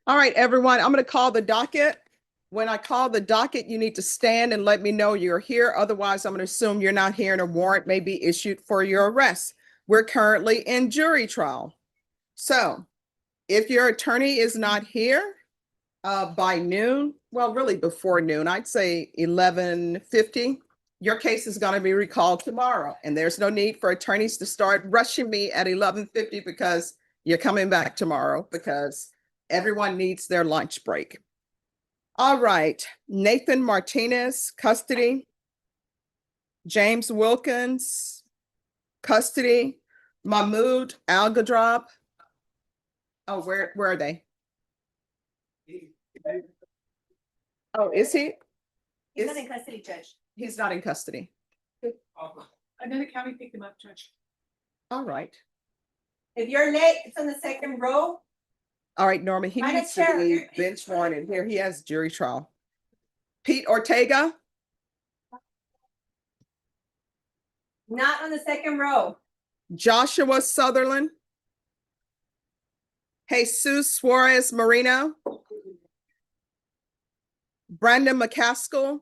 All right, everyone, I'm going to call the docket. When I call the docket, you need to stand and let me know you're here. Otherwise, I'm going to assume you're not here and a warrant may be issued for your arrest. We're currently in jury trial. So if your attorney is not here by noon, well, really before noon, I'd say 11:50, your case is going to be recalled tomorrow. And there's no need for attorneys to start rushing me at 11:50 because you're coming back tomorrow because everyone needs their lunch break. All right, Nathan Martinez, custody. James Wilkins, custody. Mahmoud Algadrob. Oh, where are they? Oh, is he? He's not in custody, Judge. He's not in custody. Another county picked him up, Judge. All right. If you're late, it's on the second row. All right, Norman, he Find a needs to chair. be bench warrant here. He has jury trial. Pete Ortega, Not on the second row. Joshua Sutherland, Jesus Suarez Marino, Brandon McCaskill,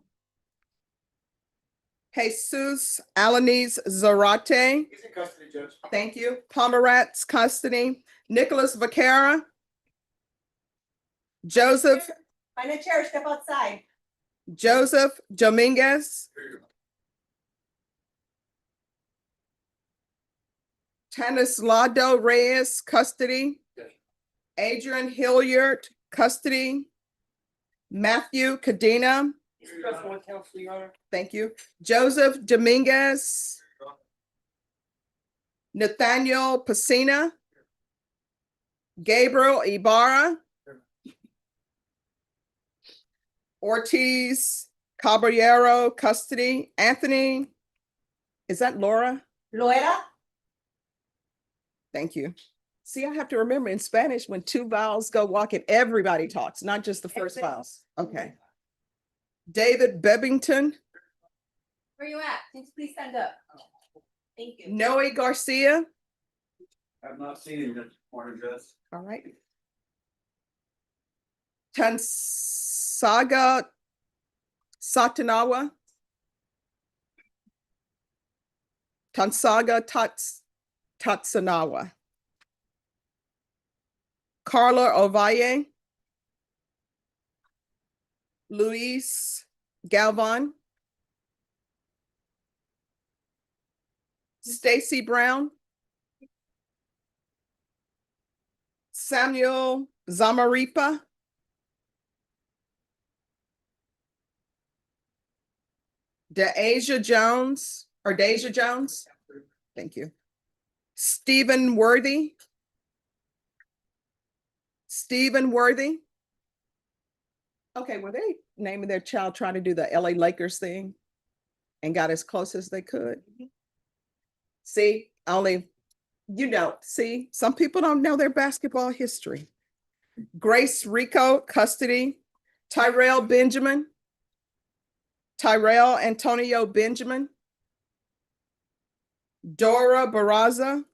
Jesus Alanis Zarate. He's in custody, Judge. Thank you. Pomeratz custody. Nicholas Vaquera, Joseph Find a chair, step outside. Dominguez, Tanislado Reyes, custody. Yes. Adrian Hilliard, custody. Matthew Cadena, Just one counsel, Your Honor. thank you. Joseph Dominguez, Nathaniel Pacina, Gabriel Ibarra, Ortiz Caballero, custody. Anthony, is that Laura? Loera. Thank you. See, I have to remember in Spanish, when two vowels go walking, everybody talks, not just the first vowels. Okay. David Bebbington, Where you at? Please stand up. Thank you. Noe Garcia. I've not seen him this morning, Judge. All right. Tansaga Satanawa. Tansaga Tatsanawa. Carla Ovalle. Luis Galvan. Stacy Brown. Samuel Zamaripa. Deja Jones or Deja Jones. Thank you. Stephen Worthy. Stephen Worthy. Okay, were they naming their child trying to do the LA Lakers thing and got as close as they could? See, see, some people don't know their basketball history. Grace Rico, custody. Tyrell Antonio Benjamin. Dora Barraza.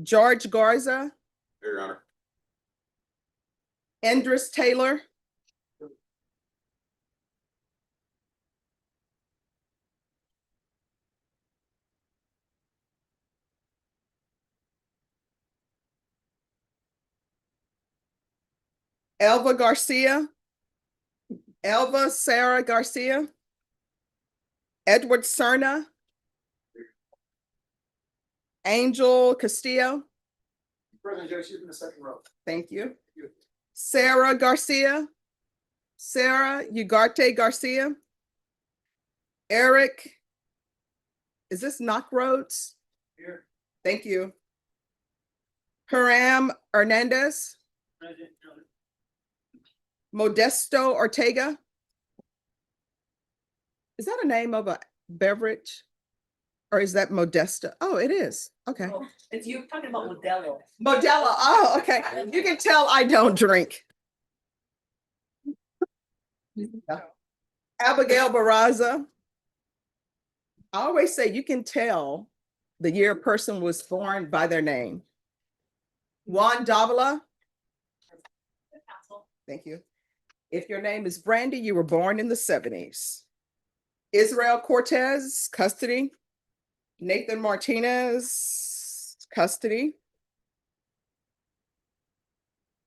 George Garza. Here, Your Honor. Endris Taylor. Elva Sarah Garcia. Edward Cerna. Angel Castillo. President Judge, she's in the second row. Thank you. Sarah Garcia. Sarah Ugarte Garcia. Eric. Is this Knock Roads? Here. Thank you. Hiram Hernandez. President Judge. Modesto Ortega. Is that a name of a beverage? Or is that Modesto? Oh, it is. Okay. It's you talking about Modelo. Modelo. Oh, okay. You can tell I don't drink. Abigail Barraza. I always say you can tell the year a person was born by their name. Juan Davila. Thank you. If your name is Brandy, you were born in the 70s. Israel Cortez, custody. Nathan Martinez, custody.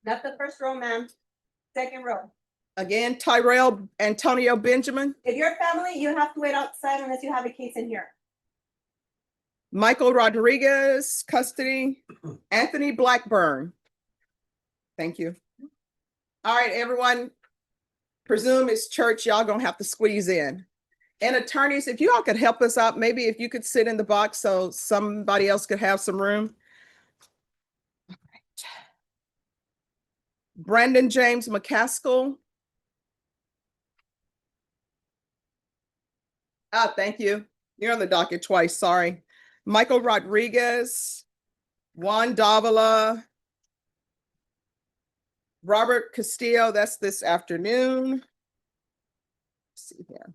Not the first row, ma'am. Second row. Again, Tyrell Antonio Benjamin. If you're family, you have to wait outside unless you have a case in here. Michael Rodriguez, custody. Anthony Blackburn. Thank you. All right, everyone. Presume it's church. Y'all gonna have to squeeze in. And attorneys, if you all could help us out, maybe if you could sit in the box so somebody else could have some room. All right. Brandon James McCaskill. Ah, thank you. You're on the docket twice, sorry. Michael Rodriguez, Juan Davila, Robert Castillo, that's this afternoon. Let's see here.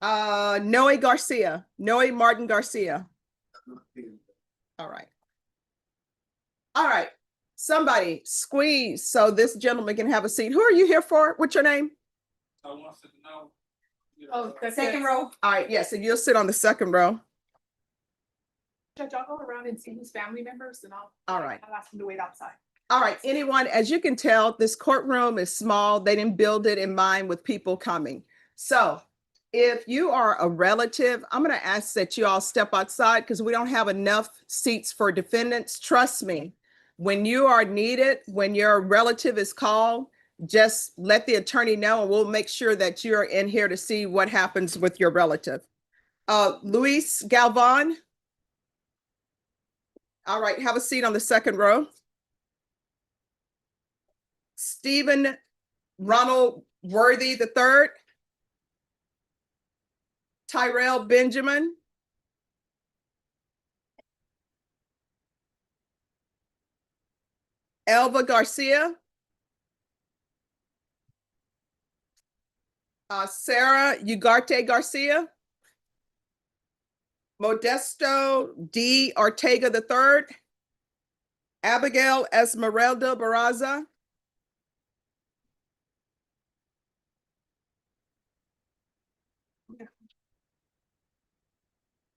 Noe Garcia, Noe Martin Garcia. All right. All right, somebody squeeze so this gentleman can have a seat. Who are you here for? What's your name? I want to know. Oh, that's Second it. row. All right, yes, and you'll sit on the second row. Judge, I'll go around and see his family members and All right. I'll ask them to wait outside. All right, anyone, as you can tell, this courtroom is small. They didn't build it in mind with people coming. So if you are a relative, I'm going to ask that you all step outside because we don't have enough seats for defendants. Trust me, when you are needed, when your relative is called, just let the attorney know and we'll make sure that you're in here to see what happens with your relative. Luis Galvan. All right, have a seat on the second row. Stephen Ronald Worthy III. Tyrell Benjamin. Elva Garcia. Sarah Ugarte Garcia. Modesto D. Ortega III. Abigail Esmeralda Barraza.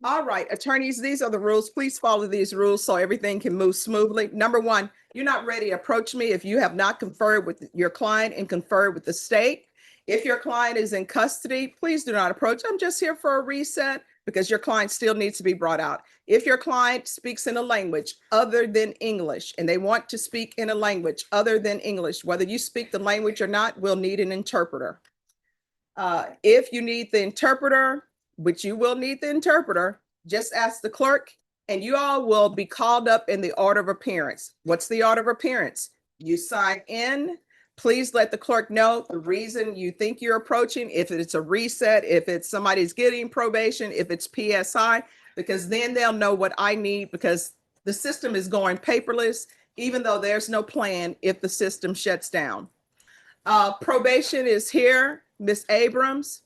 All right, attorneys, these are the rules. Please follow these rules so everything can move smoothly. Number one, you're not ready to approach me if you have not conferred with your client and conferred with the state. If your client is in custody, please do not approach. I'm just here for a reset because your client still needs to be brought out. If your client speaks in a language other than English and they want to speak in a language other than English, whether you speak the language or not, we'll need an interpreter. If you need the interpreter, which you will need the interpreter, just ask the clerk and you all will be called up in the order of appearance. What's the order of appearance? You sign in. Please let the clerk know the reason you think you're approaching, if it's a reset, if it's somebody's getting probation, if it's PSI, because then they'll know what I need because the system is going paperless, even though there's no plan if the system shuts down. Probation is here, Miss Abrams.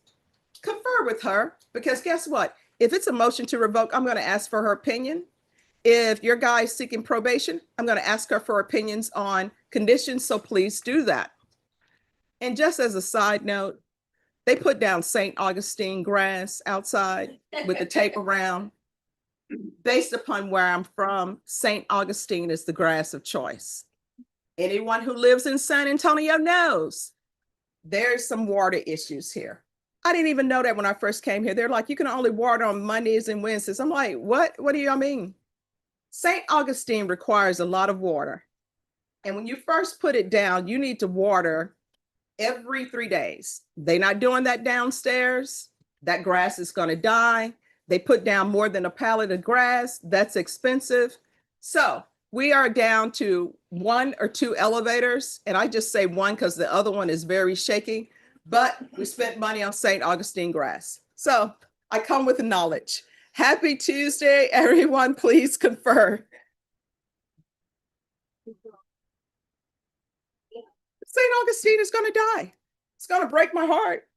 Confer with her because guess what? If it's a motion to revoke, I'm going to ask for her opinion. If your guy is seeking probation, I'm going to ask her for opinions on conditions. So please do that. And just as a side note, they put down St. Augustine grass outside with the tape around. Based upon where I'm from, St. Augustine is the grass of choice. Anyone who lives in San Antonio knows there's some water issues here. I didn't even know that when I first came here. They're like, you can only water on Mondays and Wednesdays. I'm like, what? What do y'all mean? St. Augustine requires a lot of water. And when you first put it down, you need to water every 3 days. They're not doing that downstairs. That grass is going to die. They put down more than a pallet of grass. That's expensive. So we are down to 1 or 2 elevators. And I just say 1 because the other one is very shaky. But we spent money on St. Augustine grass. So I come with the knowledge. Happy Tuesday, everyone. Please confer. St. Augustine is going to die. It's going to break my heart.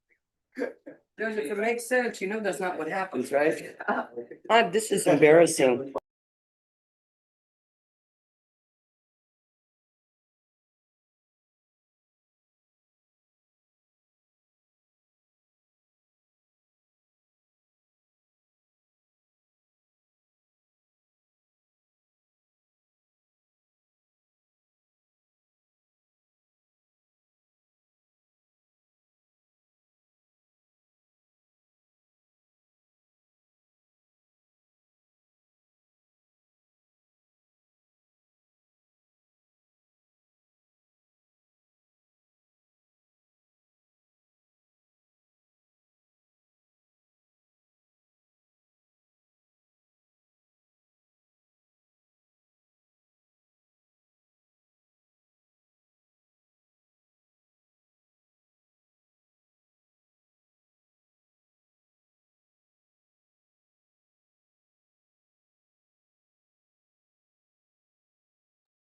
Judge, if it makes sense, you know that's not what happens, right? This is embarrassing.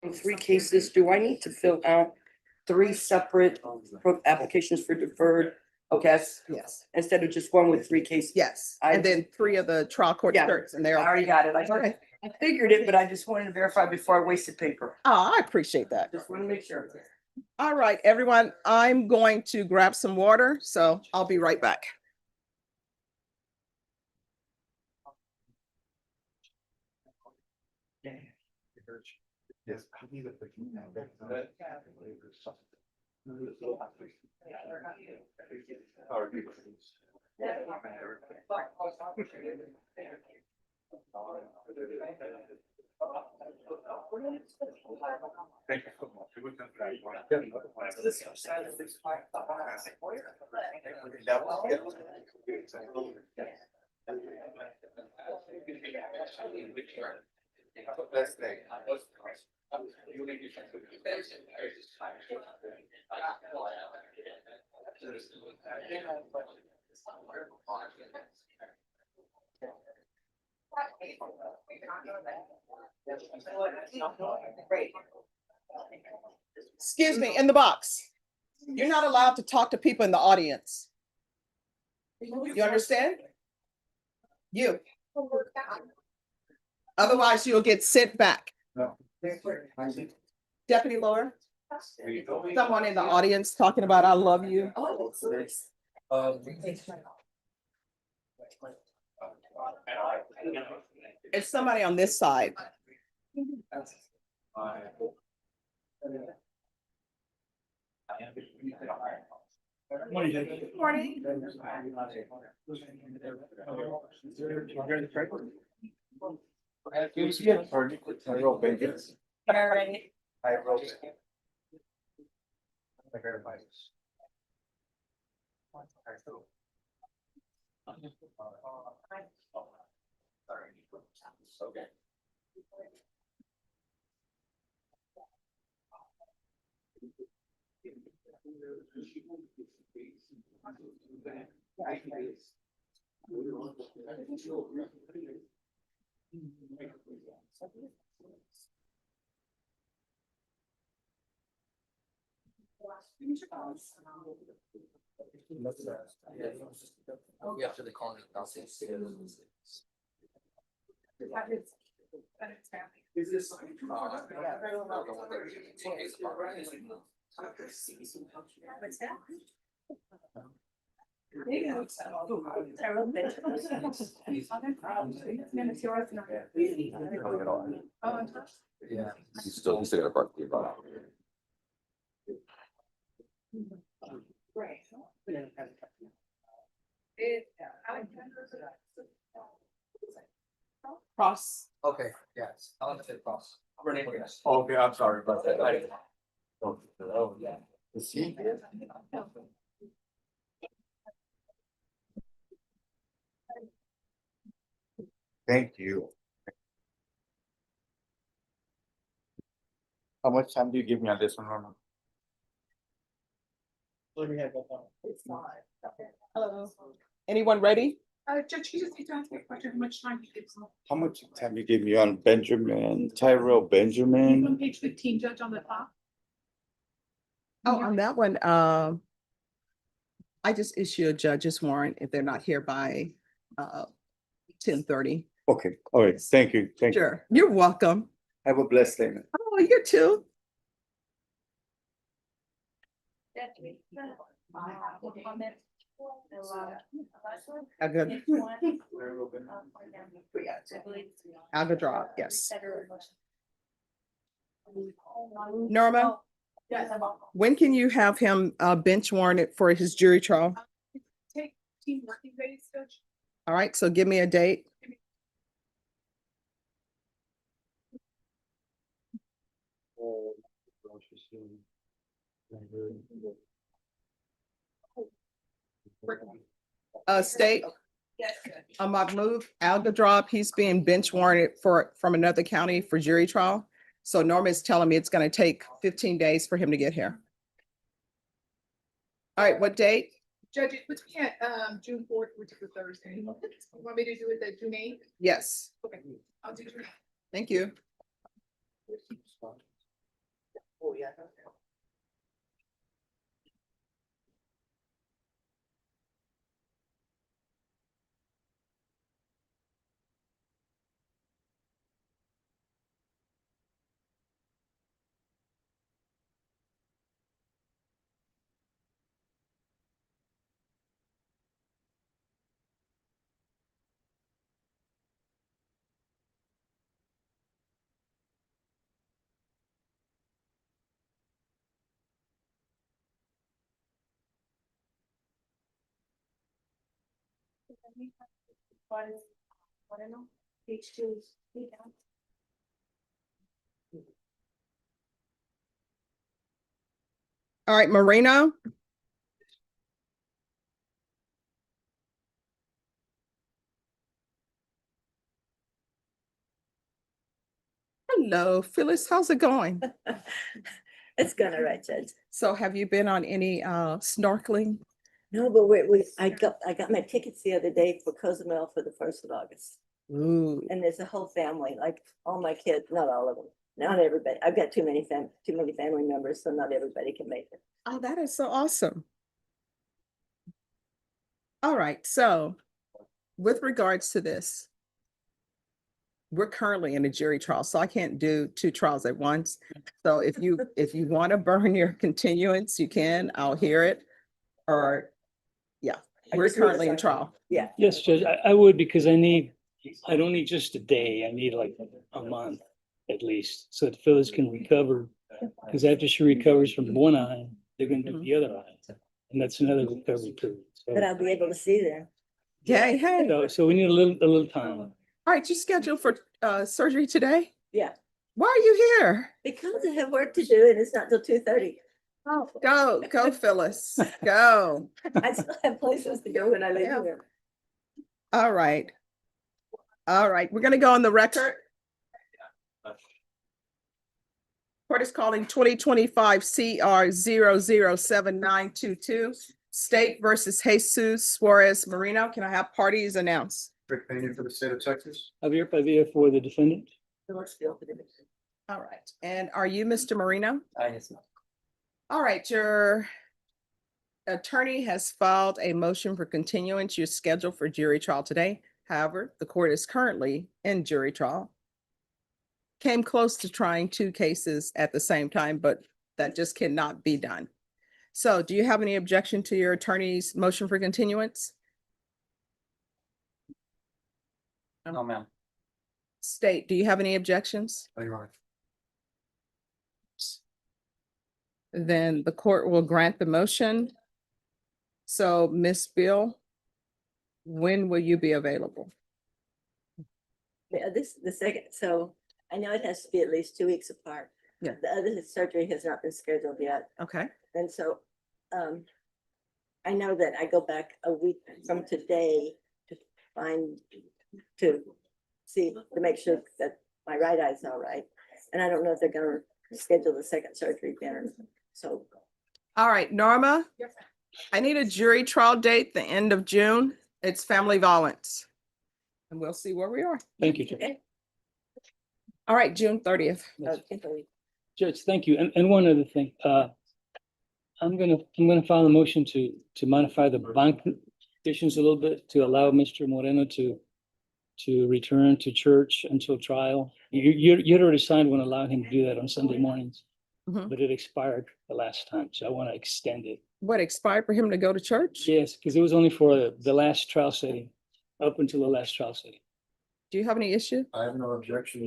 in 3 cases, do I need to fill out 3 separate applications for deferred? Okay, Yes, instead of just one with 3 cases? yes. I- And then 3 of the trial court Yeah, clerks and I they're. already got it. Okay. I figured it, but I just wanted to verify before I wasted paper. Oh, I appreciate that. Just want to make sure. All right, everyone, I'm going to grab some water, so I'll be right back. Yes. Thank you so much. Let's say. Excuse me, in the box. You're not allowed to talk to people in the audience. You understand? You. Otherwise, you'll get sent back. No. Deputy Lawyer, someone in the audience talking about I love you. Oh, that's nice. It's somebody on this side. Morning. Okay. Yeah, after they call it downstairs. Is this? Yeah. He's still got a barbecue about Cross. Okay, yes, I'll have to say cross. Renee, yes. Okay, I'm sorry about that. Oh, yeah. Is he here? Thank you. How much time do you give me on this one, Norma? Hello. Anyone ready? Judge, you just need to ask me a question, how much time you give them? How much time you give me on Benjamin, Tyrell On Benjamin? page 15, Judge, on the top. Oh, on that one, I just issue a judge's warrant if they're not here by 10:30. Okay, all right, thank you, thank you. Sure, you're welcome. Have a blessed day, man. Oh, you too. A good. Algadrop, yes. Norma, when can you have him bench warranted for his jury trial? Take 15 working days, Judge. All right, so give me a date. State, my move, Algadrop, he's being bench warranted from another county for jury trial. So Norma is telling me it's gonna take 15 days for him to get here. All right, what date? Judge, it puts me at June 4th, which is a Thursday. You want me to do it at June 8th? Yes, Okay, I'll do June 8th. thank you. Oh, yeah. Page two. All right, Marino. Hello, Phyllis, how's it going? It's gonna right, Judge. So have you been on any snorkeling? No, but I got my tickets the other day for Cozumel for the 1st of August. Ooh, And there's a whole family, like all my kids, not all of them, not everybody. I've got too many family members, so not everybody can make it. oh, that is so awesome. All right, so with regards to this, we're currently in a jury trial, so I can't do two trials at once. So if you want to burn your continuance, you can, I'll hear it. Or, yeah, I we're just need to currently in sign. trial. Yeah. Yes, Judge, I would because I don't need just a day. I need like a month at least, so that Phyllis can recover. Because after she recovers from one eye, they're gonna do the other eye. And that's another recovery period. But I'll be able to see there. Yay, hey. So we need a little time. All right, you scheduled for surgery today? Yeah, Why are you here? because I have work to do and it's not till 2:30. Go, Phyllis, go. I still have places to go when I leave Yeah. here. All right. All right, we're gonna go on the record. Court is calling 2025 CR 007922, State versus Jesus Suarez Marino. Can I have parties announced? Rick Payne for the state of Texas. Javier Padilla for the defendant. Phyllis Field for the mission. All right, and are you Mr. Marino? Yes, ma'am. All right, your attorney has filed a motion for continuance. You're scheduled for jury trial today. However, the court is currently in jury trial. Came close to trying two cases at the same time, but that just cannot be done. So do you have any objection to your attorney's motion for continuance? No, ma'am. State, do you have any objections? Oh, Your Honor. Then the court will grant the motion. So Ms. Bill, when will you be available? Yeah, the second, so I know it has to be at least 2 weeks apart. Yeah. The other surgery has not been scheduled yet. Okay, And so, I know that I go back a week from today to to see, to make sure that my right eye's all right. And I don't know if they're gonna schedule the second surgery then, so. all right, Norma, I need a jury trial date, the end of June. It's family violence. And we'll see where we are. Thank you, Judge. Okay. All right, June 30th. Okay. Judge, thank you. And one other thing, I'm gonna file a motion to modify the bond conditions a little bit to allow Mr. Moreno to return to church until trial. You'd already signed one allowing him to do that on Sunday mornings, Mhm. but it expired the last time, so I want to extend it. What, expired for him to go to church? Yes, because it was only for the last trial setting, up until the last trial setting. Do you have any issue? I have no objection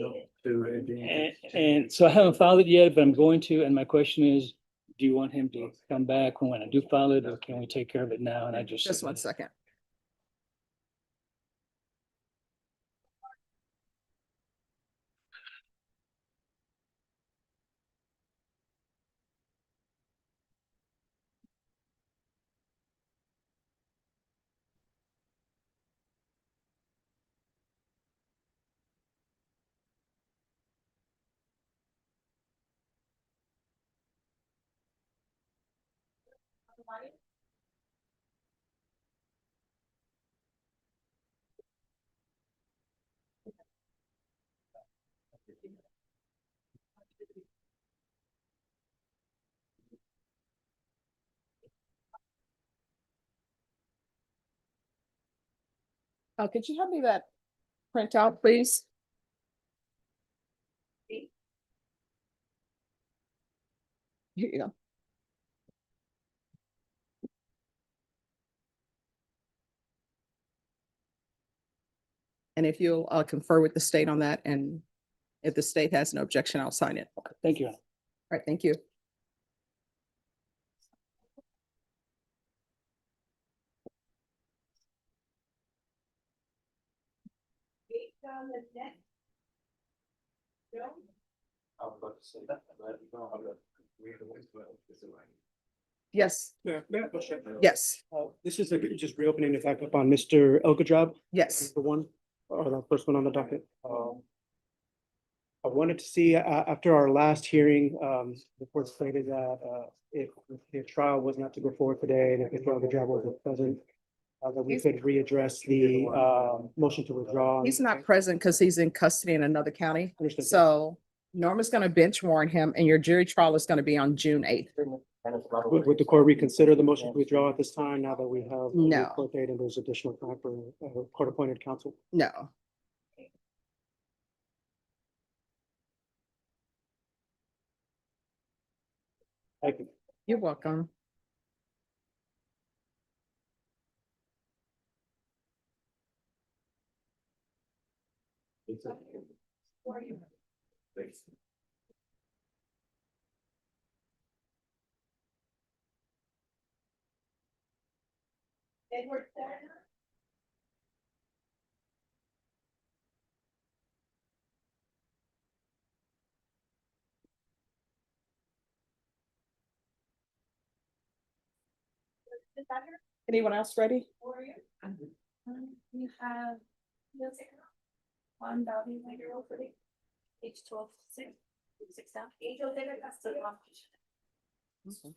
to it being. And so I haven't filed it yet, but I'm going to, and my question is, do you want him to come back when I do file it, or can we take care of it now? And I Just 1 second. Could you hand me that printout, please? Here you go. And if you'll confer with the state on that, and if the state has no objection, I'll sign it. All Thank you. right, thank you. I was about to say that, but you know, I'm gonna read the voice, but is it right? Yes, Yeah, may I have a question? yes, This is just reopening the fact up on Mr. Elgajob, yes. the one, or the first one on the docket. I wanted to see, after our last hearing, the court stated that, if the trial was not to go forward today, and if Mr. Elgajob wasn't present, that we could readdress the, motion to withdraw. He's not present because he's in custody in another county. Understood. So Norma's gonna bench warrant him and your jury trial is gonna be on June 8th. Would the court reconsider the motion to withdraw at this time, now that we have? a new No. Court date and there's additional time for, court-appointed counsel? No. Thank you. You're welcome. Edward. Anyone else ready? You have. One Bobby, like you're over there. Page 12, 6 down. Angel, that's the competition.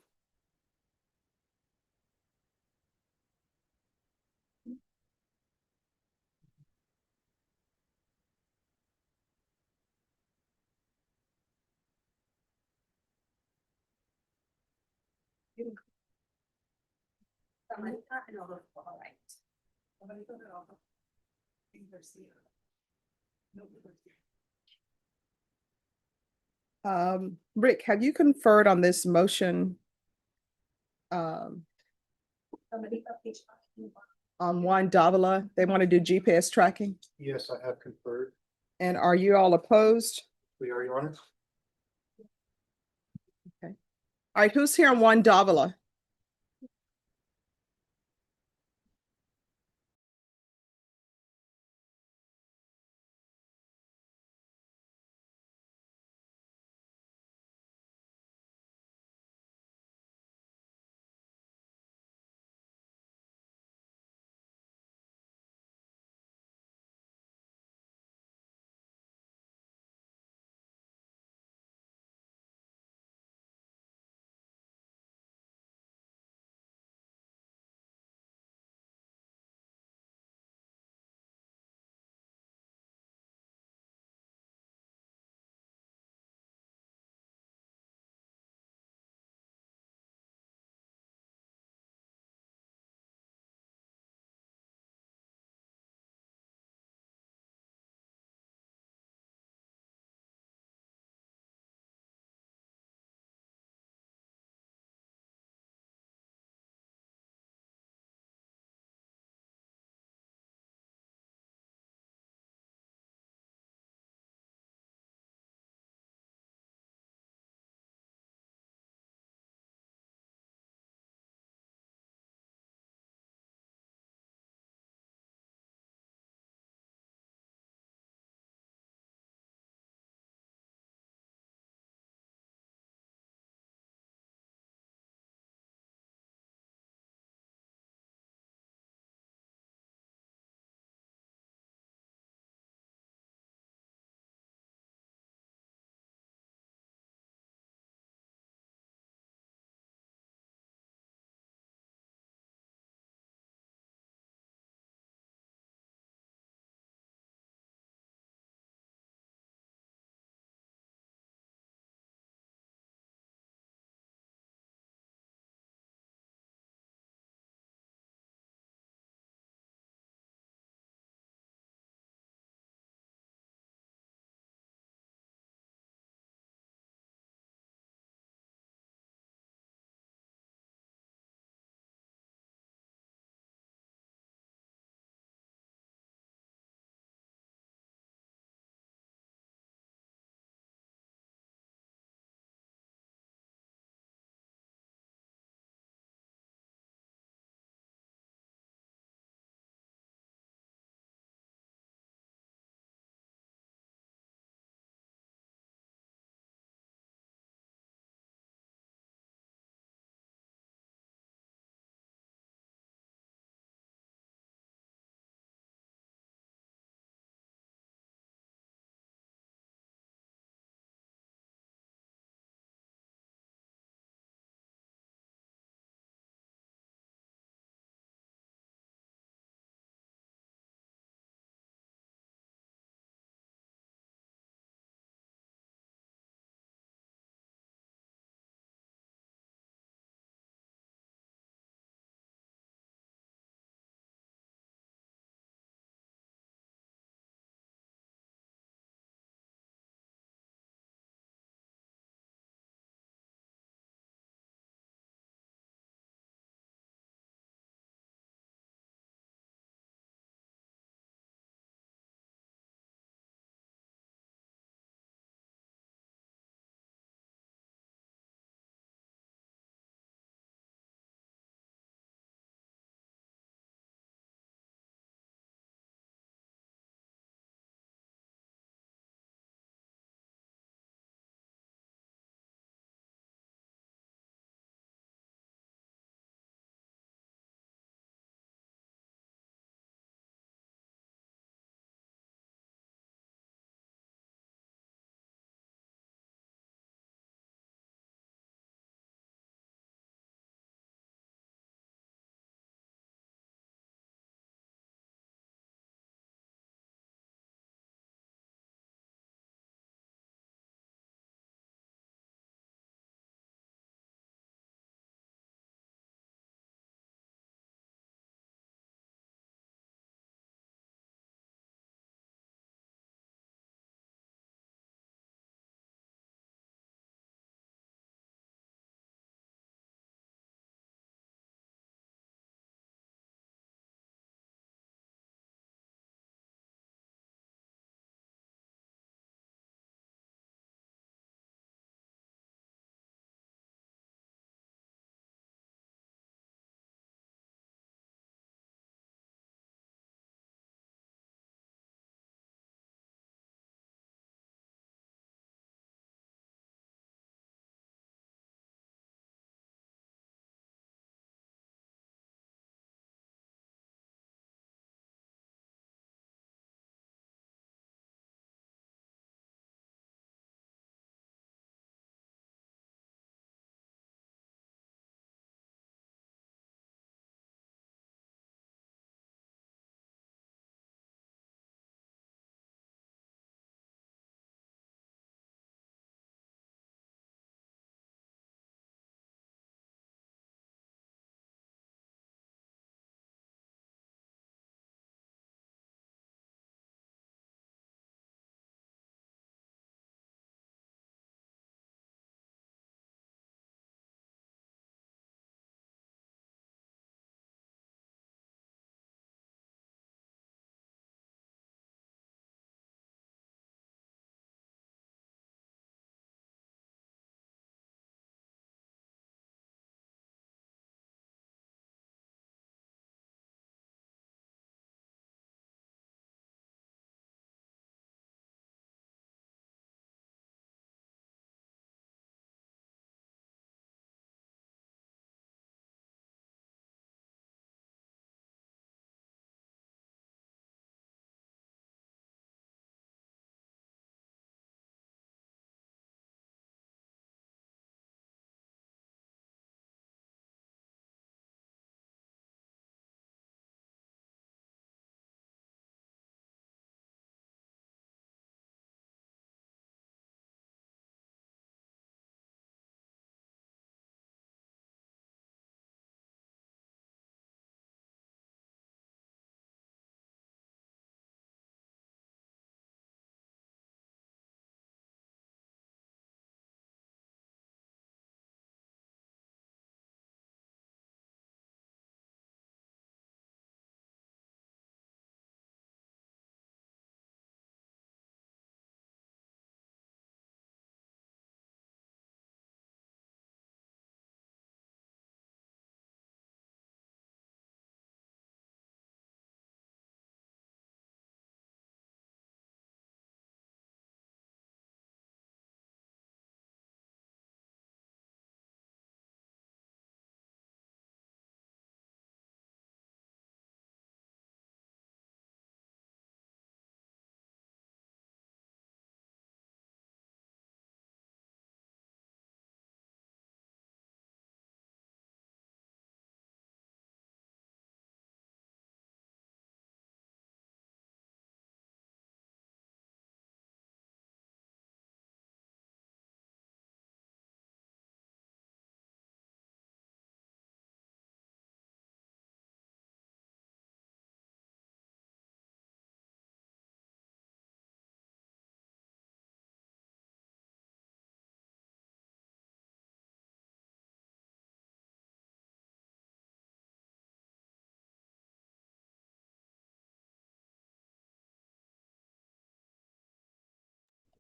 All right. Rick, have you conferred on this motion? On one Davila, they want to do GPS tracking, Yes, I have conferred. and are you all opposed? We are, Your Honor. All right, who's here on one Davila?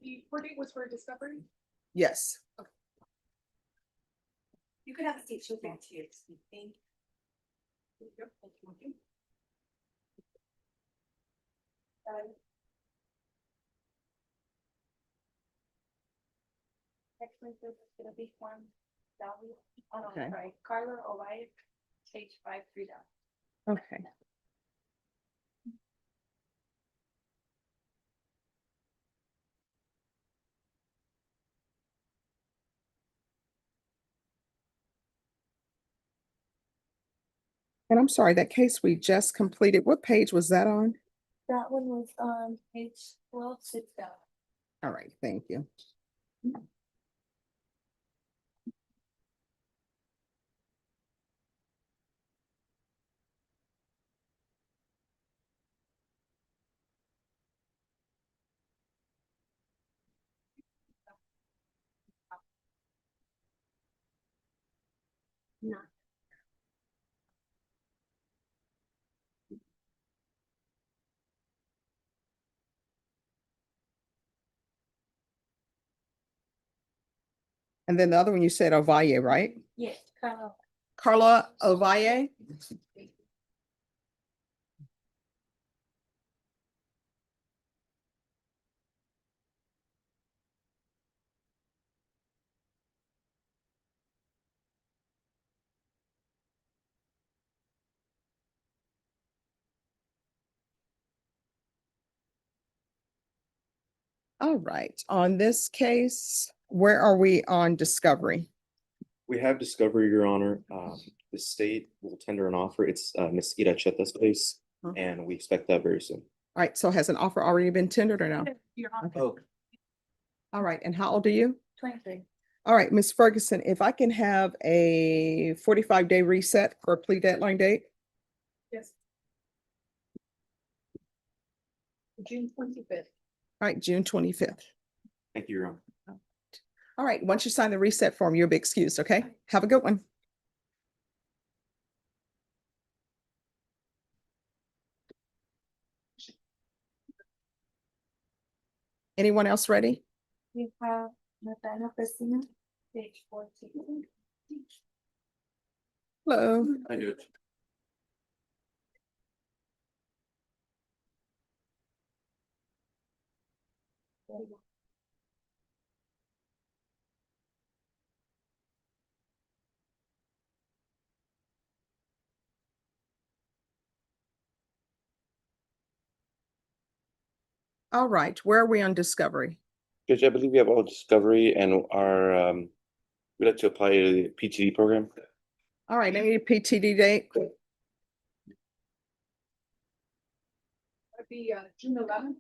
The court date was for discovery. Yes. You could have a seat, she'll grant you. Thank you. Next one is gonna be form Dolly, oh no, Okay. sorry, Carla O'Reilly, page 5 3 down. Okay. And I'm sorry, that case we just completed, what page was that on? That one was on page 12 6 down. All right, thank you. No. And then the other one you said Ovalle, right? Yes, Carla. Carla Ovalle? All right, on this case, where are we on discovery? We have discovery, Your Honor. The state will tender an offer. It's Ms. Ida Cheta's case, Huh. and we expect that very soon. All right, so has an offer already been tendered or no? You're on Okay. Oh, All right, and how old are you? 23. All right, Ms. Ferguson, if I can have a 45-day reset for a plea deadline date? Yes. June 25th. All right, June 25th. thank you, Your Honor. All right, once you sign the reset form, you'll be excused, okay? Have a good one. Anyone else ready? We have Nathaniel Christina, page 14. Hello. I do it. All right, where are we on discovery? Judge, I believe we have all discovery and we'd like to apply to the PTD program. All right, I need a PTD date. That'd be June 11th.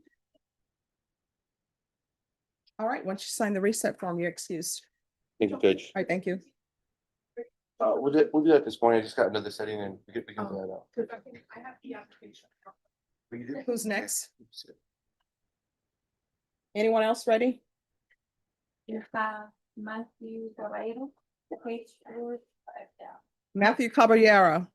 All right, once you sign the reset form, you're excused. Thank you, Judge. All right, thank you. We'll do that this morning. I just got another setting and we can do that out. Because I think I have the application. Who's next? Anyone else ready? You have Matthew Caballero, page 4 5 down. Matthew Caballero.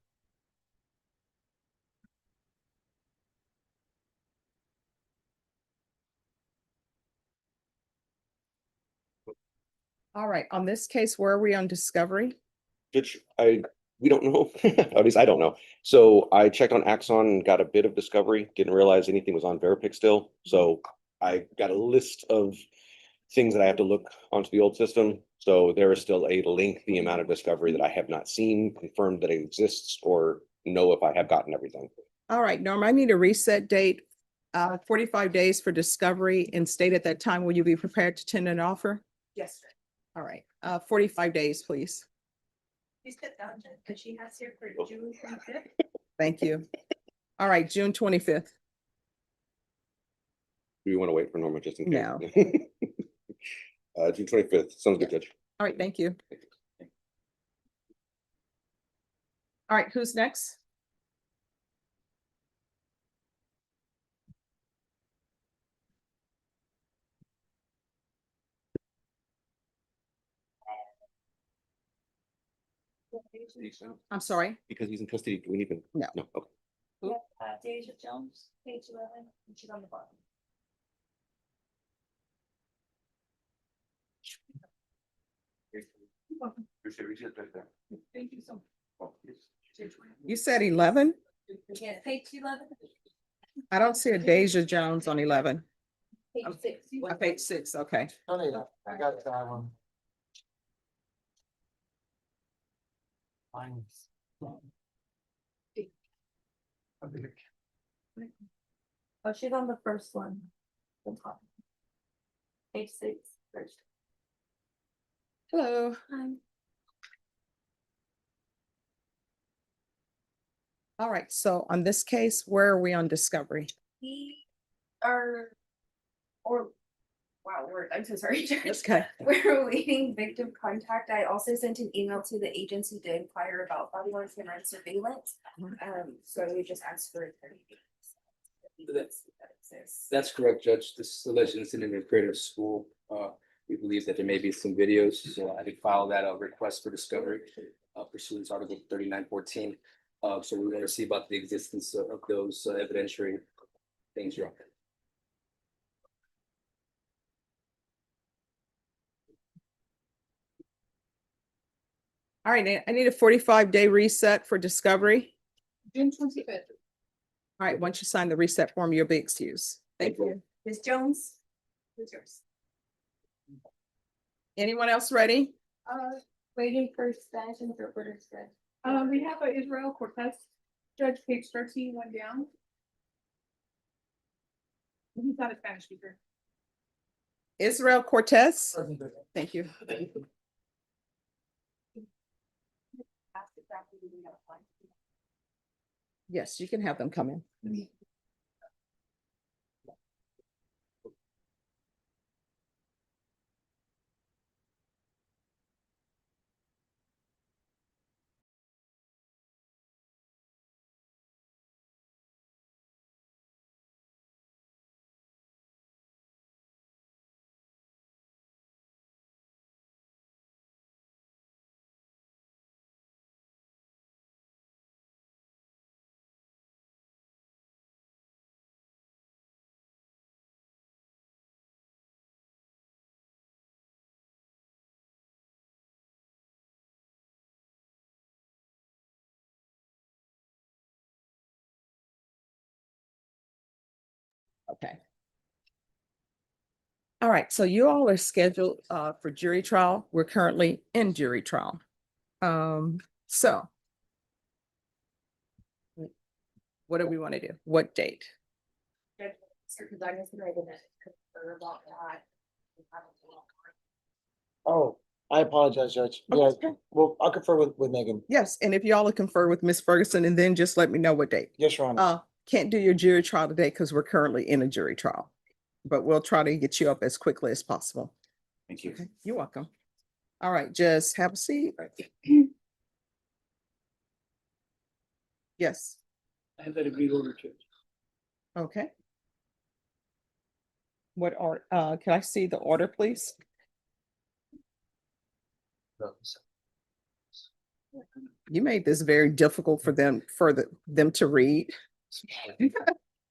All right, on this case, where are we on discovery? Judge, we don't know, at least I don't know. So I checked on Axon and got a bit of discovery, didn't realize anything was on Veripic still. So I got a list of things that I have to look onto the old system. So there is still a lengthy amount of discovery that I have not seen, confirmed that it exists, or know if I have gotten everything. All right, Norm, I need a reset date, 45 days for discovery, and state at that time, will you be prepared to tender an offer? Yes. All right, 45 days, please. Please sit down, because she has here for June 25th. Thank you. All right, June 25th. Do you want to wait for Norma just in case? No. June 25th, sounds good, Judge. All right, thank you. All right, who's next? I'm sorry. Because he's in custody, do we need to? No. No, okay. We have Deja Jones, page 11, and she's on the bottom. Thank you so much. You said 11? Yeah, page 11. I don't see a Deja Jones on 11. Page 6. Page 6, okay. Oh, yeah, I got that one. Oh, she's on the first one. The top. Page 6. First. Hello. Hi. All right, so on this case, where are we on discovery? We are, or, wow, I'm so sorry. Okay. We're awaiting victim contact. I also sent an email to the agency to inquire about body worn camera and surveillance. So we just asked for 30 days. That's correct, Judge. This alleged incident occurred at a school. We believe that there may be some videos, so I did file that request for discovery pursuant to Article 3914. So we want to see about the existence of those evidentiary things, Your Honor. All right, I need a 45-day reset for discovery. June 25th. All right, once you sign the reset form, you'll be excused. Thank you. Ms. Jones? Who's yours? Anyone else ready? Waiting for Spanish interpreters. We have a Israel Cortez, Judge page 13, one down. He's not a Spanish speaker. Israel Cortez. Thank you. Yes, you can have them come in. Okay. All right, so you all are scheduled for jury trial. We're currently in jury trial. So what do we want to do? What date? Oh, I apologize, Judge. Yeah, Okay. well, I'll confer with Megan. Yes, and if y'all will confer with Ms. Ferguson and then just let me know what date. Yes, Your Honor. Can't do your jury trial today because we're currently in a jury trial. But we'll try to get you up as quickly as possible. Thank you. Okay, you're welcome. All right, just have a seat. Yes, I have that agreed order, Judge. okay. What are, can I see the order, please? You made this very difficult for them, them to read.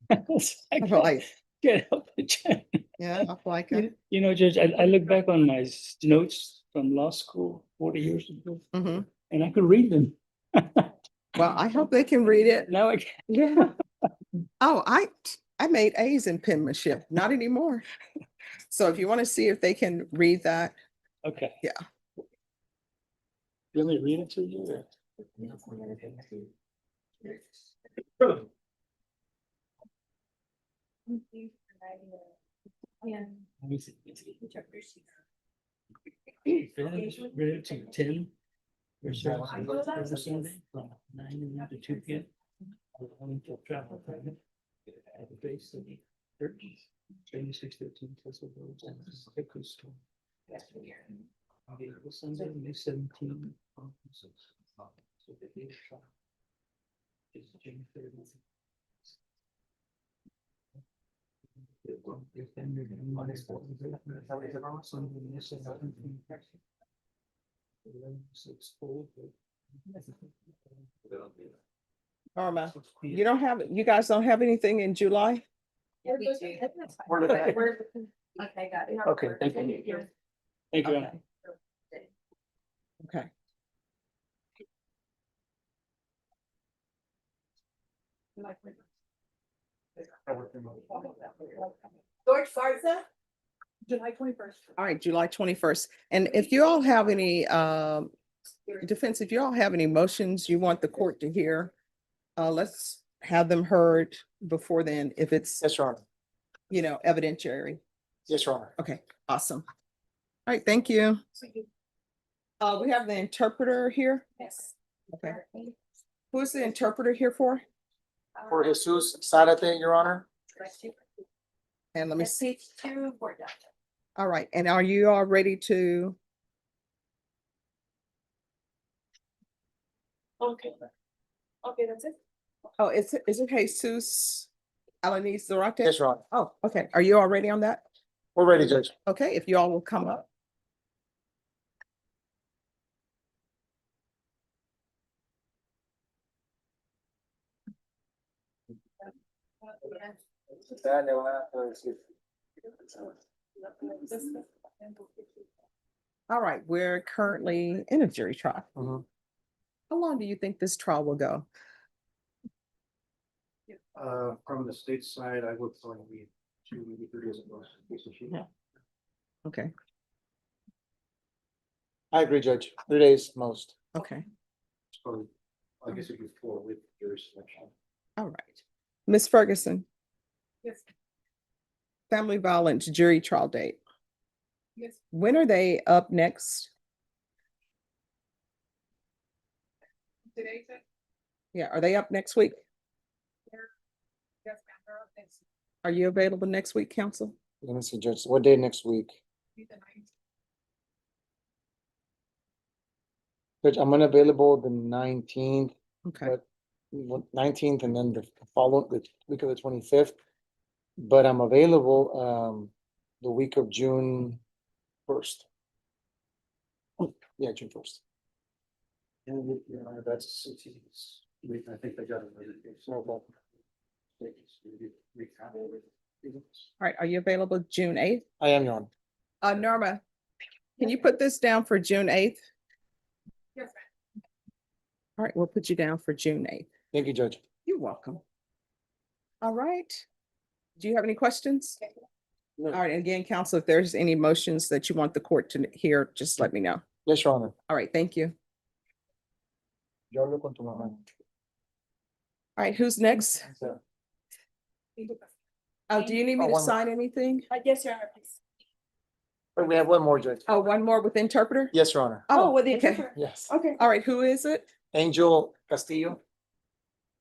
I I feel like, can't help it. yeah, I feel like, You know, Judge, I look back on my notes from law school 40 years ago, mhm. and I could read them. Well, I hope they can read it. Now I can. Yeah. Oh, I made A's in penmanship, not anymore. So if you want to see if they can read that, Okay. Yeah. You want me to read it to you? Or? Yeah. Let me see. Read it to 10. Your service every Sunday from 9 a.m. to 2 p.m. Allowing for travel time at the base of 3613 Tesla Road and Hickory Store. Available Sunday, May 17. So the date of trial is June 30th. If then you're going to minus 4, Sunday, May 17th. 11/6 Norma, you don't have, you guys don't have anything in July? Okay, got it. Okay, thank you. Thank you, Your Honor. Okay. Okay. George Farza? July 21st. All right, July 21st. And if you all have any, defense, if you all have any motions you want the court to hear, let's have them heard before then, if it's, Yes, Your Honor. Evidentiary. Yes, Your Honor. Okay, awesome. All right, thank you. We have the interpreter here. Yes. Okay. Who's the interpreter here for? For Jesus Sarate, Your Honor. And let me That's see. page 2, board document. All right, and are you all ready to? Okay. Okay, that's it. Oh, is it Jesus Alanis Zarate? Yes, Your Honor. Oh, okay. Are you all ready on that? We're ready, Judge. Okay, if you all will come up. All right, we're currently in a jury trial. Mhm. How long do you think this trial will go? From the state side, I would probably 2, maybe 3 days ago. Yeah. Okay, I agree, Judge. 3 days most. okay, Probably, I guess it'd be 4 with your selection. all right. Ms. Ferguson, Yes, family violence jury trial date. yes. When are they up next? Today, Judge? Yeah, are they up next week? Yes, ma'am, they're up next. Are you available next week, counsel? Let me see, Judge. What day next week? Be the 19th. Judge, I'm unavailable the 19th, Okay, but 19th and then the following, the week of the 25th. But I'm available the week of June 1st. Yeah, June 1st. And that's, I think they got it. No problem. all right, are you available June 8th? I am, Your Honor. Norma, can you put this down for June 8th? Yes, ma'am. All right, we'll put you down for June 8th. Thank you, Judge. You're welcome. All right. Do you have any questions? No. All right, and again, counsel, if there's any motions that you want the court to hear, just let me know. Yes, Your Honor. All right, thank you. Yo hablo con tu mamá. All right, who's next? Oh, do you need me Oh, to one more. sign anything? Yes, Your Honor, please. Wait, we have one more, Judge. Oh, one more with interpreter? Yes, Your Honor. Oh, with the okay. interpreter. Yes. Okay. All right, who is it? Angel Castillo.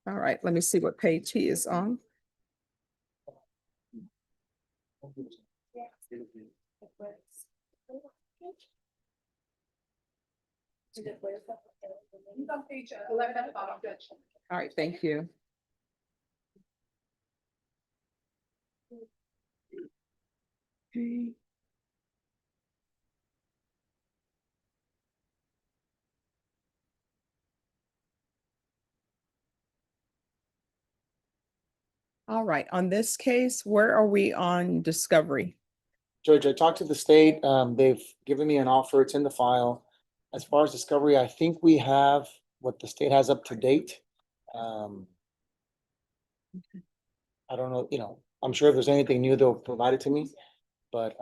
All right, let me see what page he is on. He's on page 11 at the bottom, Judge. All right, thank you. Okay. All right, on this case, where are we on discovery? Judge, I talked to the state. They've given me an offer. It's in the file. As far as discovery, I think we have what the state has up to date. I don't know, I'm sure if there's anything new, they'll provide it to me. But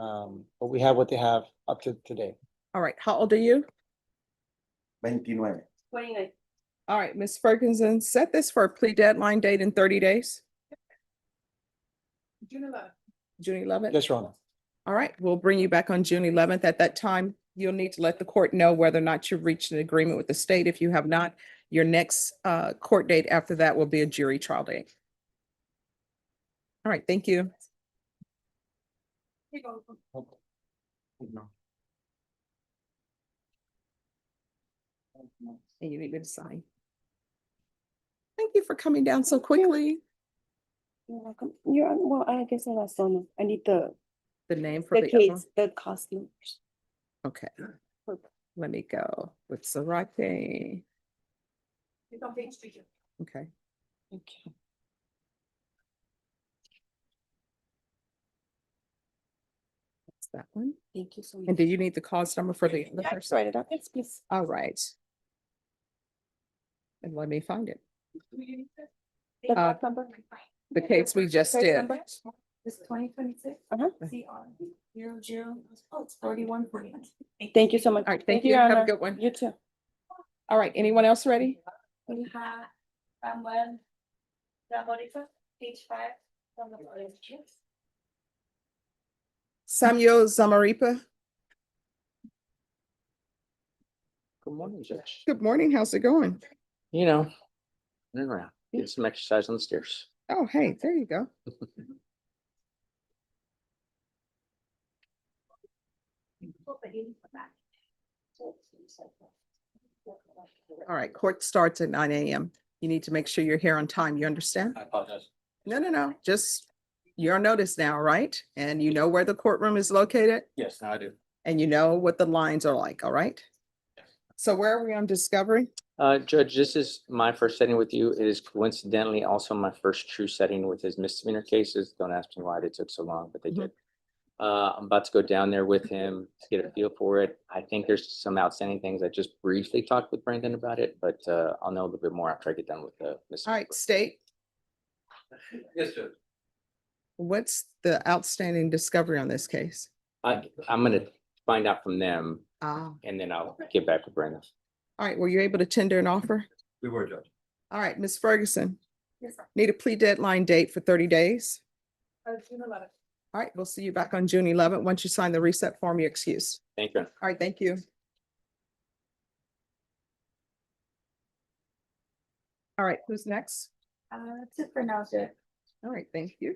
we have what they have up to today. All right, how old are you? 29. 29. All right, Ms. Ferguson, set this for a plea deadline date in 30 days, June 11th. June 11th. Yes, Your Honor. All right, we'll bring you back on June 11th. At that time, you'll need to let the court know whether or not you've reached an agreement with the state. If you have not, your next court date after that will be a jury trial date. All right, thank you. Here you go. And you need me to sign. Thank you for coming down so quickly. You're welcome. Well, I guess I lost on. I need the The name for the other one? case, the costumes. Okay, let me go with Zarate. He's on page 2. Okay. Okay. That one. Thank you so much. And do you need the cause number for the other person? Write it up. Yes, please. All right. And let me find it. The Uh, card number. The case we just Case did. number is 2026. CR 00. Oh, it's 4149. Thank you so much. All right, thank you. Have a Anna. good one. You too. All right, anyone else ready? We have Samuel Zamorica, page 5 from the audience. Samuel Zamaripa. Good morning, Judge. Good morning. How's it going? You know, running around, get some exercise on the stairs. Oh, hey, there you go. All right, court starts at 9 a.m. You need to make sure you're here on time. You understand? I apologize. No. Just you're on notice now, right? And you know where the courtroom is located Yes, now I do. and you know what the lines are like, all right? So where are we on discovery? Judge, this is my first setting with you. It is coincidentally also my first true setting with his misdemeanor cases. Don't ask me why they took so long, but they did. I'm about to go down there with him to get a feel for it. I think there's some outstanding things. I just briefly talked with Brandon about it, but I'll know a little bit more after I get done with the All misdemeanor. right, state, Yes, Judge. what's the outstanding discovery on this case? I'm gonna find out from them Ah, and then I'll get back with Brandon. all right, were you able to tender an offer? We were, Judge. All right, Ms. Ferguson, Yes, sir. need a plea deadline date for 30 days? June 11th. All right, we'll see you back on June 11th. Once you sign the reset form, you excuse. Thank you. All right, thank you. All right, who's next? That's it for now, Judge. All right, thank you.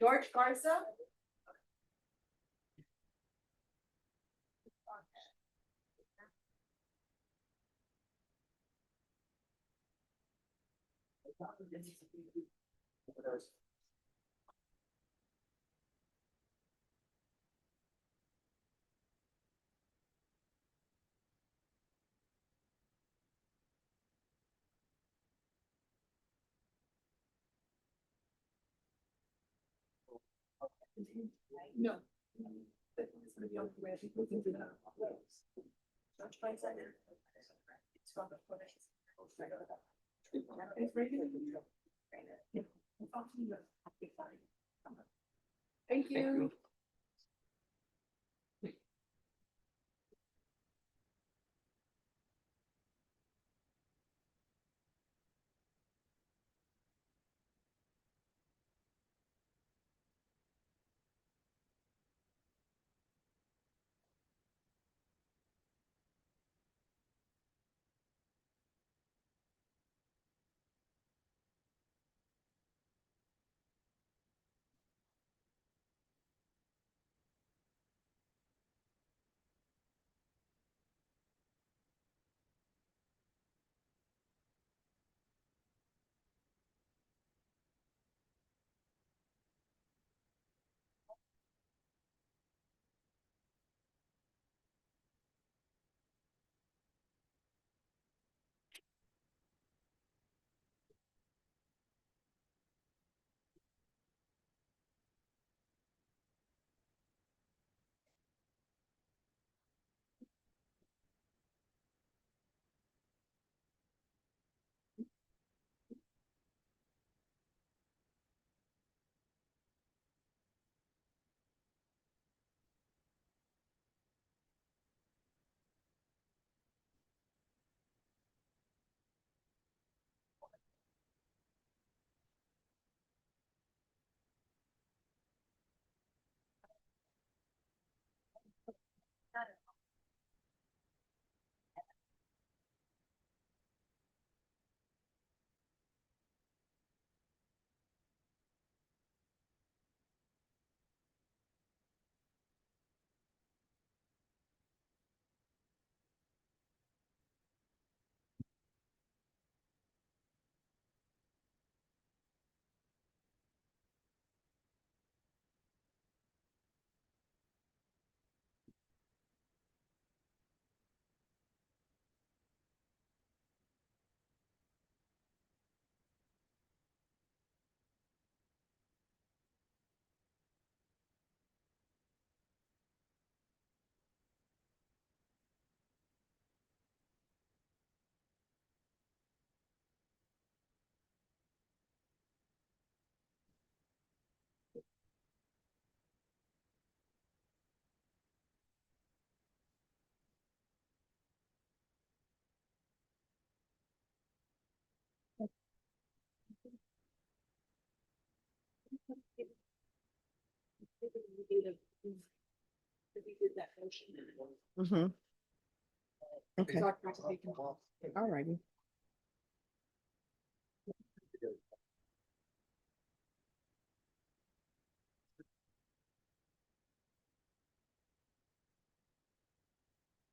George Garza. No. Thank you. Mm-hmm. Okay, all righty.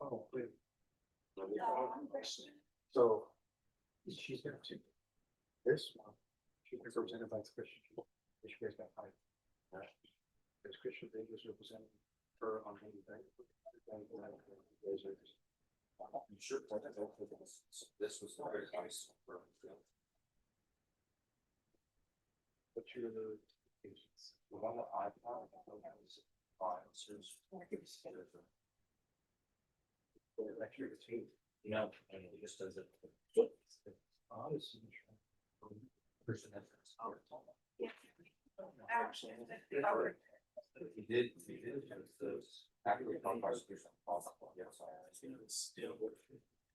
Oh, wait. So. She's there too. This one, she was represented by Christian. Which goes back high. This Christian thing was representing her on the thing. Sure. This was very nice. What's your? On the iPod. Lecture between. No, and it just does it. He did those. Actually, Still.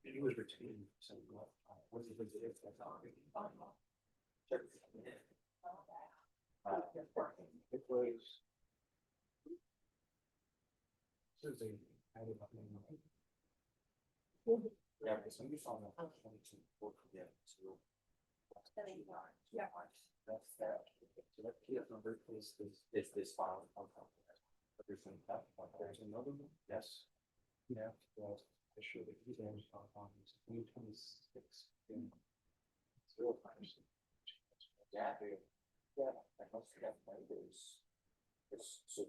He was retained. So what's the big deal? It was. Susie. Yeah, because I'm just on the 22 for yeah. Yeah. That's that. So that key number is this file. There's another one. Yes. Yeah, well, I show that he's on 2026. Zero times. Yeah. Yeah, I must have my days. So.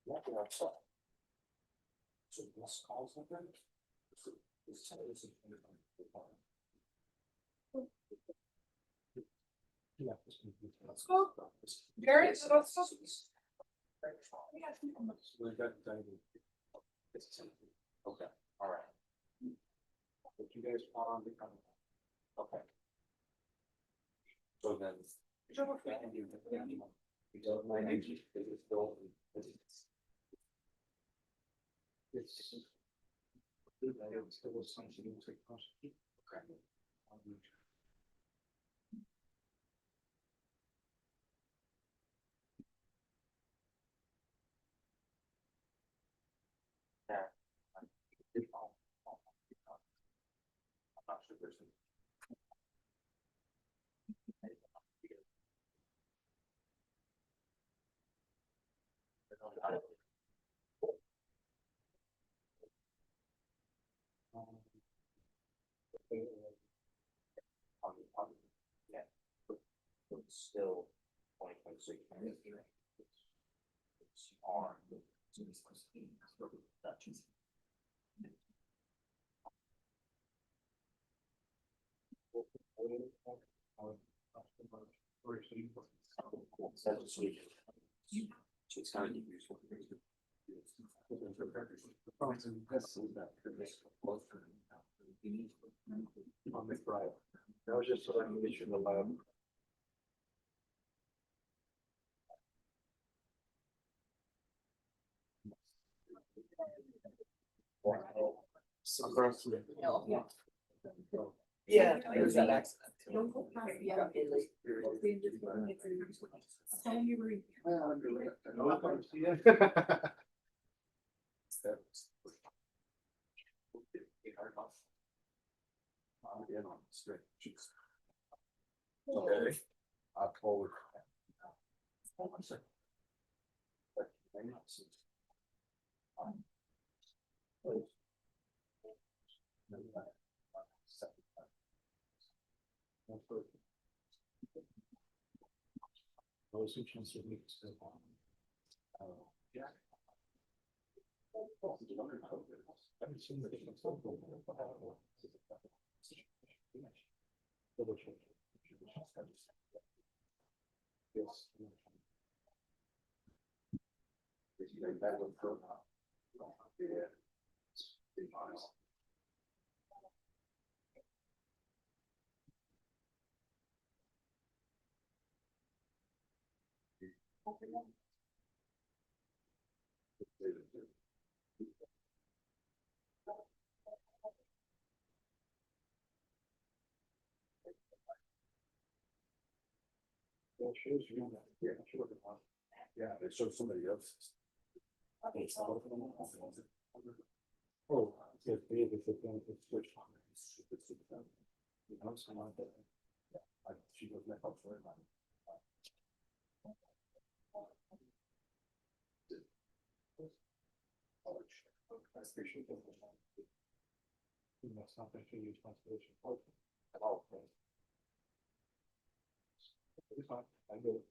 Yeah, so this calls with them. Yeah. Let's go. Gary, let's go. Okay, all right. But you guys are on the. Okay. So then. You don't mind if it's still. It's. There was something to prosecute. Okay. Yeah. I'm not sure there's. Yeah. It's still 2026. It's on. It's kind of useful. On the drive. That was just so I can get you in the lab. Yeah, there's that accident. Okay. I told. Those who choose to meet still on. Yeah. I haven't seen the difference. Yes. Well, it shows you on that. Yeah, it shows it on. Yeah, it shows somebody else's. Oh, it's David, it's switch on. You know, someone that. She goes back up for it. That's not that she used constellation. Oh, okay. It's fine, I get it.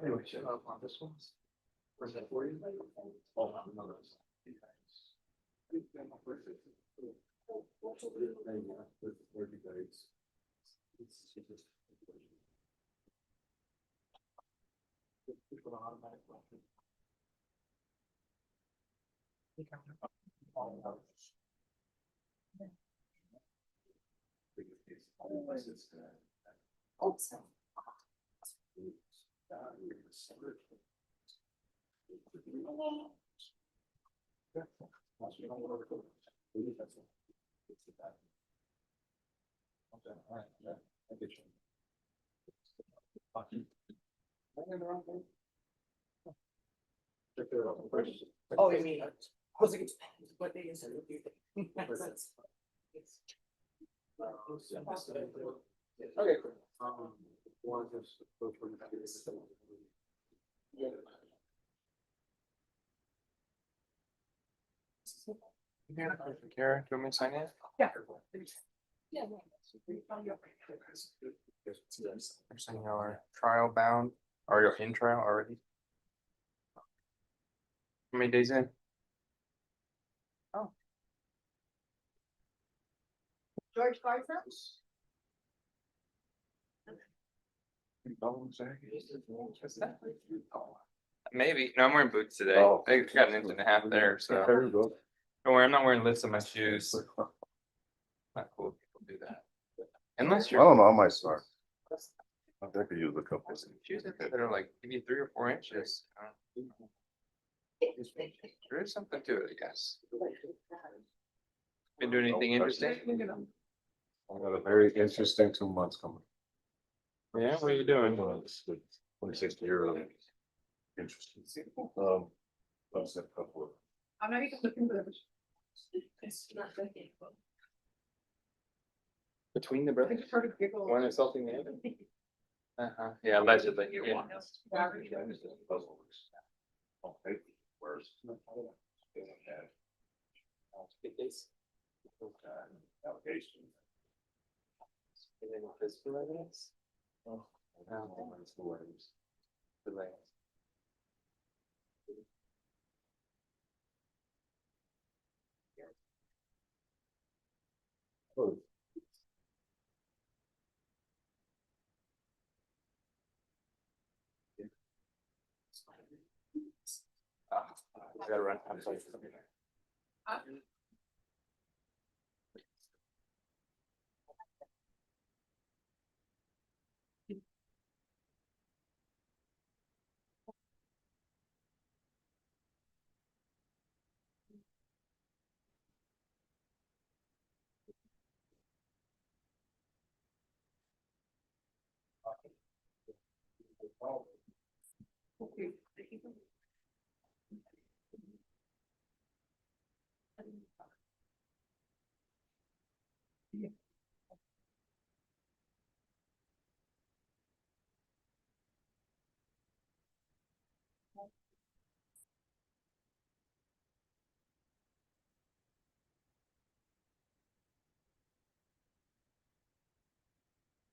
Anyway, shut up on this one. Where's that for you? Oh, no, that's. Where'd you guys? Put an automatic button. Okay, all right, yeah, I get you. Check it out first. Oh, you mean, was it, what day is it? Okay. One just. Kara, do you want me to sign in? Yeah. I'm saying you're trial bound, or you're in trial already? How many days in? George Garza? Maybe, no, I'm wearing boots today. Oh. I got an inch and a half there, so. There you go. Don't worry, I'm not wearing lifts on my shoes. Not cool if people do that. Unless I you're. don't know, I might start. I could use a couple. Shoes that are like, give you 3 or 4 inches. There is something to it, I guess. Been doing anything interesting? I got a very interesting 2 months coming. Yeah, what are you doing? 26th year of interesting. I've said a couple of. I'm not even looking for them. Between the I brothers? just heard a giggle. One insulting the other? Yeah, allegedly. Yeah. Okay, where's? Allegation. And then physical evidence? Oh. I don't think it's the words. The last. Oh. I gotta run, I'm sorry.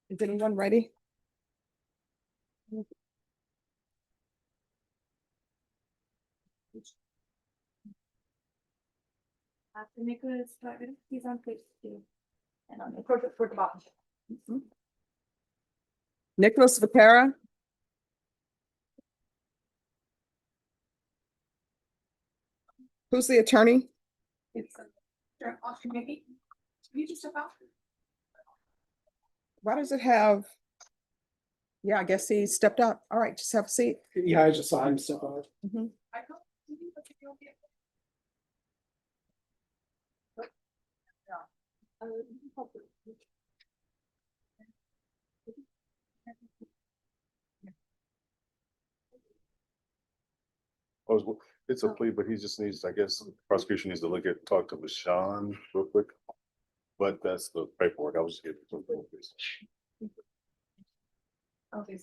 Is anyone ready? After Nicholas, he's on page 2. And on the corporate for the bottom. Nicholas Vaquera, who's the attorney? It's Austin Mickey. You just about. Why does it have? Yeah, I guess he stepped up. All right, just have a seat. Yeah, I just saw him step out. Mhm. I don't. But you don't get. It's a plea, but he just needs, I guess, prosecution needs to talk to LaShawn real quick. But that's the paperwork. I was just getting. Okay.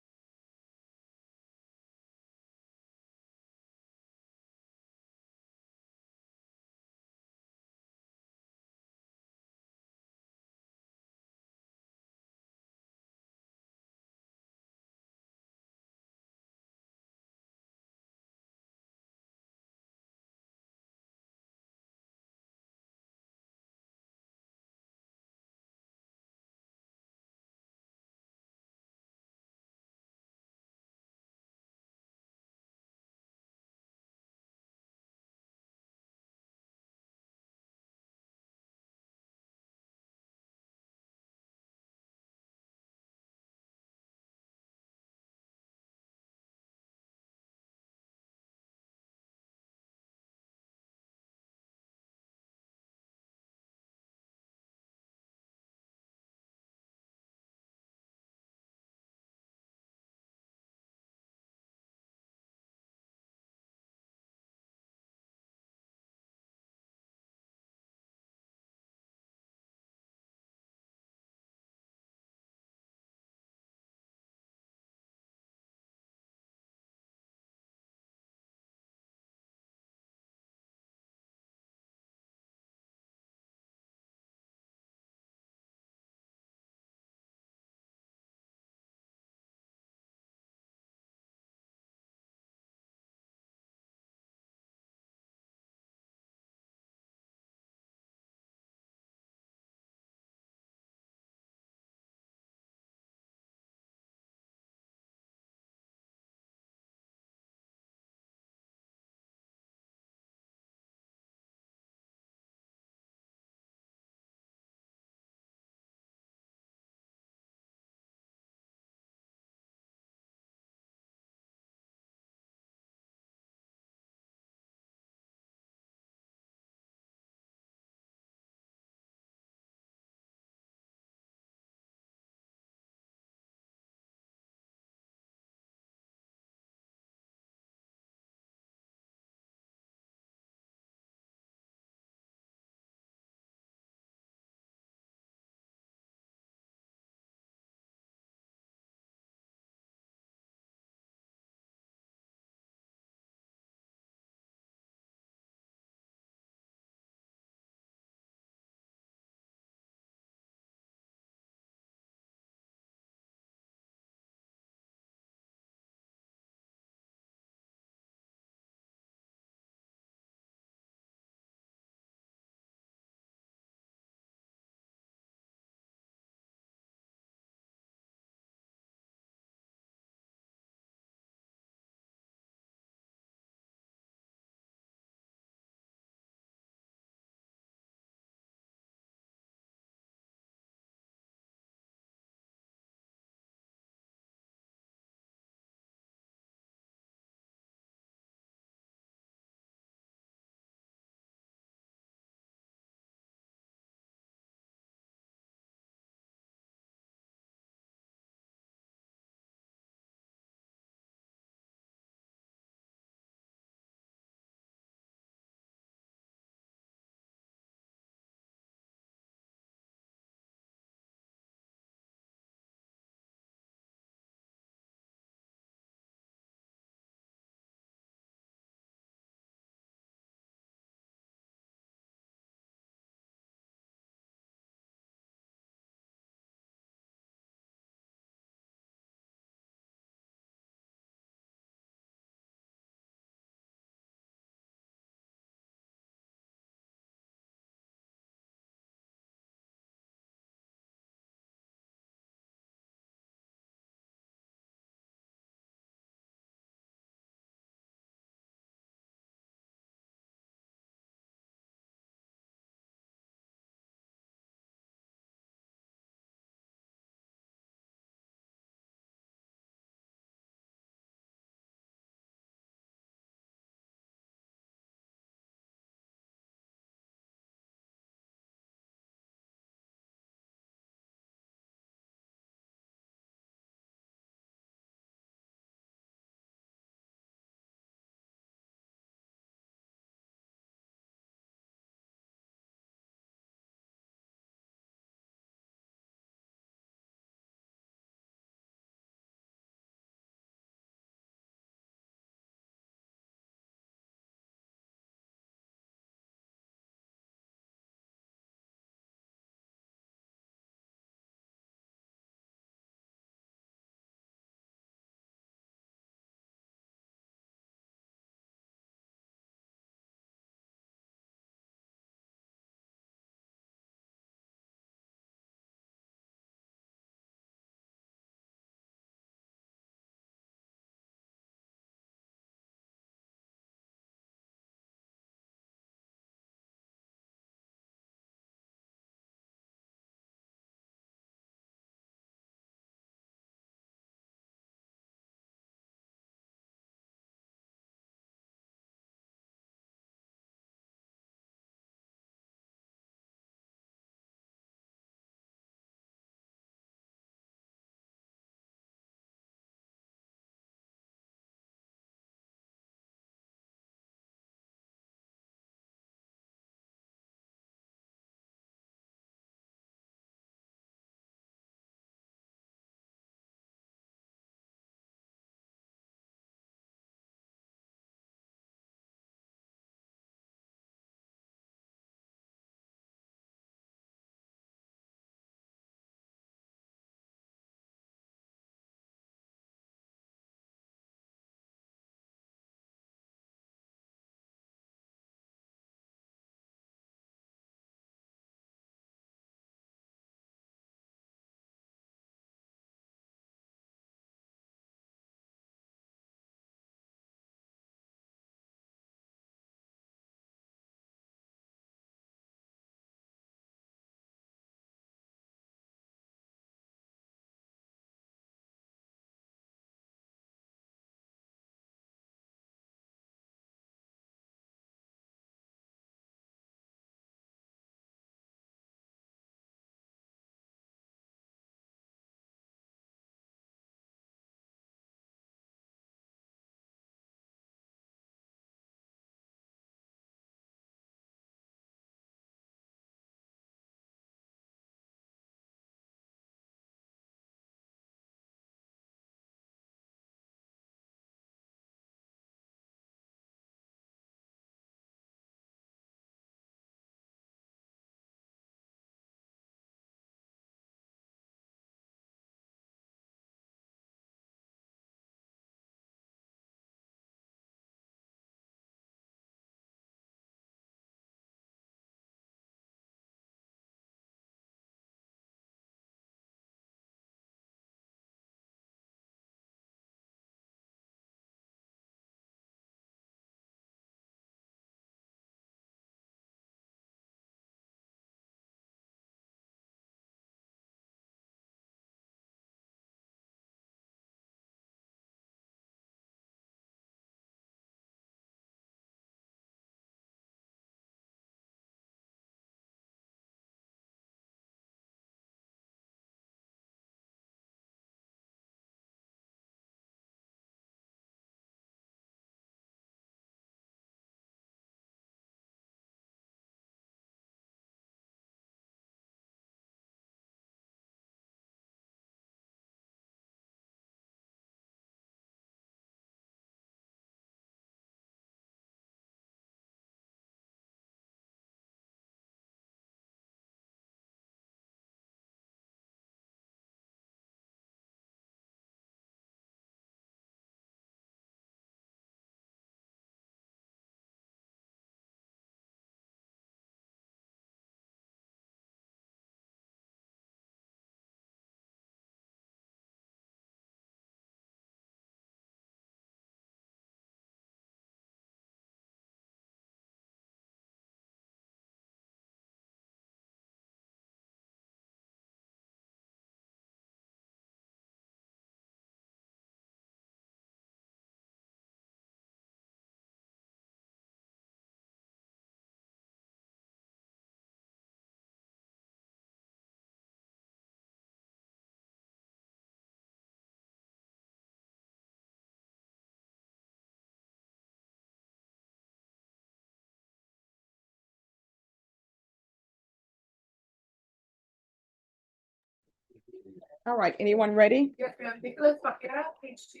All right, anyone ready? Yes, ma'am. Nicholas Vaquera, page 2.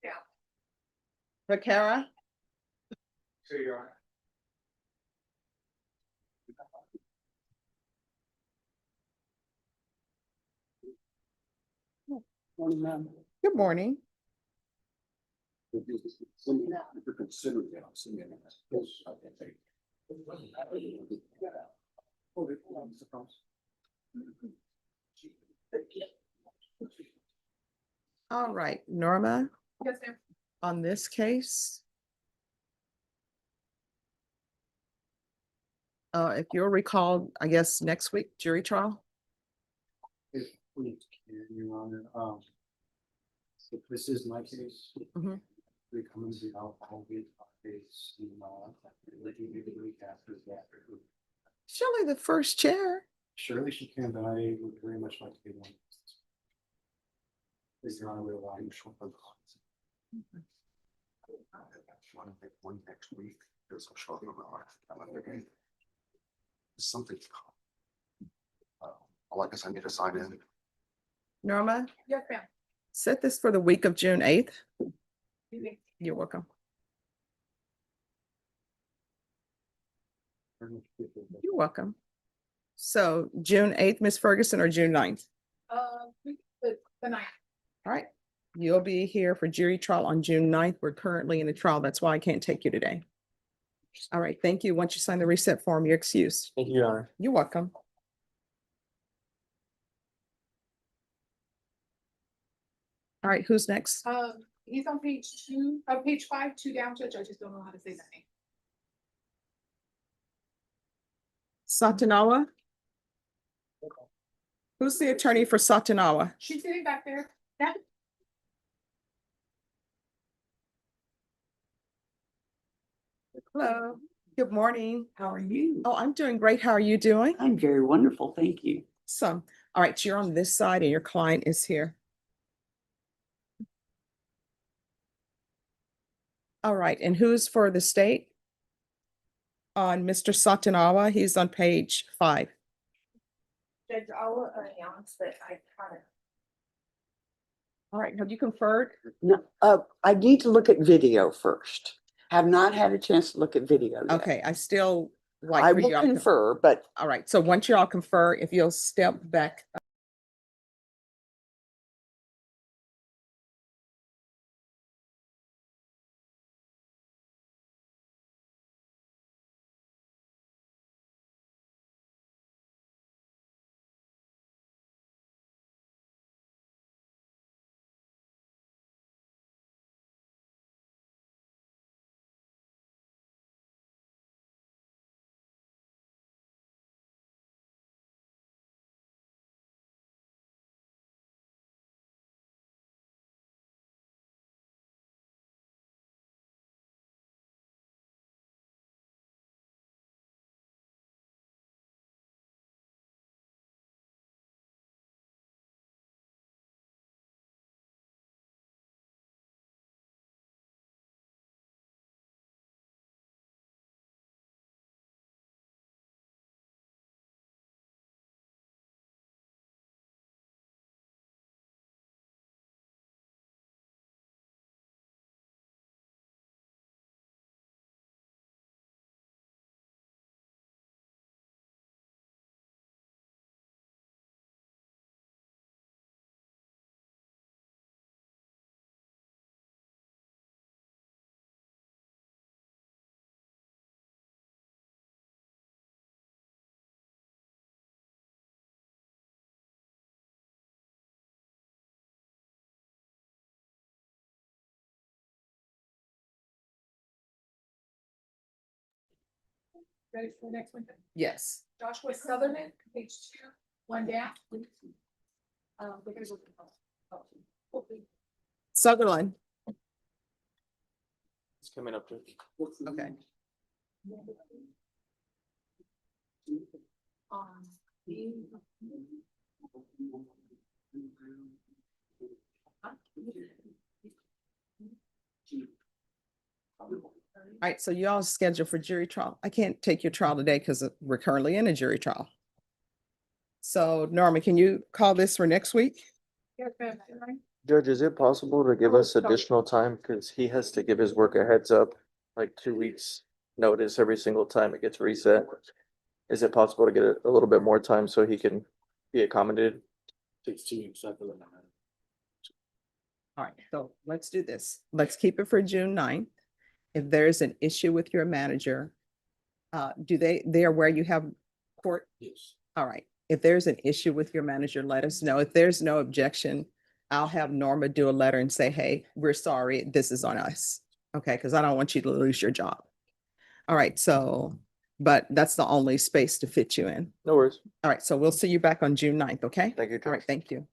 Yeah. Vaquera? Here you are. Good morning. All right, Norma, Yes, ma'am. on this case. If you'll recall, I guess next week, jury trial. If we can, Your Honor, if this is my case. Mhm. We come into the alcohol case, like you do the week after that. Surely the first chair. Surely she can, but I would very much like to be one. Is Your Honor, will allow you short of. Want to pick one next week, there's a short of my calendar. Something. I guess I need to sign in. Norma, Yes, ma'am. set this for the week of June 8th. Okay. You're welcome. You're welcome. So June 8th, Ms. Ferguson, or June 9th? The night. All right, you'll be here for jury trial on June 9th. We're currently in a trial. That's why I can't take you today. All right, thank you. Once you sign the reset form, you're excused. Thank you, Your Honor. You're welcome. All right, who's next? He's on page 2, page 5, 2 down, Judge. I just don't know how to say that name. Satinawa? Who's the attorney for Satinawa? She's sitting back there. That, Hello, good morning. How are you? Oh, I'm doing great. How are you doing? I'm very wonderful, thank you. So, all right, you're on this side and your client is here. All right, and who's for the state? On Mr. Satinawa, he's on page 5. Judge, I'll announce that I kind of. All right, have you conferred? No, I need to look at video first. Have not had a chance to look at video yet. Okay, I still like. I for will y'all to- confer, but All right, so once y'all confer, if you'll step back. ready for the next one? Yes. Joshua Sutherland, page 2, 1 down. We're gonna go. Sutherland. It's coming up, Judge. Okay. All right, so y'all scheduled for jury trial. I can't take your trial today because we're currently in a jury trial. So Norma, can you call this for next week? Yes, ma'am. Judge, is it possible to give us Oh, sorry. additional time? Cause he has to give his work a heads up, like 2 weeks notice every single time it gets reset. Is it possible to get a little bit more time so he can be accommodated? All right, so let's do this. Let's keep it for June 9th. If there's an issue with your manager, they are where you have court? Yes. All right. If there's an issue with your manager, let us know. If there's no objection, I'll have Norma do a letter and say, hey, we're sorry, this is on us. Okay, because I don't want you to lose your job. All right, so, but that's the only space to fit you in. No worries. All right, so we'll see you back on June 9th, okay? Thank you, All right, Judge. thank you.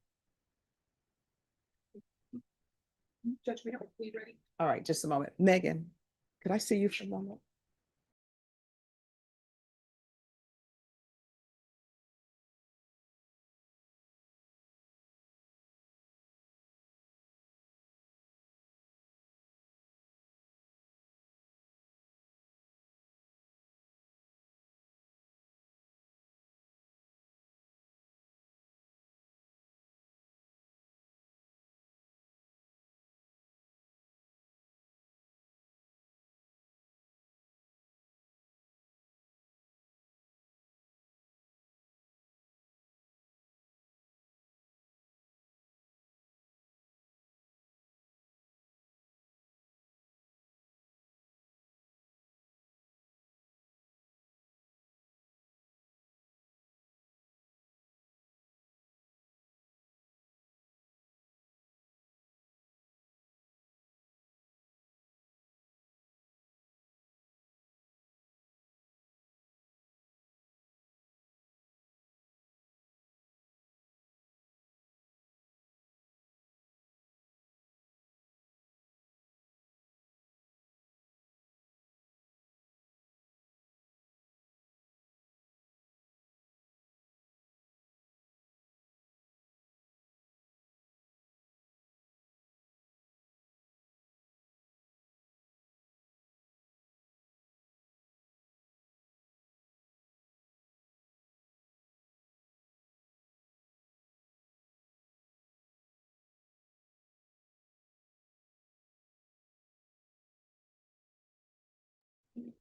Judge, we have a plea ready. All right, just a moment. Megan, could I see you for a moment?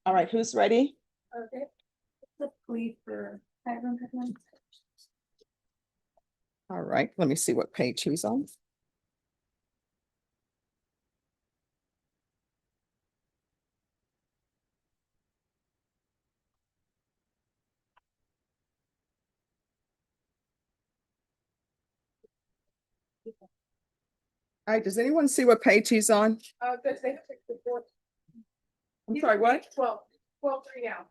All right, who's ready? Okay. The plea for Hiram Pittman. All right, let me see what page he's on. All right, does anyone see what page he's on? Judge, they have the fourth. I'm sorry, what? 12-3 now.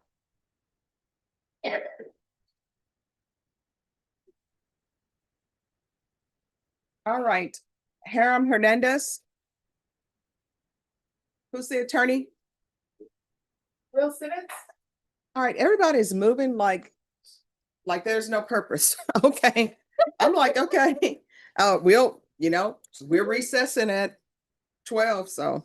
All right, Hiram Hernandez. Who's the attorney? Will Simmons? All right, everybody's moving like there's no purpose. Okay. I'm like, okay. We're recessing at 12, so.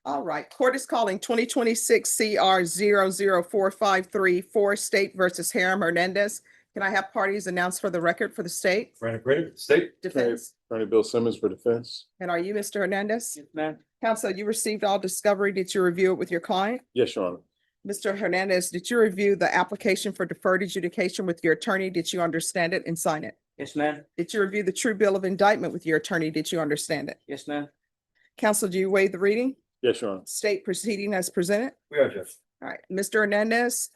All right, court is calling 2026 CR 004534 State versus Hiram Hernandez. Can I have parties announced for the record for the state? Brandon Craig, State. Defense. Attorney Bill Simmons for defense. And are you Mr. Hernandez? Yes, ma'am. Counsel, you received all discovery. Did you review it with your client? Yes, Your Honor. Mr. Hernandez, did you review the application for deferred adjudication with your attorney? Did you understand it and sign it? Yes, ma'am. Did you review the true bill of indictment with your attorney? Did you understand it? Yes, ma'am. Counsel, do you waive the reading? Yes, Your Honor. State proceeding as presented? We are, Judge. All right, Mr. Hernandez,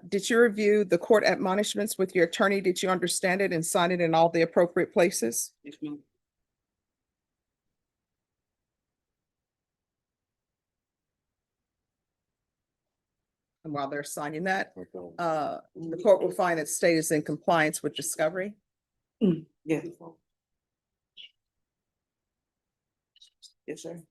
did you review the court admonishments with your attorney? Did you understand it and sign it in all the appropriate places? Yes, ma'am. And while they're signing that, the court will find that state is in compliance with discovery. Yeah. Yes, sir.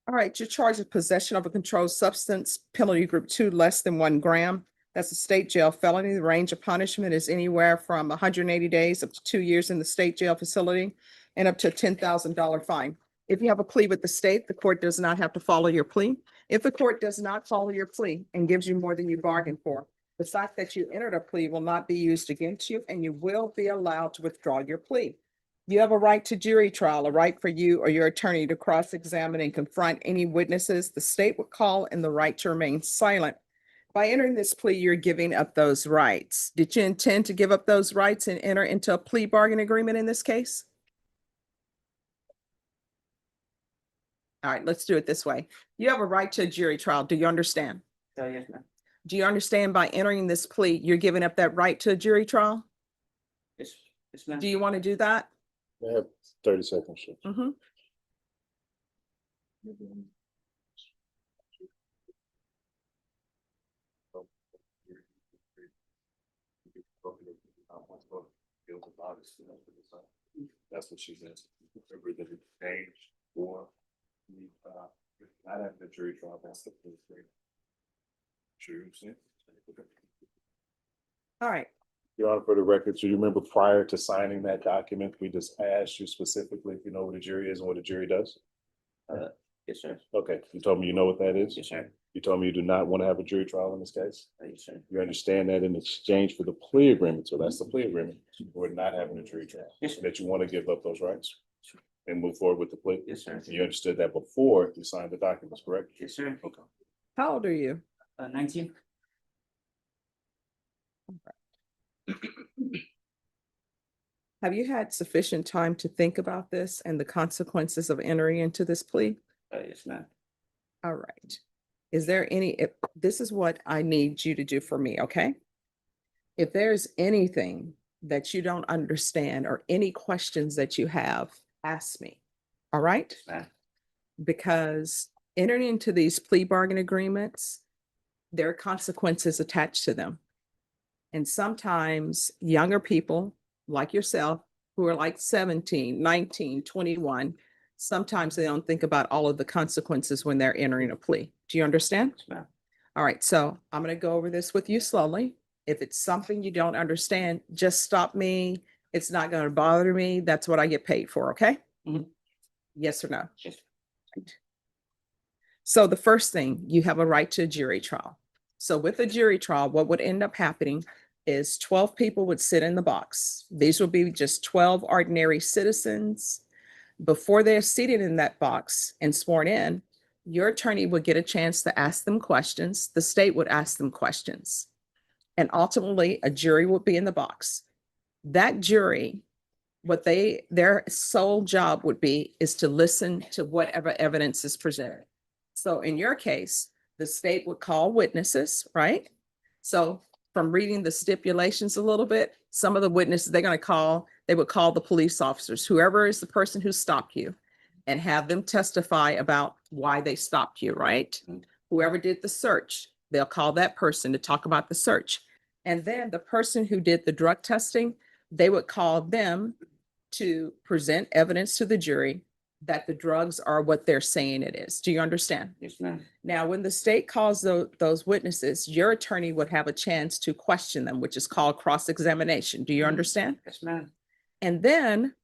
All right, you're charged with possession of a controlled substance, penalty group 2, less than 1 gram. That's a state jail felony. The range of punishment is anywhere from 180 days up to 2 years in the state jail facility and up to a $10,000 fine. If you have a plea with the state, the court does not have to follow your plea. If the court does not follow your plea and gives you more than you bargained for, the fact that you entered a plea will not be used against you, and you will be allowed to withdraw your plea. You have a right to jury trial, a right for you or your attorney to cross-examine and confront any witnesses the state would call, and the right to remain silent. By entering this plea, you're giving up those rights. Did you intend to give up those rights and enter into a plea bargain agreement in this case? All right, let's do it this way. You have a right to a jury trial. Do you understand? Yes, ma'am. Do you understand by entering this plea, you're giving up that right to a jury trial? Yes, ma'am. Do you want to do that? I have 30 seconds. Sure. Mm-hmm. That's what she said. Remember that it changed for not having the jury trial. That's the first thing. Sure, you understand? All right. Your Honor, for the record, so you remember prior to signing that document, we just asked you specifically if you know what a jury is and what a jury does? Yes, sir. Okay, you told me you know what that is? Yes, sir. You told me you do not want to have a jury trial in this case? Yes, sir. You understand that in exchange for the plea agreement, so that's the plea agreement, we're not having a jury trial. Yes, sir. That you want to give up those rights and move forward with the plea? Yes, sir. You understood that before you signed the documents, correct? Yes, sir. Okay. How old are you? 19. Have you had sufficient time to think about this and the consequences of entering into this plea? Yes, ma'am. All right. Is there any, if this is what I need you to do for me, okay? If there's anything that you don't understand or any questions that you have, ask me. All right? Ma'am. Because entering into these plea bargain agreements, there are consequences attached to them. And sometimes younger people like yourself who are like 17, 19, 21, sometimes they don't think about all of the consequences when they're entering a plea. Do you understand? Yes, ma'am. All right, so I'm going to go over this with you slowly. If it's something you don't understand, just stop me. It's not going to bother me. That's what I get paid for, okay? Mhm. Yes or no? Yes. Right. So the first thing, you have a right to a jury trial. So with a jury trial, what would end up happening is 12 people would sit in the box. These would be just 12 ordinary citizens. Before they're seated in that box and sworn in, your attorney would get a chance to ask them questions. The state would ask them questions. And ultimately, a jury would be in the box. That jury, their sole job would be is to listen to whatever evidence is presented. So in your case, the state would call witnesses, right? So from reading the stipulations a little bit, some of the witnesses they would call the police officers, whoever is the person who stopped you, and have them testify about why they stopped you, right? Whoever did the search, they'll call that person to talk about the search. And then the person who did the drug testing, they would call them to present evidence to the jury that the drugs are what they're saying it is. Do you understand? Yes, ma'am. Now, when the state calls those witnesses, your attorney would have a chance to question them, which is called cross-examination. Do you understand? Yes, ma'am. And then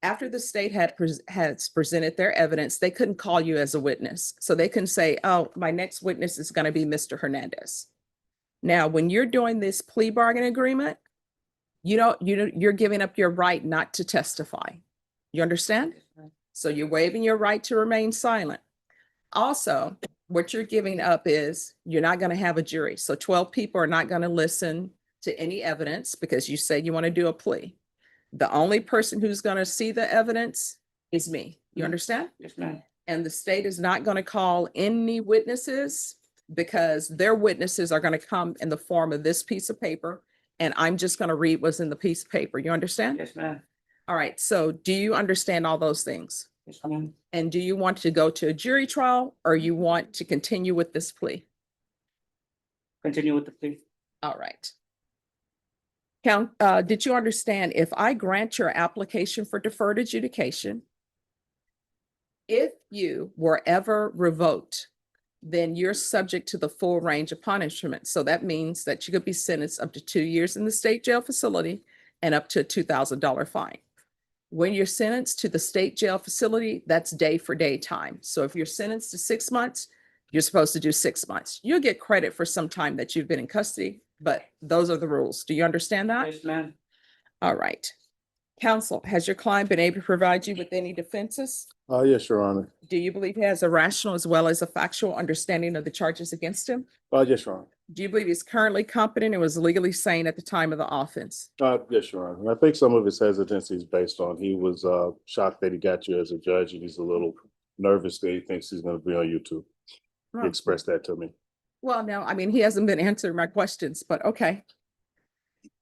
after the state has presented their evidence, they couldn't call you as a witness. So they can say, oh, my next witness is going to be Mr. Hernandez. Now, when you're doing this plea bargain agreement, you're giving up your right not to testify. You understand? So you're waiving your right to remain silent. Also, what you're giving up is you're not going to have a jury. So 12 people are not going to listen to any evidence because you say you want to do a plea. The only person who's going to see the evidence is me. You understand? Yes, ma'am. And the state is not going to call any witnesses because their witnesses are going to come in the form of this piece of paper. And I'm just going to read what's in the piece of paper. You understand? Yes, ma'am. All right. So do you understand all those things? Yes, ma'am. And do you want to go to a jury trial or you want to continue with this plea? Continue with the plea. All right. Did you understand if I grant your application for deferred adjudication, if you were ever revoked, then you're subject to the full range of punishment. So that means that you could be sentenced up to 2 years in the state jail facility and up to a $2,000 fine. When you're sentenced to the state jail facility, that's day for day time. So if you're sentenced to 6 months, you're supposed to do 6 months. You'll get credit for some time that you've been in custody, but those are the rules. Do you understand that? Yes, ma'am. All right. Counsel, has your client been able to provide you with any defenses? Yes, Your Honor. Do you believe he has a rational as well as a factual understanding of the charges against him? Yes, Your Honor. Do you believe he's currently competent and was legally sane at the time of the offense? Yes, Your Honor. I think some of his hesitancy is based on he was shocked that he got you as a judge, and he's a little nervous that he thinks he's going to be on YouTube. He expressed that to me. Well, no, I mean, he hasn't been answering my questions, but okay.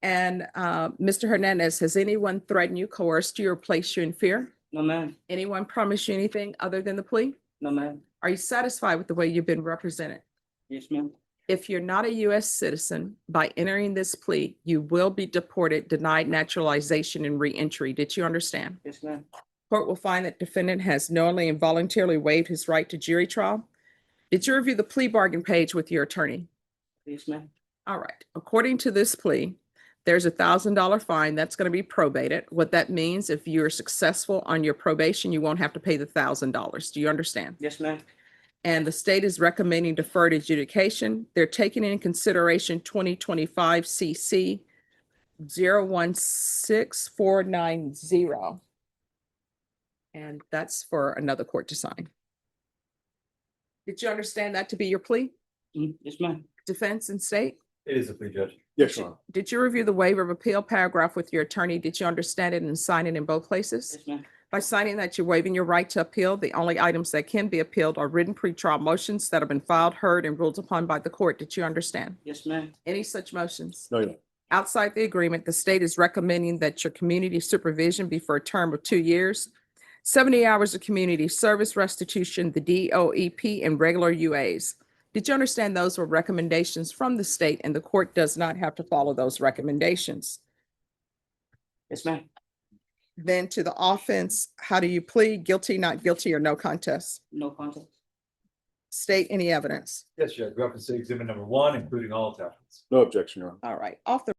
And Mr. Hernandez, has anyone threatened you, coerced you, or placed you in fear? No, ma'am. Anyone promised you anything other than the plea? No, ma'am. Are you satisfied with the way you've been represented? Yes, ma'am. If you're not a US citizen, by entering this plea, you will be deported, denied naturalization, and reentry. Did you understand? Yes, ma'am. Court will find that defendant has knowingly and voluntarily waived his right to jury trial. Did you review the plea bargain page with your attorney? Yes, ma'am. All right. According to this plea, there's $1,000 fine that's going to be probated. What that means, if you're successful on your probation, you won't have to pay the $1,000. Do you understand? Yes, ma'am. And the state is recommending deferred adjudication. They're taking into consideration 2025 CC 016490. And that's for another court to sign. Did you understand that to be your plea? Yes, ma'am. Defense and state? It is a plea, Judge. Yes, Your Honor. Did you review the waiver of appeal paragraph with your attorney? Did you understand it and sign it in both places? Yes, ma'am. By signing that, you're waiving your right to appeal. The only items that can be appealed are written pretrial motions that have been filed, heard, and ruled upon by the court. Did you understand? Yes, ma'am. Any such motions? No, Your Honor. Outside the agreement, the state is recommending that your community supervision be for a term of 2 years, 70 hours of community service restitution, the DOEP, and regular UAs. Did you understand those were recommendations from the state and the court does not have to follow those recommendations? Yes, ma'am. Then to the offense, how do you plead? Guilty, not guilty, or no contest? No contest. State any evidence. Yes, Judge. Reference to exhibit number 1, including all attachments. No objection, Your Honor. All right, off the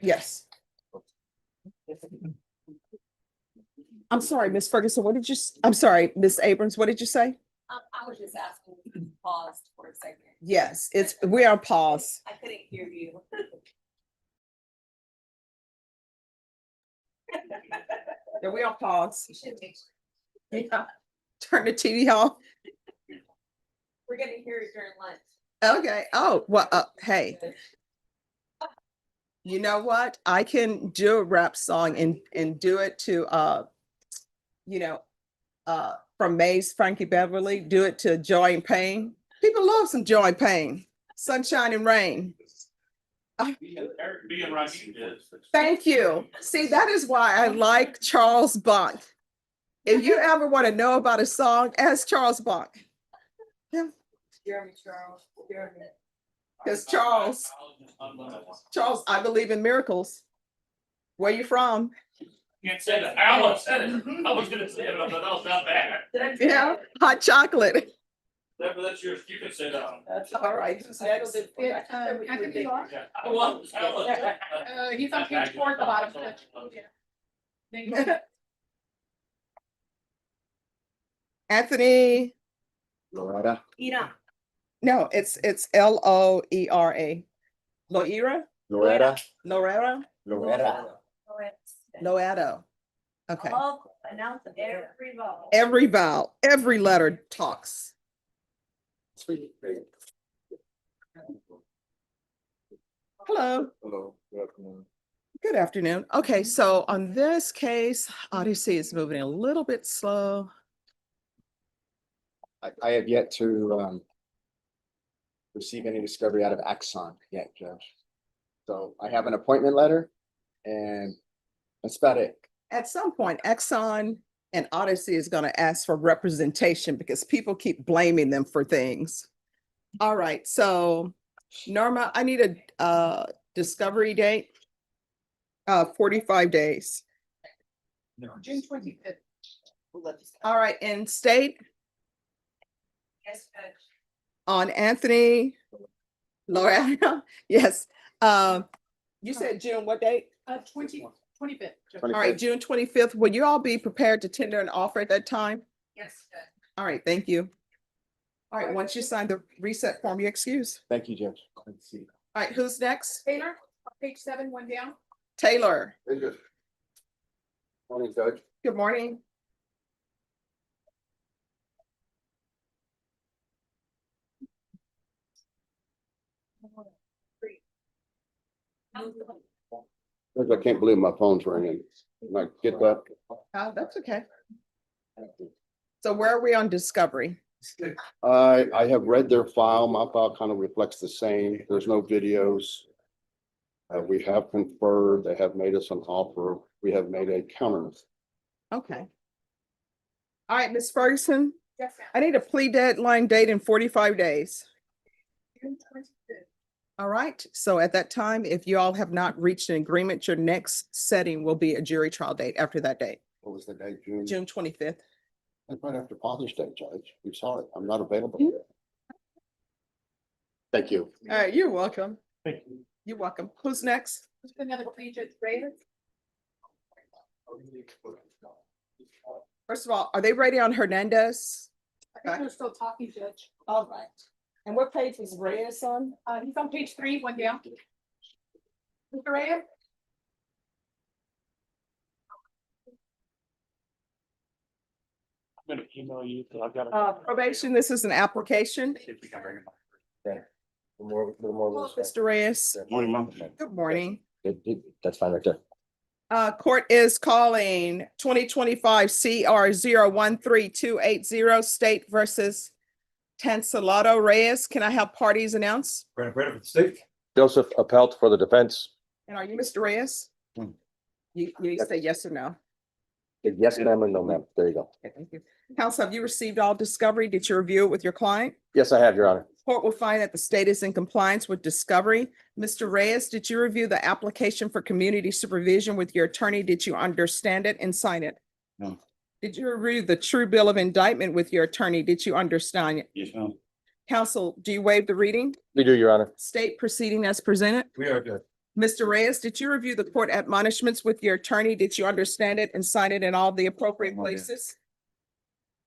yes. I'm sorry, Ms. Ferguson, what did you, I'm sorry, Ms. Abrams, what did you say? I was just asking, if you paused for a second. Yes, we're on pause. I couldn't hear you. Yeah, we're on pause. You should make Yeah. Turn the TV off. We're gonna hear it during lunch. Okay. Oh, well, hey. You know what? I can do a rap song and do it to from Maze, Frankie Beverly, do it to Joy and Pain. People love some Joy and Pain. Sunshine and Rain. Thank you. See, that is why I like Charles Bach. If you ever want to know about a song, ask Charles Bach. Yeah. Jeremy Charles. Jeremy. Because Charles, I believe in miracles. Where you from? Can't say that. I almost said it. I was gonna say it, but that was not bad. Yeah, hot chocolate. That's yours. You can say that. That's All right. Who's next? Anthony Clark? I was- He's on page 4 at the bottom. Thank you. Anthony. Loretta. No, it's Loera. Loera? Loretta. Loretta? Loretta. Loretto. Okay. Announce every vote. Every vowel, every letter talks. Hello. Hello, good afternoon. Good afternoon. Okay, so on this case, Odyssey is moving a little bit slow. I have yet to receive any discovery out of Axon yet, Judge. So I have an appointment letter and that's about it. At some point, Exxon and Odyssey is going to ask for representation because people keep blaming them for things. All right, so Norma, I need a discovery date. 45 days. June 25th. All right, and state Yes, Judge. on Anthony Loretta. Yes. You said June, what date? 25th. Judge. All right, June 25th. Will you all be prepared to tender an offer at that time? Yes, Judge. All right, thank you. All right, once you sign the reset form, you excuse. Thank you, Judge. Let's see. All right, who's next? Taylor, on page 7, one down. Taylor. Morning, Judge. Good morning. Judge, I can't believe my phone's ringing. Can I get that? That's okay. So where are we on discovery? I have read their file. My file kind of reflects the same. There's no videos. We have conferred. They have made us an offer. We have made a counter. Okay. All right, Ms. Ferguson, Yes, ma'am. I need a plea deadline date in 45 days. June 25th. All right, so at that time, if you all have not reached an agreement, your next setting will be a jury trial date after that date, What was the date, June? June 25th. That's right after Father's Day, Judge. I'm sorry. I'm not available. Thank you. All right, you're welcome. Thank you. You're welcome. Who's next? Just another plea, Judge Raven. First of all, are they ready on Hernandez? I think we're still talking, Judge. All right. And what page is Reyes on? He's on page 3, one down. Mr. Reyes? I'm gonna email you, so I've got Probation, this is an application. Hello, Mr. Reyes. Morning, Mom. Good morning. That's fine right there. Court is calling 2025 CR 013280 State versus Tancelado Reyes. Can I have parties announced? Brandon Brandon for the state. Joseph Appelt for the defense. And are you Mr. Reyes? You say yes or no? Yes, ma'am, and no, ma'am. There you go. Okay, thank you. Counsel, have you received all discovery? Did you review it with your client? Yes, I have, Your Honor. Court will find that the state is in compliance with discovery. Mr. Reyes, did you review the application for community supervision with your attorney? Did you understand it and sign it? No. Did you review the true bill of indictment with your attorney? Did you understand it? Yes, ma'am. Counsel, do you waive the reading? We do, Your Honor. State proceeding as presented? We are good. Mr. Reyes, did you review the court admonishments with your attorney? Did you understand it and sign it in all the appropriate places?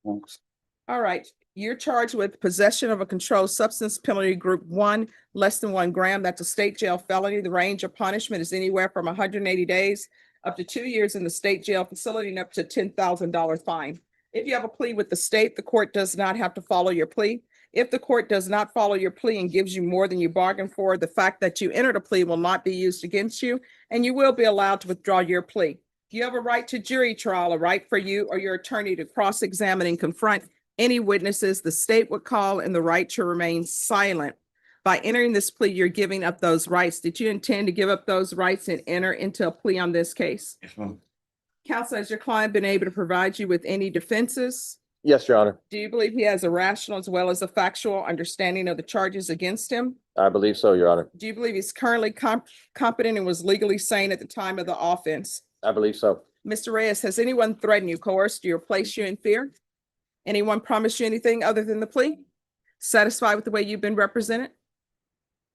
All right, you're charged with possession of a controlled substance penalty group 1, less than 1 gram. That's a state jail felony. The range of punishment is anywhere from 180 days up to 2 years in the state jail facility and up to $10,000 fine. If you have a plea with the state, the court does not have to follow your plea. If the court does not follow your plea and gives you more than you bargained for, the fact that you entered a plea will not be used against you, and you will be allowed to withdraw your plea. You have a right to jury trial, a right for you or your attorney to cross-examine and confront any witnesses the state would call, and the right to remain silent. By entering this plea, you're giving up those rights. Did you intend to give up those rights and enter into a plea on this case? Yes, ma'am. Counsel, has your client been able to provide you with any defenses? Yes, Your Honor. Do you believe he has a rational as well as a factual understanding of the charges against him? I believe so, Your Honor. Do you believe he's currently competent and was legally sane at the time of the offense? I believe so. Mr. Reyes, has anyone threatened you, coerced you, or placed you in fear? Anyone promised you anything other than the plea? Satisfied with the way you've been represented?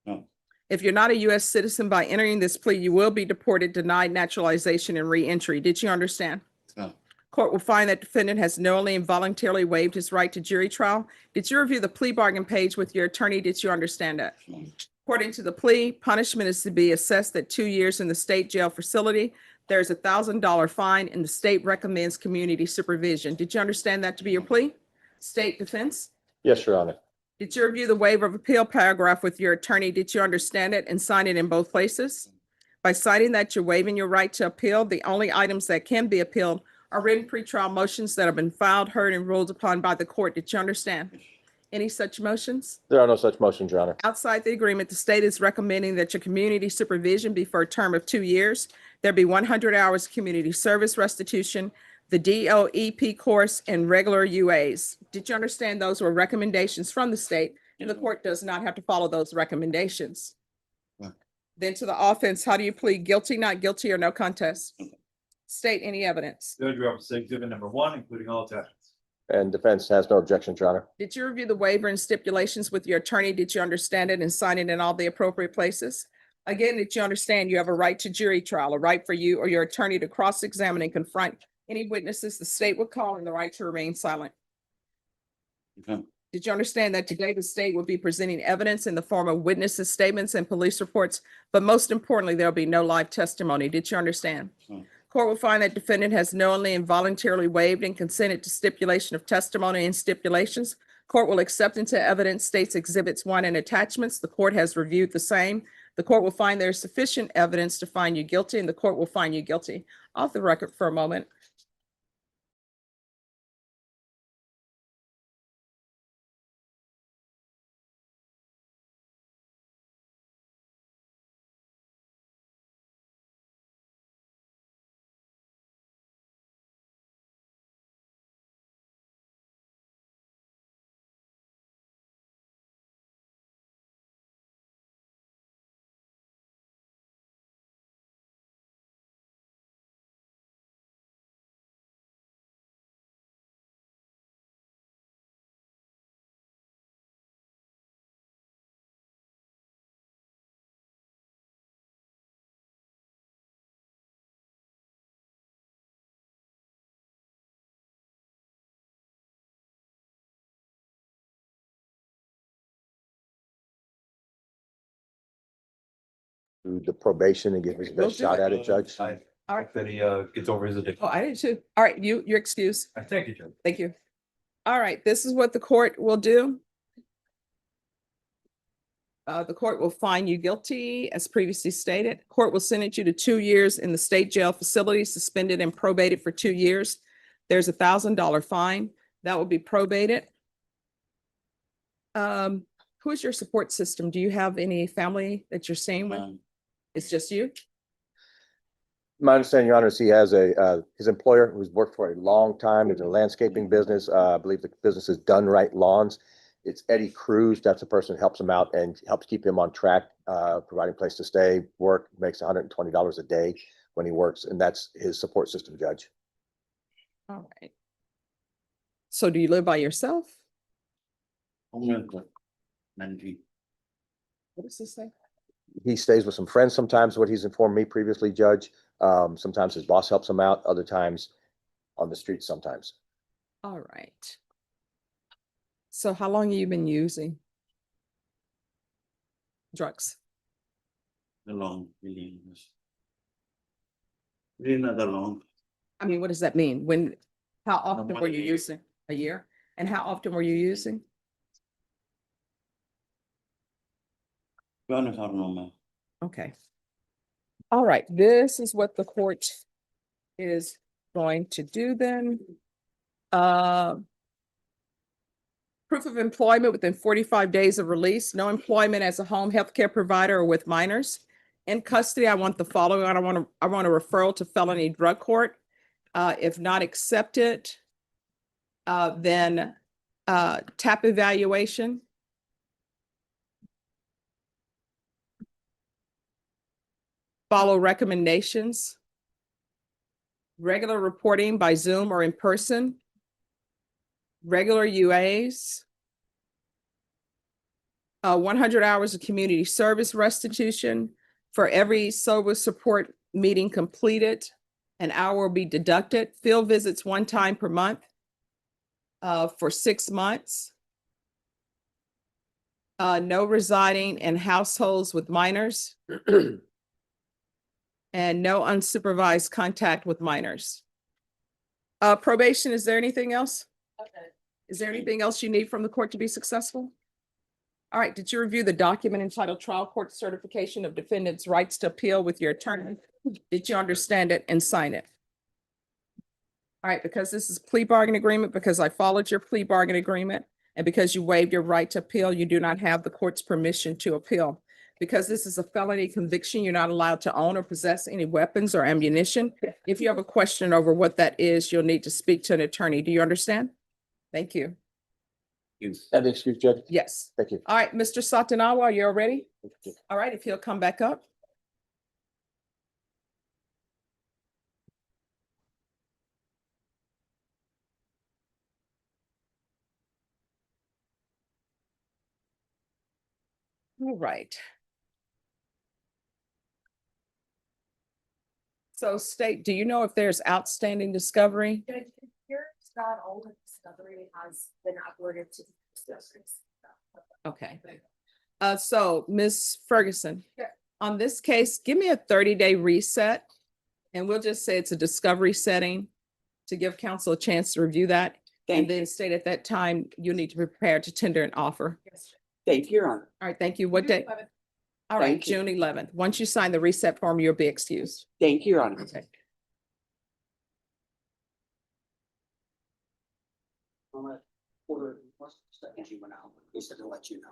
No. If you're not a U.S. citizen, by entering this plea, you will be deported, denied naturalization, and re-entry. Did you understand? No. Court will find that defendant has knowingly and voluntarily waived his right to jury trial. Did you review the plea bargain page with your attorney? Did you understand that? According to the plea, punishment is to be assessed at 2 years in the state jail facility. There's $1,000 fine, and the state recommends community supervision. Did you understand that to be your plea? State defense? Yes, Your Honor. Did you review the waiver of appeal paragraph with your attorney? Did you understand it and sign it in both places? By citing that you're waiving your right to appeal, the only items that can be appealed are written pretrial motions that have been filed, heard, and ruled upon by the court. Did you understand? Any such motions? There are no such motions, Your Honor. Outside the agreement, the state is recommending that your community supervision be for a term of 2 years. There be 100 hours community service restitution, the DOEP course, and regular UAs. Did you understand those were recommendations from the state? And the court does not have to follow those recommendations. Yeah. Then to the offense, how do you plead? Guilty, not guilty, or no contest? State any evidence. Judge Roberts, exhibit number 1, including all attachments. And defense has no objections, Your Honor. Did you review the waiver and stipulations with your attorney? Did you understand it and sign it in all the appropriate places? Again, did you understand you have a right to jury trial, a right for you or your attorney to cross-examine and confront any witnesses the state would call, and the right to remain silent? Okay. Did you understand that today the state will be presenting evidence in the form of witnesses' statements and police reports, but most importantly, there'll be no live testimony? Did you understand? Court will find that defendant has knowingly and voluntarily waived and consented to stipulation of testimony and stipulations. Court will accept into evidence states exhibits 1 and attachments. The court has reviewed the same. The court will find there is sufficient evidence to find you guilty, and the court will find you guilty. Off the record for a moment. The probation and give his Will best do shot it. at it, Judge. I All right. hope that he gets over his addiction. Oh, I did too. All right, you're excused. Thank you, Judge. Thank you. All right, this is what the court will do. The court will find you guilty, as previously stated. Court will sentence you to 2 years in the state jail facility, suspended and probated for 2 years. There's $1,000 fine that will be probated. Who is your support system? Do you have any family that you're staying with? It's just you? My understanding, Your Honor, is he has his employer who's worked for a long time, is a landscaping business. I believe the business is Done Right Lawns. It's Eddie Cruz. That's the person who helps him out and helps keep him on track, providing place to stay, work, makes $120 a day when he works. And that's his support system, Judge. All right. So do you live by yourself? Managing. What does this say? He stays with some friends sometimes, what he's informed me previously, Judge. Sometimes his boss helps him out, other times on the street sometimes. All right. So how long have you been using drugs? Long, really. Really not that long. I mean, what does that mean? How often more were than you a year. using? A year? And how often were you using? To be honest, I don't know, man. Okay. All right, this is what the court is going to do then. Proof of employment within 45 days of release, no employment as a home healthcare provider or with minors. In custody, I want the following. I want a referral to felony drug court. If not accepted, then TAP evaluation. Follow recommendations. Regular reporting by Zoom or in person. Regular UAs. 100 hours of community service restitution. For every sober support meeting completed, an hour will be deducted. Field visits 1 time per month for 6 months. No residing in households with minors. And no unsupervised contact with minors. Probation, is there anything else? Okay. Is there anything else you need from the court to be successful? All right, did you review the document entitled Trial Court Certification of Defendant's Rights to Appeal with your attorney? Did you understand it and sign it? All right, because this is plea bargain agreement, because I followed your plea bargain agreement, and because you waived your right to appeal, you do not have the court's permission to appeal. Because this is a felony conviction, you're not allowed to own or possess any weapons or ammunition. If you have a question over what that is, you'll need to speak to an attorney. Do you understand? Thank you. That excuse, Judge? Yes. Thank you. All right, Mr. Satanawa, you're ready? All right, if you'll come back up. All right. So State, do you know if there's outstanding discovery? Here's not all the discovery has been uploaded to. Okay. So Ms. Ferguson. Yeah. On this case, give me a 30-day reset. And we'll just say it's a discovery setting to give counsel a chance to review that. And then state at that time, you need to prepare to tender an offer. Thank you, Your Honor. All right, thank you. What day? All right, Thank you. June 11th. Once you sign the reset form, you'll be excused. Thank you, Your Honor. Okay.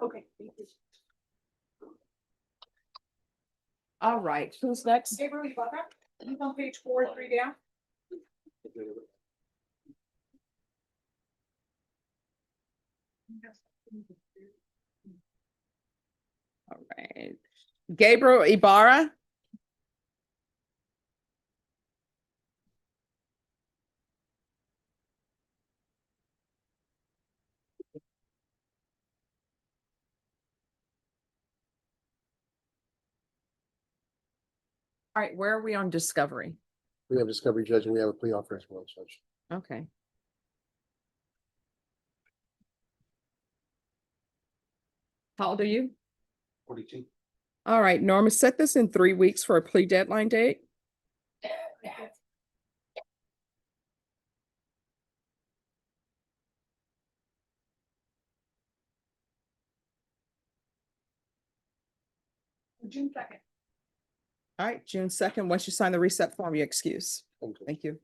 Okay. Thank you. All right, who's next? Gabriel, you got that? He's on page 4, 3 down. All right. Gabriel Ibarra. All right, where are we on discovery? We have discovery, Judge, and we have a plea offer as well, Judge. Okay. How old are you? 42. All right, Norma, set this in 3 weeks for a plea deadline date. June 2nd. All right, June 2nd. Once you sign the reset form, you excuse. Thank you.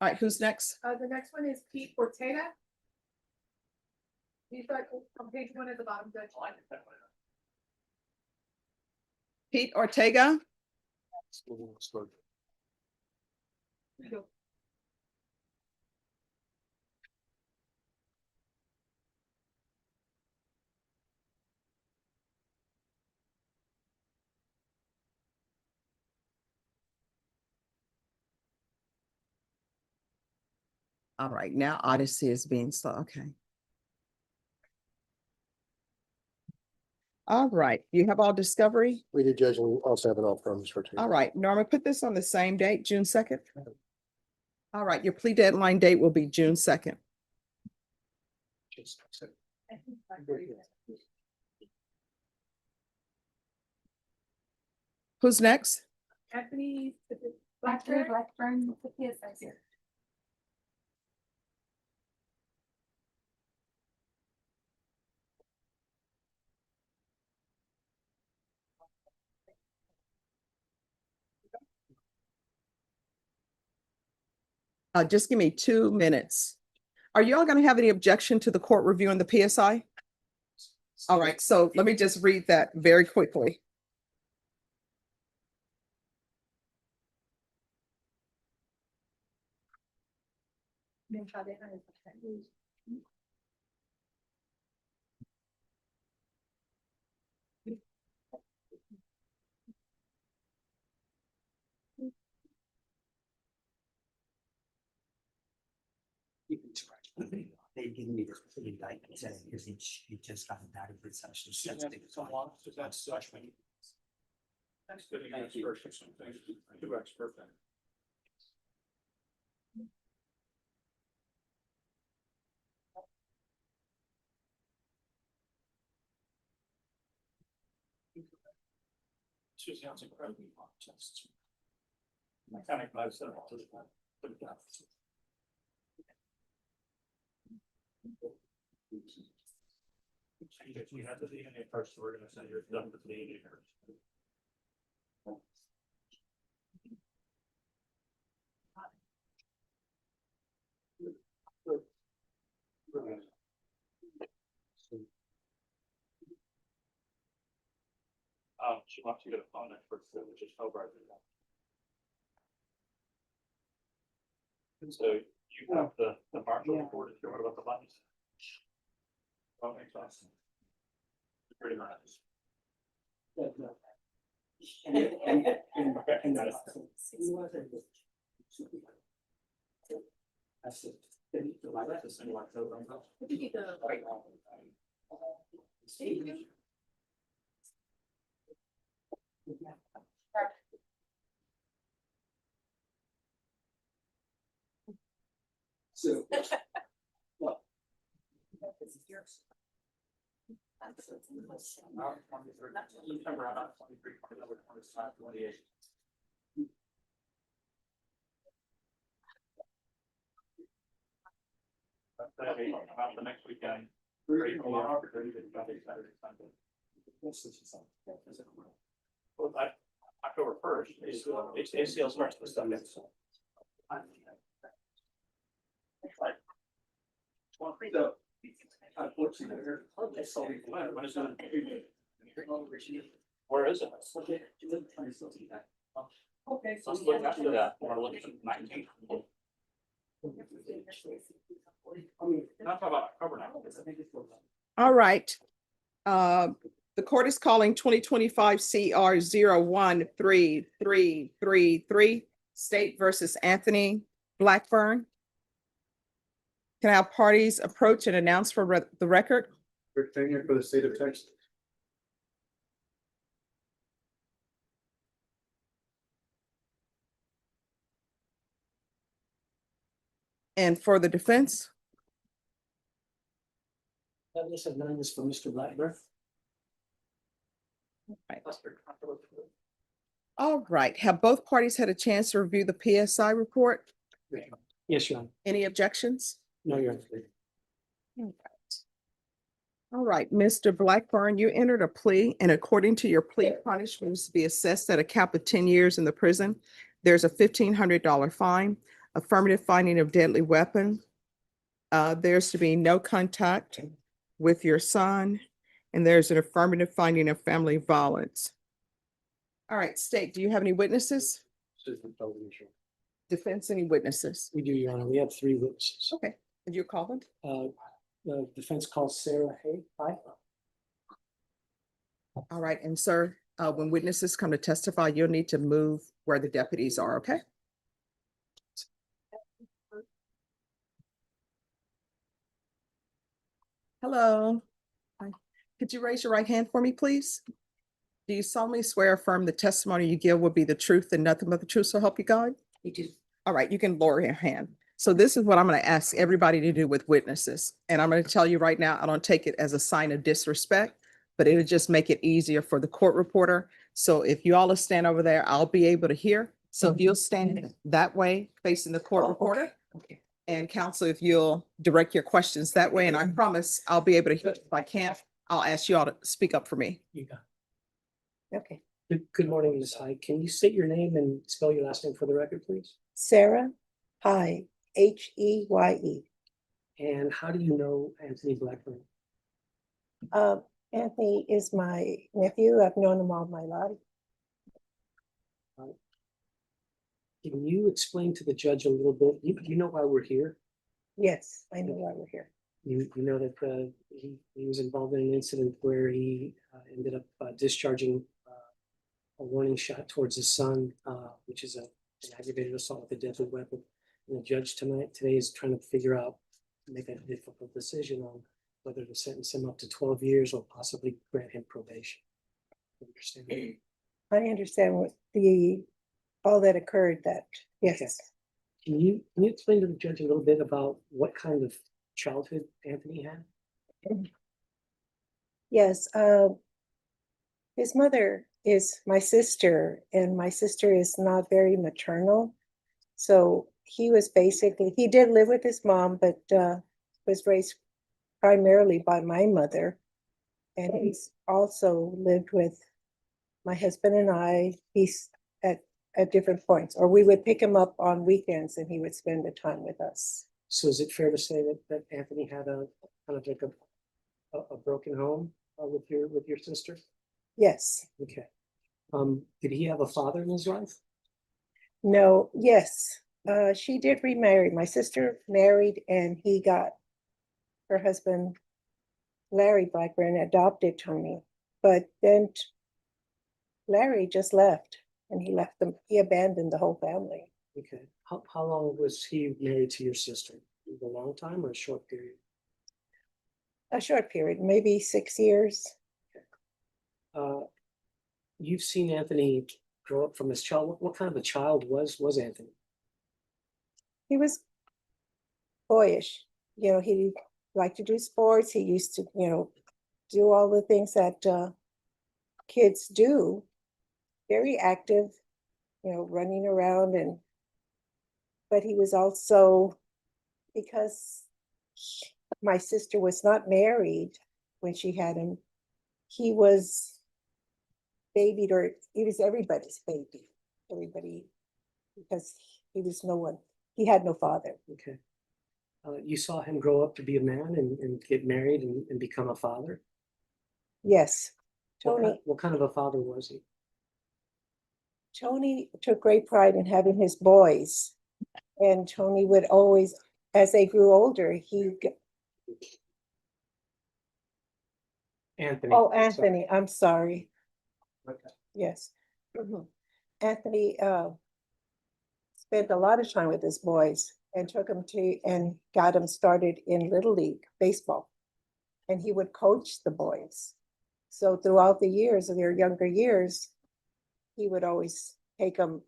All right, who's next? The next one is Pete Ortega. He's got on page 1 at the bottom, Judge. Pete Ortega. All right, now Odyssey is being slow. Okay. All right, you have all discovery? We did, Judge, and we also have an offer on this for. All right, Norma, put this on the same date, June 2nd. All right, your plea deadline date will be June 2nd. Who's next? Anthony Blackburn, Blackburn. the PSI here. Just give me 2 minutes. Are you all going to have any objection to the court reviewing the PSI? All right, so let me just read that very quickly. They give me this indictment saying because he just got indicted for sexual sensitive. That's good. Two expert then. She sounds incredibly hot. Mechanic lives there. We had the DNA first, so we're gonna send your stuff to the DNA first. She wants you to phone it first, which is over. And so you have the marshal report, if you want about the bodies. Okay, awesome. Pretty much. So. About the next weekend. Well, October first, it's ACL starts this Sunday. Where is it? Okay, so let's look after that. We're looking at 19. Not about October now. All right. The court is calling 2025 CR 013333, State versus Anthony Blackburn. Can I have parties approach and announce for the record? Rick Fanger for the state of Texas. And for the defense? This is none is for Mr. Blackburn. Right. All right. Have both parties had a chance to review the PSI report? Yes, Your Honor. Any objections? No, Your Honor. All right, Mr. Blackburn, you entered a plea, and according to your plea, punishment is to be assessed at a cap of 10 years in the prison. There's a $1,500 fine, affirmative finding of deadly weapon. There's to be no contact with your son, and there's an affirmative finding of family violence. All right, State, do you have any witnesses? Defense, any witnesses? We do, Your Honor. We have 3 witnesses. Okay, did you call them? The defense calls Sarah Hay. Hi. All right, and sir, when witnesses come to testify, you'll need to move where the deputies are, okay? Hello. Hi. Could you raise your right hand for me, please? Do you solemnly swear or affirm the testimony you give will be the truth and nothing but the truth, so help you God? You do. All right, you can lower your hand. So this is what I'm going to ask everybody to do with witnesses. And I'm going to tell you right now, I don't take it as a sign of disrespect, but it'll just make it easier for the court reporter. So if you all will stand over there, I'll be able to hear. So if you'll stand that way facing the court reporter. Okay. And counsel, if you'll direct your questions that way, and I promise I'll be able to hear. If I can't, I'll ask you all to speak up for me. You got Okay. it. Good morning, Ms. Hyde. Can you state your name and spell your last name for the record, please? Sarah Hy, Heye. And how do you know Anthony Blackburn? Anthony is my nephew. I've known him all my life. Can you explain to the judge a little bit? You know why we're here? Yes, I know why we're here. You know that he was involved in an incident where he ended up discharging a warning shot towards his son, which is an aggravated assault with a deadly weapon. And the judge today is trying to figure out, make a difficult decision on whether to sentence him up to 12 years or possibly grant him probation. Understand? I understand what all that occurred that, yes. Can you explain to the judge a little bit about what kind of childhood Anthony had? Yes, his mother is my sister, and my sister is not very maternal. So he did live with his mom, but was raised primarily by my mother. And he's also lived with my husband and I. He's at different points, or we would pick him up on weekends and he would spend the time with us. So is it fair to say that Anthony had a kind of like a broken home with your sister? Yes. Okay. Did he have a father in his life? No, yes, she did remarry. My sister married and he got her husband, Larry Blackburn, adopted Tony. But then Larry just left and he left them, he abandoned the whole family. Okay. How long was he married to your sister? A long time or a short period? A short period, maybe 6 years. You've seen Anthony grow up from his child. What kind of a child was Anthony? He was boyish. You know, he liked to do sports. He used to, do all the things that kids do. Very active, running around but he was also, because my sister was not married when she had him, he was babied, or he was everybody's baby. Everybody, because he was no one. He had no father. Okay. You saw him grow up to be a man and get married and become a father? Yes. Tony. What kind of a father was he? Tony took great pride in having his boys. And Tony would always, as they grew older, Anthony. Oh, Anthony, I'm sorry. Okay. Yes. Anthony spent a lot of time with his boys and took them and got them started in Little League baseball. And he would coach the boys. So throughout the years of their younger years, he would always take them.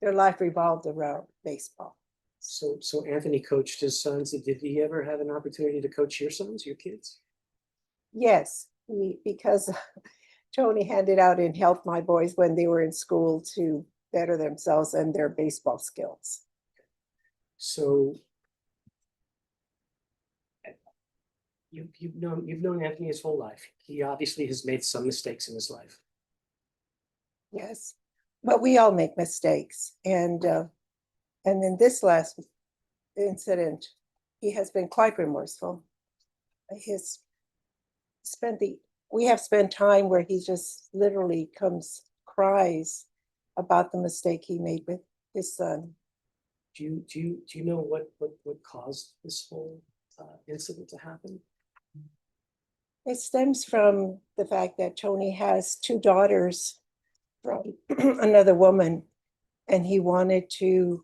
Their life revolved around baseball. So Anthony coached his sons. Did he ever have an opportunity to coach your sons, your kids? Yes, because Tony handed out and helped my boys when they were in school to better themselves and their baseball skills. So you've known Anthony his whole life. He obviously has made some mistakes in his life. Yes, but we all make mistakes, and in this last incident, he has been quite remorseful. We have spent time where he just literally cries about the mistake he made with his son. Do you know what caused this whole incident to happen? It stems from the fact that Tony has 2 daughters from another woman, and he wanted to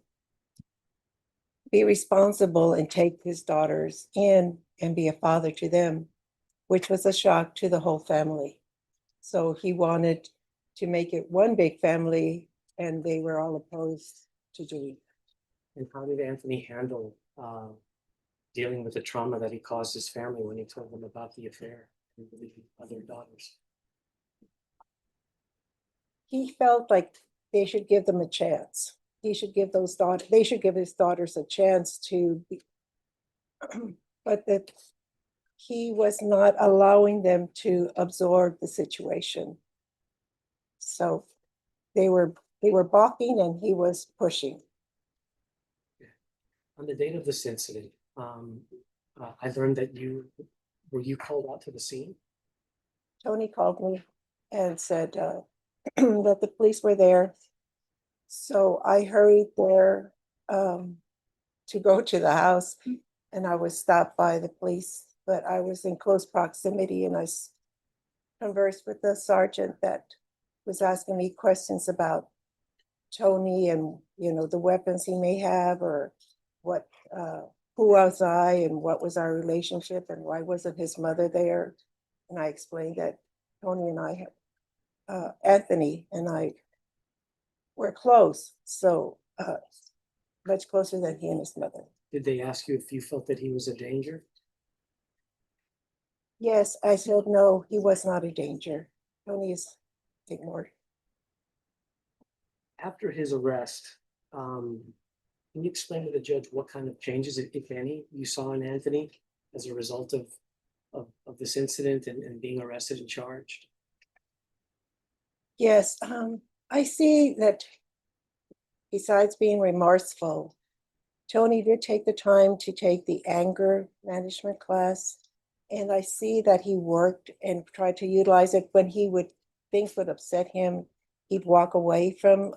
be responsible and take his daughters in and be a father to them, which was a shock to the whole family. So he wanted to make it one big family, and they were all opposed to doing it. And how did Anthony handle dealing with the trauma that he caused his family when he told them about the affair with the other daughters? He felt like they should give them a chance. They should give his daughters a chance to be, but that he was not allowing them to absorb the situation. So they were balking and he was pushing. On the date of this incident, I learned that were you called out to the scene? Tony called me and said that the police were there. So I hurried there to go to the house, and I was stopped by the police, but I was in close proximity, and I conversed with the sergeant that was asking me questions about Tony and, the weapons he may have, or who was I and what was our relationship and why wasn't his mother there. And I explained that Tony and Anthony and I were close, so much closer than he and his mother. Did they ask you if you felt that he was a danger? Yes, I said no, he was not a danger. Tony is ignored. After his arrest, can you explain to the judge what kind of changes, if any, you saw in Anthony as a result of of this incident and being arrested and charged? Yes, I see that besides being remorseful, Tony did take the time to take the anger management class. And I see that he worked and tried to utilize it when he would, things would upset him. He'd walk away from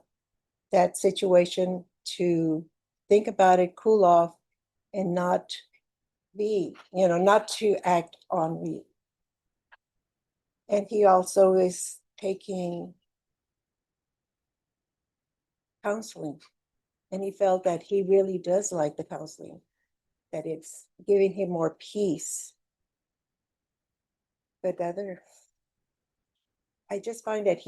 that situation to think about it, cool off, and not be, not to act on. And he also is taking counseling. And he felt that he really does like the counseling, that it's giving him more peace. But I just find that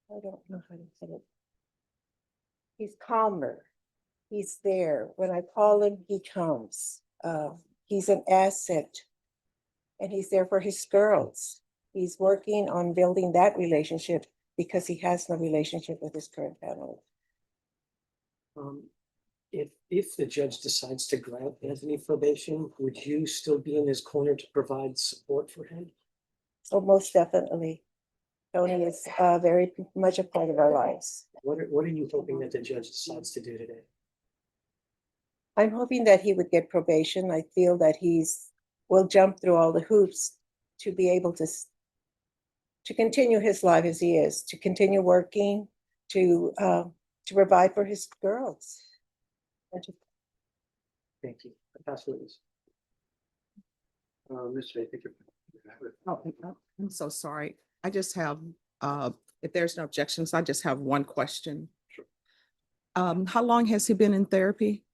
I don't know how to put it. He's calmer. He's there. When I call him, he comes. He's an asset. And he's there for his girls. He's working on building that relationship because he has no relationship with his current family. If the judge decides to grant Anthony probation, would you still be in his corner to provide support for him? So most definitely, Tony is very much a part of our lives. What are you hoping that the judge decides to do today? I'm hoping that he would get probation. I feel that will jump through all the hoops to be able to continue his life as he is, to continue working, to provide for his girls. Thank you. Absolutely. Ms. Fay, thank you. Oh, I'm so sorry. I just have, if there's no objections, I just have one question. How long has he been in therapy?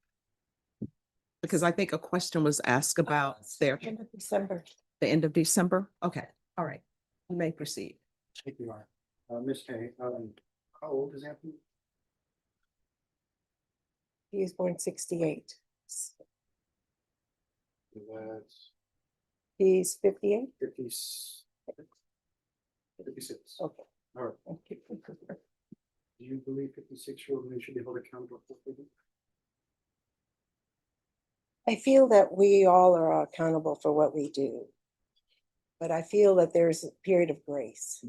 Because I think a question was asked about therapy. End of December. The end of December? Okay, all right. You may proceed. Thank you, Ms. Fay, how old is Anthony? He was born 68. That's He's 58. 56. Okay. All right. Do you believe 56-year-old men should be held accountable for it? I feel that we all are accountable for what we do. But I feel that there's a period of grace.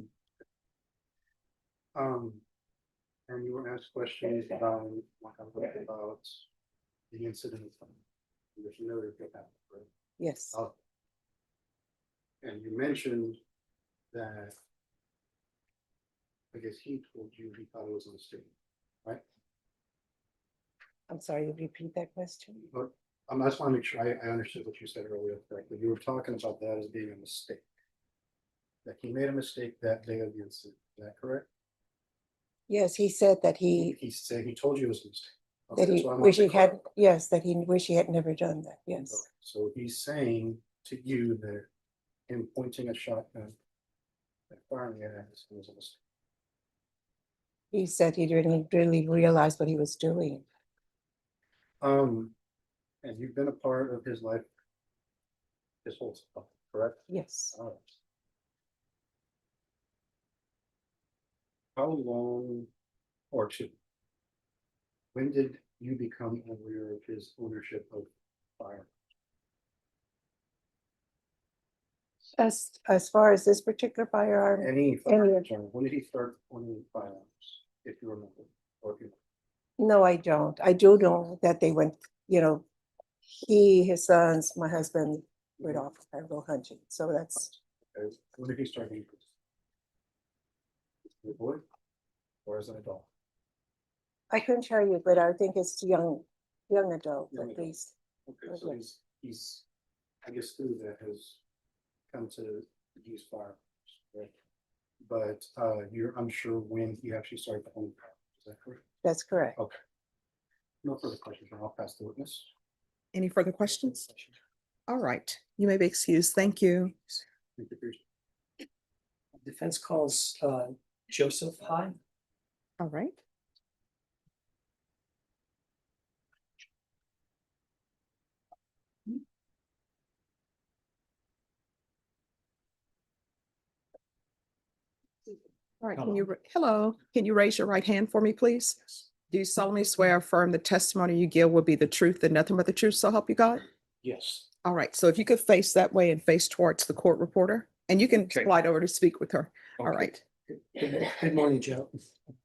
And you were asked questions about the incident. You're familiar with that, right? Yes. And you mentioned that, I guess he told you he thought it was a mistake, right? I'm sorry, you repeat that question? But I just want to make sure I understood what you said earlier, correctly. You were talking about that as being a mistake. That he made a mistake that day of the incident, is that correct? Yes, he said that He said, he told you it was a mistake. Okay, that that's he what I want wish to he had, clarify. yes, that he wish he had never done that, yes. So he's saying to you that him pointing a shotgun and firing it at us was a mistake. He said he didn't really realize what he was doing. And you've been a part of his life his whole life, correct? Yes. All right. How long or two? When did you become aware of his ownership of firearms? As far as this particular firearm, Any firearm, when did he start owning firearms, if you remember, or if you? no, I don't. I do know that they went, he, his sons, my husband went off and go hunting. So that's, Okay, when did he start using? As a boy or as an adult? I couldn't tell you, but I think it's young adult Young at adult. least. Okay, so he's, I guess through that has come to use firearms, right? But you're unsure when he actually started to own firearms, is that correct? That's correct. Okay. No further questions, I'll pass the witness. Any further questions? All right, you may be excused. Thank you. Thank you for your- Defense calls Joseph High. All right. All right, hello, can you raise your right hand for me, please? Do you solemnly swear or affirm the testimony you give will be the truth and nothing but the truth, so help you God? Yes. All right, so if you could face that way and face towards the court reporter, and you can Okay. slide over to speak with her. All Okay. right. Good morning, Joe.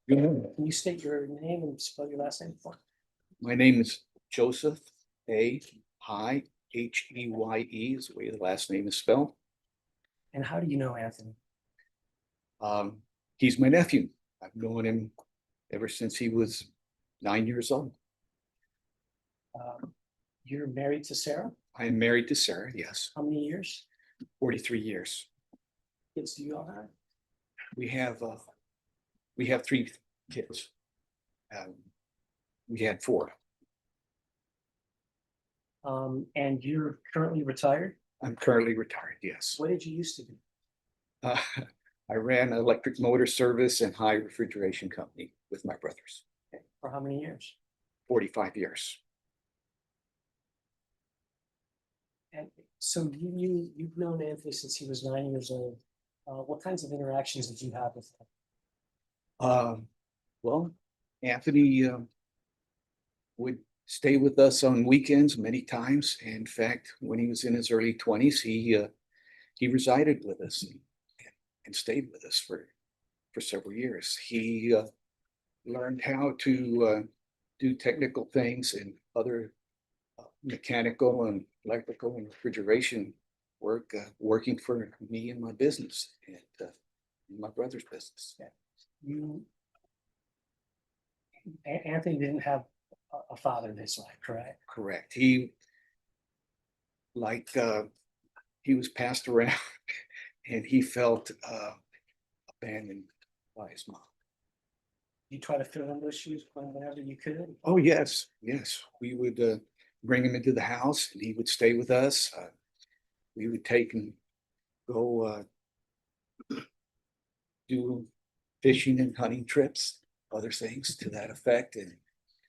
Good morning. Can you state your name and spell your last name for me? My name is Joseph A. Heye, Heye is the way the last name is spelled. And how do you know Anthony? He's my nephew. I've known him ever since he was 9 years old. You're married to Sarah? I am married to Sarah, yes, How many years? 43 years. Kids do you all have? We have 3 kids. We had 4. And you're currently retired? I'm currently retired, yes. What did you used to do? I ran an electric motor service and high refrigeration company with my brothers, For how many years? 45 years. And so you've known Anthony since he was 9 years old. What kinds of interactions did you have with him? Well, Anthony would stay with us on weekends many times. In fact, when he was in his early 20s, he resided with us and stayed with us for several years. He learned how to do technical things and other mechanical and electrical and refrigeration work, working for me and my business and my brother's business. Anthony didn't have a father in his life, correct? Correct. He was passed around and he felt abandoned by his mom. You try to fill in those shoes whenever you could? Oh, yes, yes. We would bring him into the house and he would stay with us. We would take and go do fishing and hunting trips, other things to that effect. And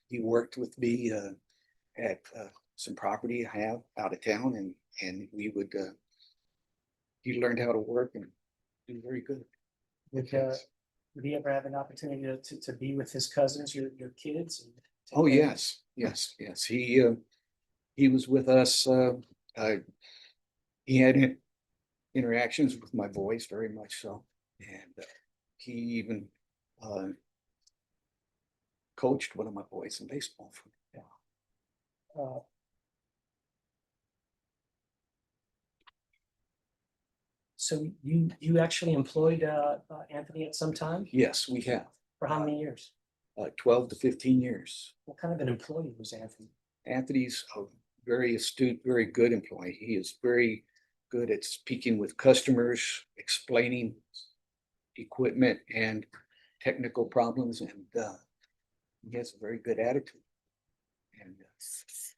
he worked with me at some property I have out of town, and we would. He learned how to work and do very good. Did he ever have an opportunity to be with his cousins, your kids? Oh, yes, yes, yes. He was with us. He had interactions with my boys, very much so, and he even coached one of my boys in baseball. So you actually employed Anthony at some time? Yes, we have. For how many years? 12 to 15 years. What kind of an employee was Anthony? Anthony's a very astute, very good employee. He is very good at speaking with customers, explaining equipment and technical problems, and he has a very good attitude and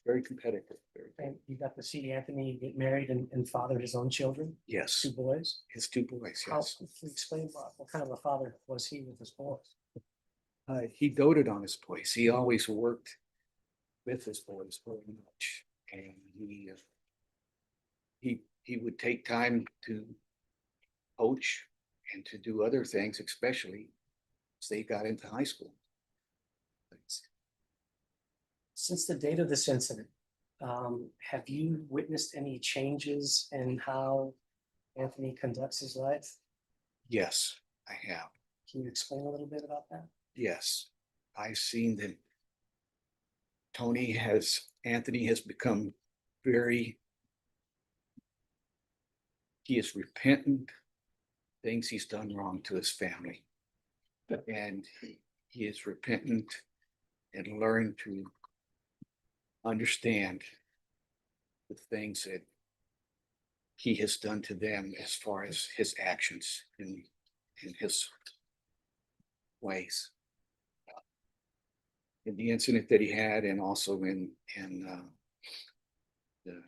very competitive. And you got to see Anthony get married and father his own children? Yes. 2 boys? His 2 boys, How, yes. can you explain what kind of a father was he with his boys? He doted on his boys. He always worked with his boys very much, and he would take time to coach and to do other things, especially as they got into high school. Since the date of this incident, have you witnessed any changes in how Anthony conducts his life? Yes, I have. Can you explain a little bit about that? Yes, I've seen that Anthony has become he is repentant, things he's done wrong to his family. And he is repentant and learned to understand the things that he has done to them as far as his actions in his ways. In the incident that he had, and also in the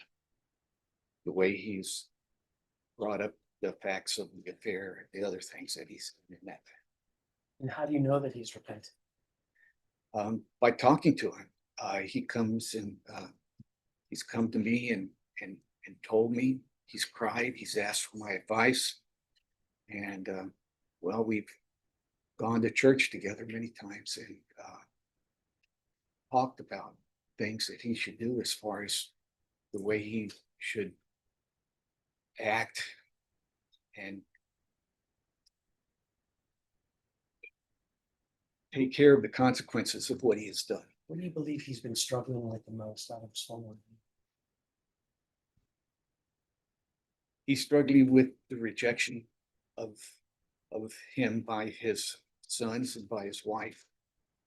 way he's brought up the facts of the affair, the other things that he's in that. And how do you know that he's repentant? By talking to him, he's come to me and told me. He's cried. He's asked for my advice, and well, we've gone to church together many times, and talked about things that he should do as far as the way he should act and take care of the consequences of what he has done. What do you believe he's been struggling with the most out of his homework? He's struggling with the rejection of him by his sons and by his wife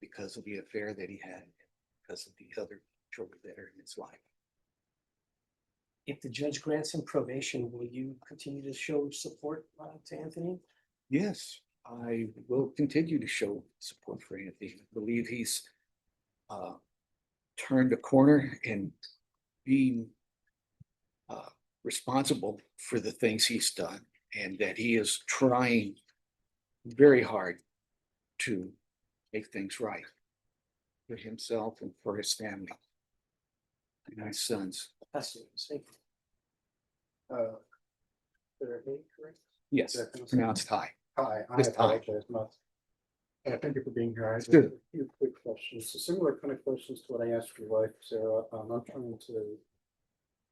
because of the affair that he had, because of the other children that are in his life. If the judge grants him probation, will you continue to show support to Anthony? Yes, I will continue to show support for Anthony. I believe he's turned a corner in being responsible for the things he's done, and that he is trying very hard to make things right for himself and for his family and his sons. Thank you. Correct? Yes, pronounced high. Hi, I This time. apologize, not. Thank you for being here. I have Sure. a few quick questions, so similar kind of questions to what I asked your wife, Sarah. I'm trying to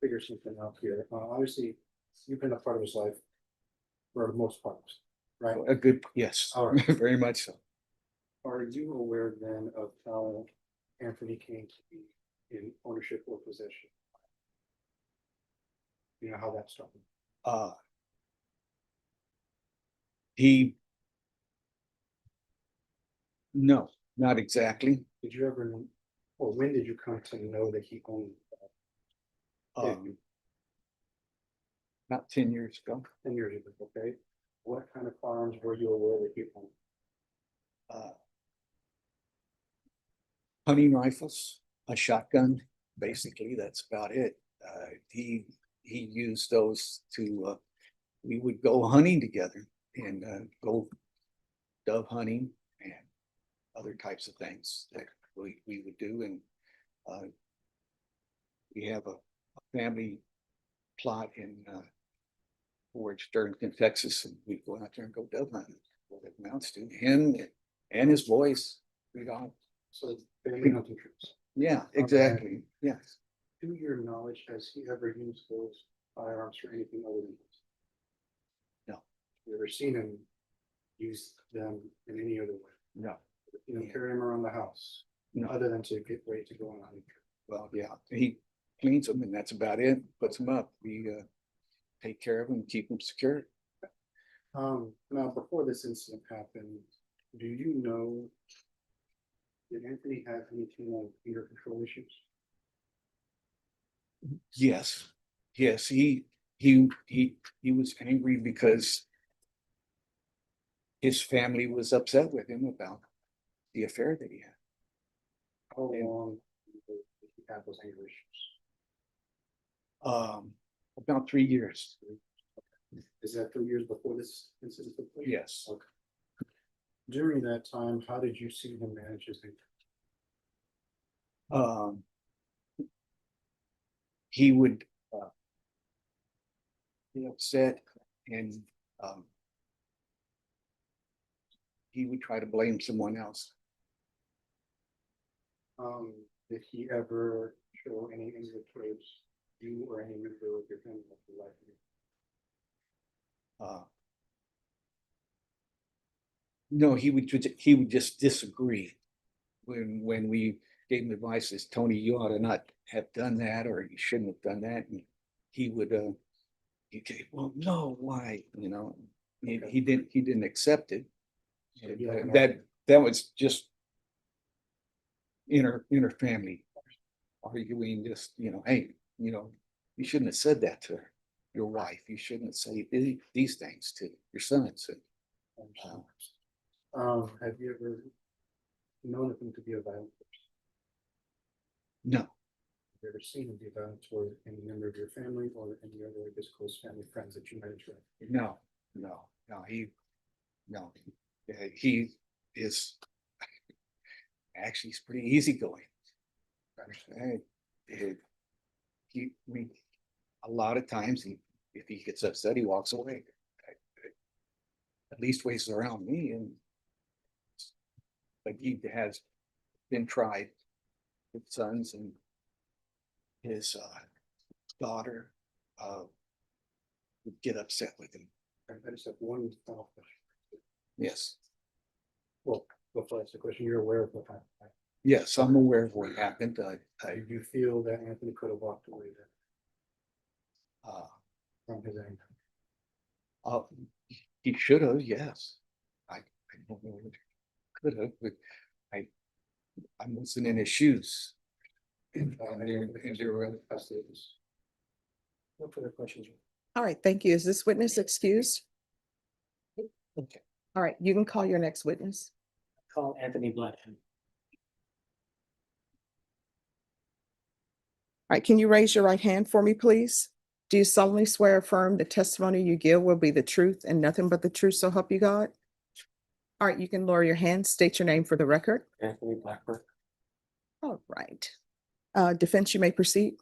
figure something out here. Obviously, you've been a part of his life for the most part, right? A good, yes, All right. very much so. Are you aware then of how Anthony came to be in ownership or possession? You know how that started? He, no, not exactly. Did you ever, or when did you come to know that he owned About 10 years ago. 10 years ago? Okay. What kind of firearms were you aware that he owned? Hunting rifles, a shotgun, basically, that's about it. He used those to, we would go hunting together and go dove hunting and other types of things that we would do. And we have a family plot in Forge, Darlington, Texas, and we go out there and go dove hunting. What it amounts to him and his boys. We all. So family hunting trips. Yeah, exactly. Yes. To your knowledge, has he ever used those firearms for anything other than this? No. You ever seen him use them in any other way? No. You know, carry them around the house? No. Other than to get ready to go on a hunting trip? Well, yeah, he cleans them and that's about it. Puts them up. We take care of them, keep them secure. Now, before this incident happened, do you know, did Anthony have anything like anger control issues? Yes, yes, he was angry because his family was upset with him about the affair that he had. How long did he have those anger issues? About 3 years. Is that 3 years before this incident took place? Yes. Okay. During that time, how did you see him manage his anger? He would be upset and he would try to blame someone else. Did he ever show any anger towards you or any member of your family of your life? No, he would just disagree when we gave him advice as Tony, you ought to not have done that, or you shouldn't have done that. And he would he'd say, well, no, why? You know, he didn't accept it. So And, you have an that was just inner family arguing, just, you know, hey, you know, you shouldn't have said that to your wife. You shouldn't say these things to your sons. And, have you ever known him to be a violent person? no, Have you ever seen him be violent toward any member of your family or any other just close family friends that you might interact with? no, he is actually he's pretty easygoing. I mean, a lot of times if he gets upset, he walks away. At least when he's around me, but he has been tried his sons and his daughter would get upset with him. I just have one follow-up question. Yes, Well, before I ask the question, you're aware of what happened, right? yes, I'm aware of what happened. I Do you feel that Anthony could have walked away then uh, from his anger? uh, he should have, yes. I don't know what could have, but I wasn't in his shoes. And there were other possibilities. No further questions. All right, thank you. Is this witness excused? Okay. All right, you can call your next witness. Call Anthony Blackman. All right, can you raise your right hand for me, please? Do you solemnly swear or affirm the testimony you give will be the truth and nothing but the truth, so help you God? All right, you can lower your hand, state your name for the record. Anthony Blackburn. All right. Defense, you may proceed.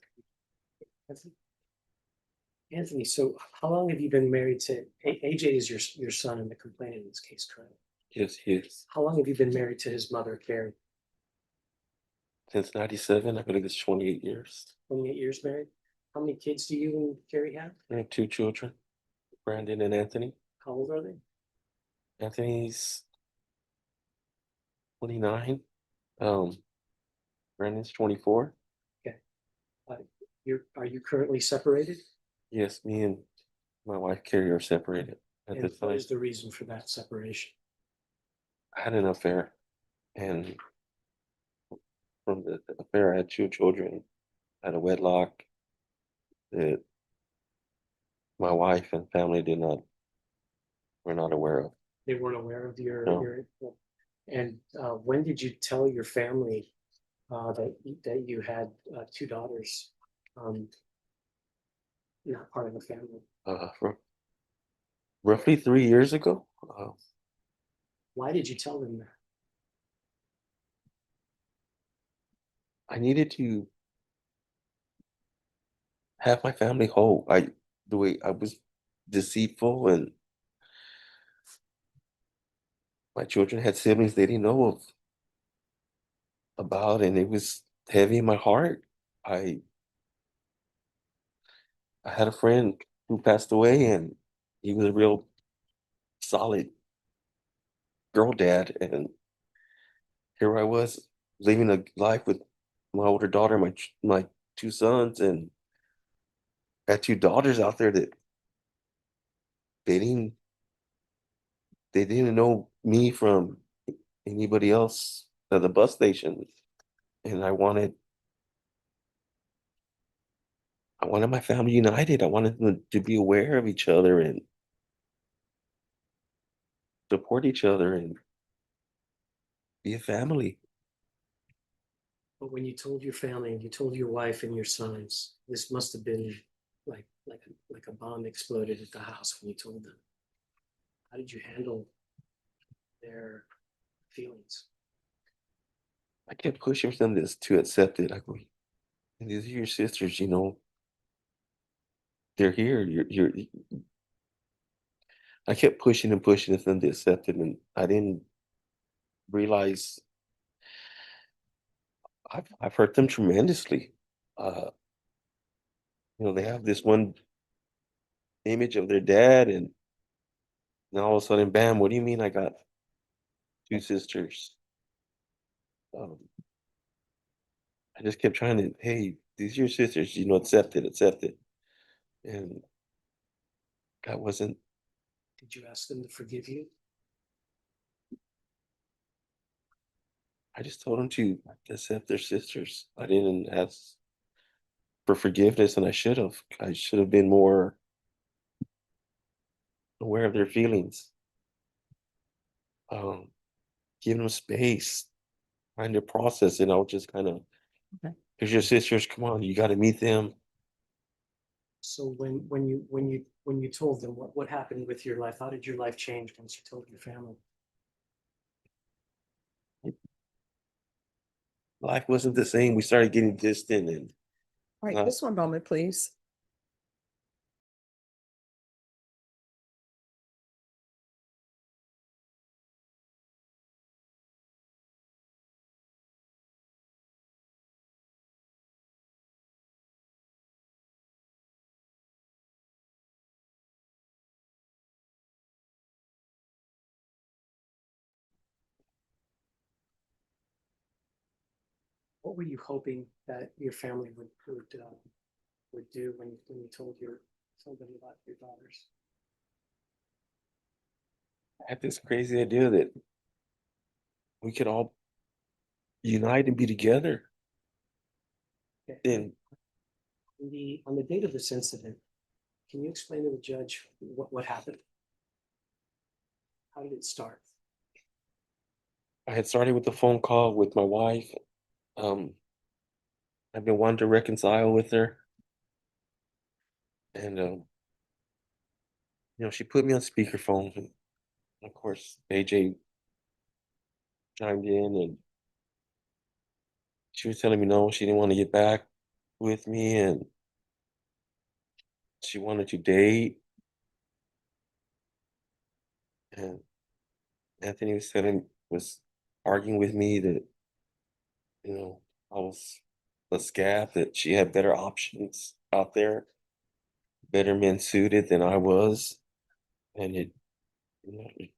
Anthony, so how long have you been married to, AJ is your son in the complaint in this case, correct? Yes, he is. How long have you been married to his mother, Carrie? Since 97, I believe it's 28 years. 28 years married? How many kids do you and Carrie have? I have 2 children, Brandon and Anthony. How old are they? Anthony's 29. Brandon's 24. Okay. Are you currently separated? Yes, me and my wife Carrie are separated at And this what time. is the reason for that separation? I had an affair, and from the affair, I had 2 children. I had a wedlock that my wife and family were not aware of. They weren't aware of No. and when did you tell your family that you had 2 daughters? Not part of the family. For roughly 3 years ago. Why did you tell them that? I needed to have my family whole. The way I was deceitful, and my children had siblings they didn't know about, and it was heavy in my heart. I had a friend who passed away, and he was a real solid girl dad, and here I was living a life with my older daughter, my 2 sons, and had 2 daughters out there that they didn't they didn't know me from anybody else at the bus station, and I wanted my family united. I wanted them to be aware of each other and support each other and be a family. But when you told your family and you told your wife and your sons, this must have been like a bomb exploded at the house when you told them. How did you handle their feelings? I kept pushing for them to accept it. I go, these are your sisters, they're here. I kept pushing and pushing for them to accept it, and I didn't realize I've hurt them tremendously. Uh, they have this one image of their dad, and now all of a sudden, bam! What do you mean I got 2 sisters? Um, I just kept trying to, hey, these are your sisters, accept it, and that wasn't. Did you ask them to forgive you? I just told them to accept their sisters. I didn't ask for forgiveness, and I should have. I should have been more aware of their feelings. Give them space, trying to process it. I'll just kind of, here's your sisters. Come on, you got to meet them. So when you told them what happened with your life, how did your life change once you told your family? Life wasn't the same. We started getting distant, and All right, just one moment, please. What were you hoping that your family would do when you told somebody about your daughters? I had this crazy idea that we could all unite and be together. Okay. And On the date of this incident, can you explain to the judge what happened? How did it start? I had started with a phone call with my wife. I've been wanting to reconcile with her. And she put me on speakerphone. And of course, AJ chimed in and she was telling me no, she didn't want to get back with me and she wanted to date. And Anthony was arguing with me that, I was a scab, that she had better options out there, better men suited than I was. And you know, it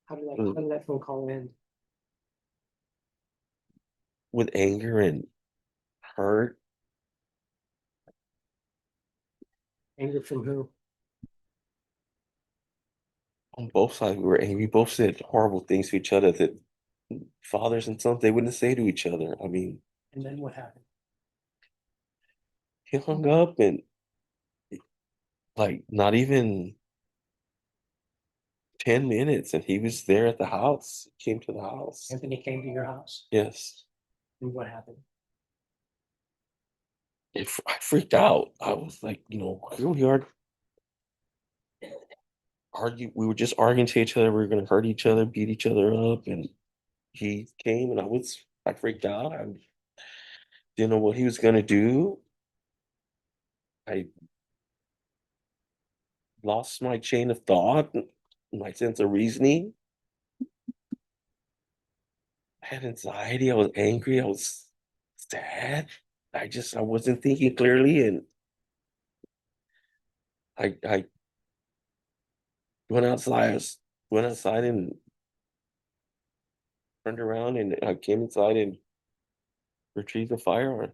How did that phone call end? with anger and hurt Anger from who? on both sides. We were angry. We both said horrible things to each other that fathers and sons they wouldn't say to each other. I mean, And then what happened? he hung up and like not even 10 minutes and he was there at the house. He came to the house. Anthony came to your house? Yes. And what happened? I freaked out. I was like, here we are we were just arguing to each other. We were gonna hurt each other, beat each other up, and he came and I freaked out. I didn't know what he was gonna do. I lost my chain of thought, my sense of reasoning. I had anxiety, I was angry, I was sad. I wasn't thinking clearly and I went outside. Went outside and turned around and I came inside and retrieved the firearm.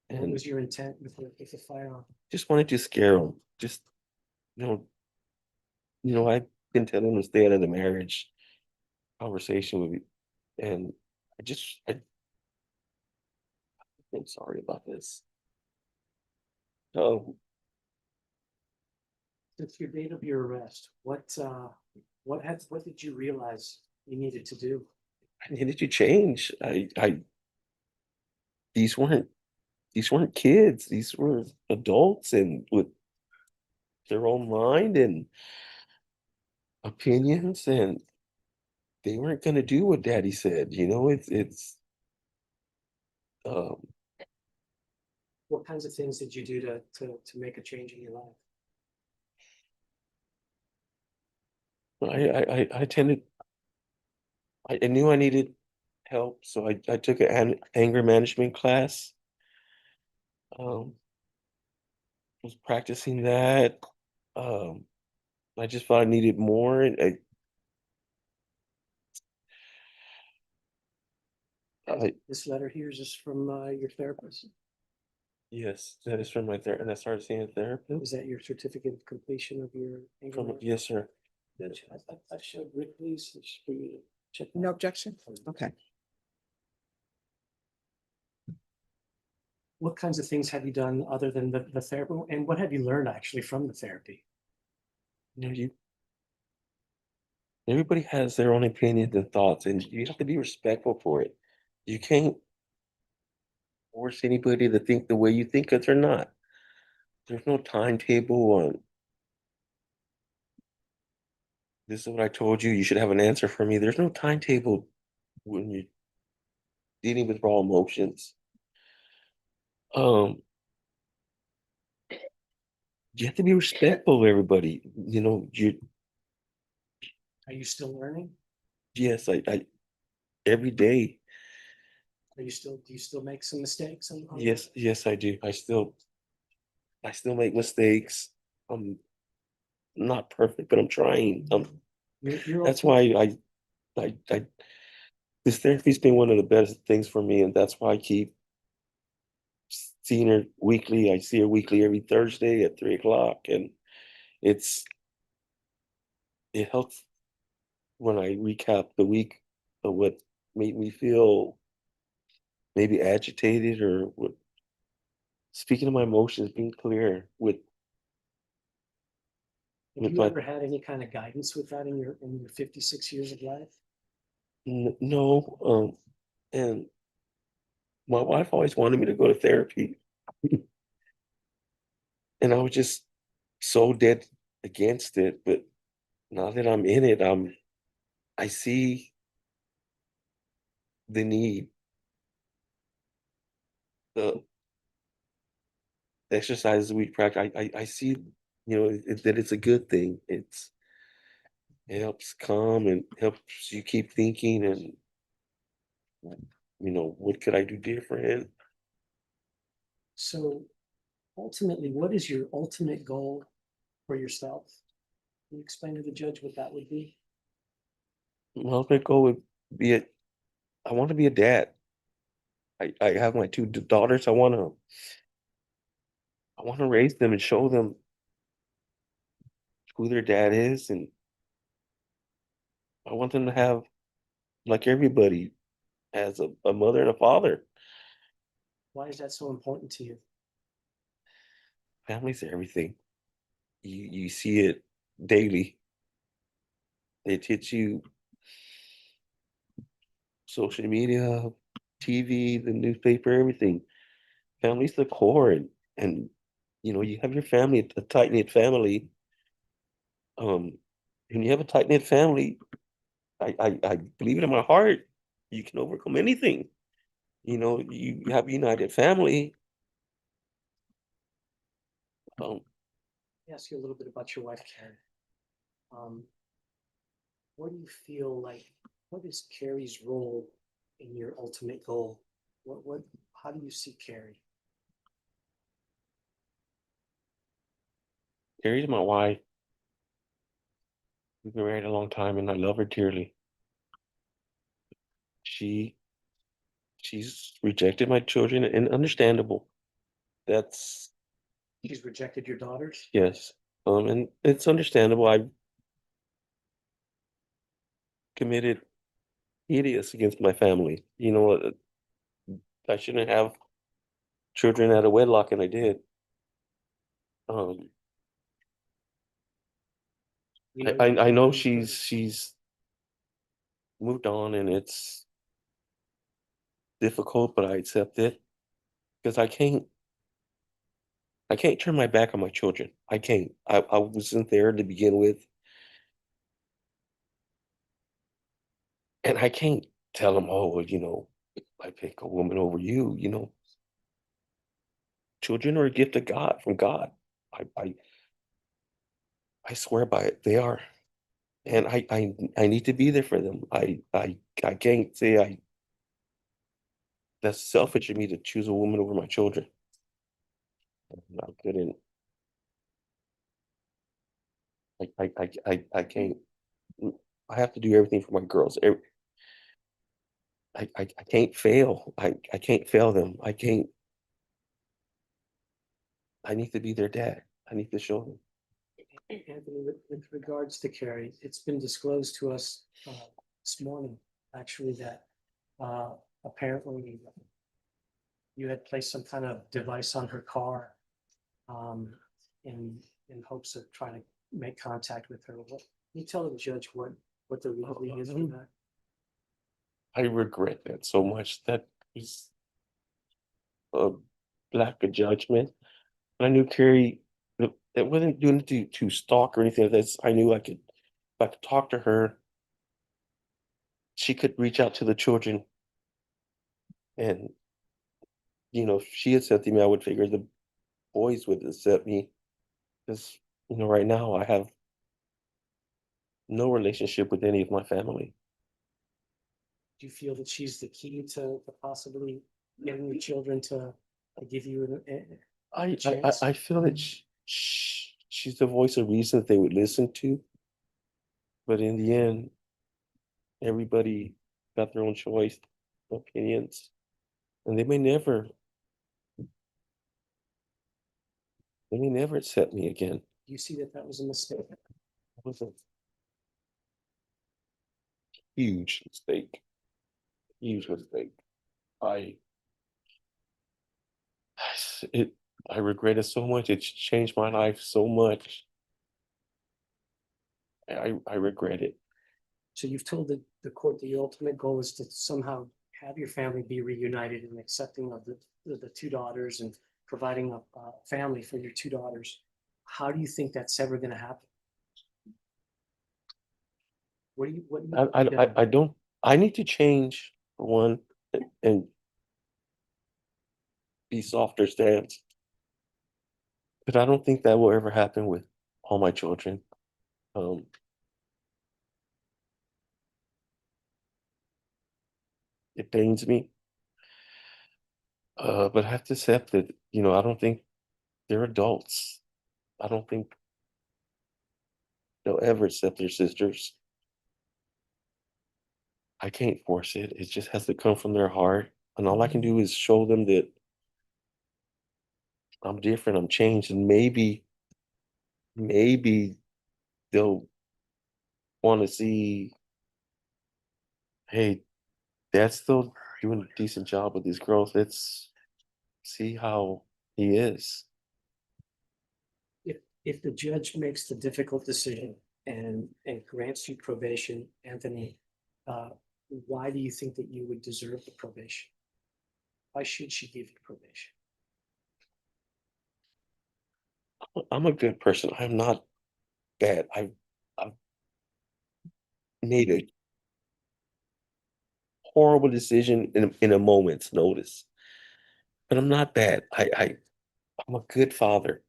What And was your intent with the firearm? just wanted to scare him. Just you know, I've been telling him to stay out of the marriage conversation with me, and I'm sorry about this. So Since your date of your arrest, what did you realize you needed to do? I needed to change. These weren't kids. These were adults and with their own mind and opinions, and they weren't going to do what Daddy said. It's um, What kinds of things did you do to make a change in your life? I tended. I knew I needed help, so I took an anger management class. Um, was practicing that. Um, I just thought I needed more, and This letter here is just from your therapist. yes, that is from my therapist, and I started seeing a therapist. Is that your certificate of completion of your anger management? Yes, sir. I showed Rick, please, just for you to check. No objection? Okay. What kinds of things have you done other than the therapy? And what have you learned actually from the therapy? Everybody has their own opinions and thoughts, and you have to be respectful for it. You can't force anybody to think the way you think, because they're not. There's no timetable on this is what I told you. You should have an answer for me. There's no timetable when you're dealing with raw emotions. Um, you have to be respectful of everybody. Are you still learning? Yes, I every day. Do you still make some mistakes? Yes, I do. I still make mistakes. I'm not perfect, but I'm trying. You're That's okay. why I this therapy's been one of the best things for me, and that's why I keep seeing her weekly. I see her weekly every Thursday at 3 o'clock, and it's it helps when I recap the week of what made me feel maybe agitated or what speaking of my emotions, being clear Have with you my ever had any kind of guidance with that in your 56 years of life? no, and my wife always wanted me to go to therapy, and I was just so dead against it. But now that I'm in it, I see the need, the exercises we practice. I see, that it's a good thing. It helps calm and helps you keep thinking and what could I do different? So ultimately, what is your ultimate goal for yourself? Can you explain to the judge what that would be? My ultimate goal would be I want to be a dad. I have my two daughters. I want to raise them and show them who their dad is, and I want them to have like everybody has a mother and a father. Why is that so important to you? Family's everything. You see it daily. It hits you social media, TV, the newspaper, everything. Family's the core, and you have your family, a tight knit family. When you have a tight knit family, I believe it in my heart, you can overcome anything. You have a united family. Um, Let me ask you a little bit about your wife, Karen. Um, what do you feel like? What is Carrie's role in your ultimate goal? How do you see Carrie? Carrie's my wife. We've been married a long time, and I love her dearly. She she's rejected my children, and understandable. That's She's rejected your daughters? yes. And it's understandable. I've committed hideous against my family. I shouldn't have children out of wedlock, and I did. Um, I know she's moved on, and it's difficult, but I accept it because I can't turn my back on my children. I can't. I wasn't there to begin with, and I can't tell them, oh, well, I pick a woman over you. Children are a gift of God from God. I swear by it. They are, and I need to be there for them. I can't say that's selfish of me to choose a woman over my children. I couldn't. I can't. I have to do everything for my girls. I can't fail. I can't fail them. I need to be their dad. I need to show them. Anthony, with regards to Carrie, it's been disclosed to us this morning, actually, that apparently you had placed some kind of device on her car um, in hopes of trying to make contact with her. Can you tell the judge what the reasoning is for that? I regret that so much. That is a lack of judgment. I knew Carrie, it wasn't doing it to stalk or anything like that. I knew if I could talk to her, she could reach out to the children. And, if she accepted me, I would figure the boys would accept me. Because, right now I have no relationship with any of my family. Do you feel that she's the key to possibly getting the children to give you a chance? I feel that she's the voice of reason that they would listen to. But in the end, everybody got their own choice, opinions, and they may never accept me again. Do you see that that was a mistake? It was a huge mistake. Huge mistake. I it I regret it so much. It's changed my life so much. I regret it. So you've told the court that your ultimate goal is to somehow have your family be reunited and accepting of the two daughters and providing a family for your two daughters. How do you think that's ever gonna happen? What do you, what? do you think that- I don't. I need to change for one and be softer stance. But I don't think that will ever happen with all my children. Um, it pains me. But I have to accept that, I don't think they're adults. I don't think they'll ever accept their sisters. I can't force it. It just has to come from their heart. And all I can do is show them that I'm different, I'm changed, and maybe they'll want to see, hey, Dad's still doing a decent job with his growth. Let's see how he is. If the judge makes the difficult decision and grants you probation, Anthony, why do you think that you would deserve the probation? Why should she give you probation? I'm a good person. I'm not bad. I've made a horrible decision in a moment's notice, but I'm not bad. I'm a good father.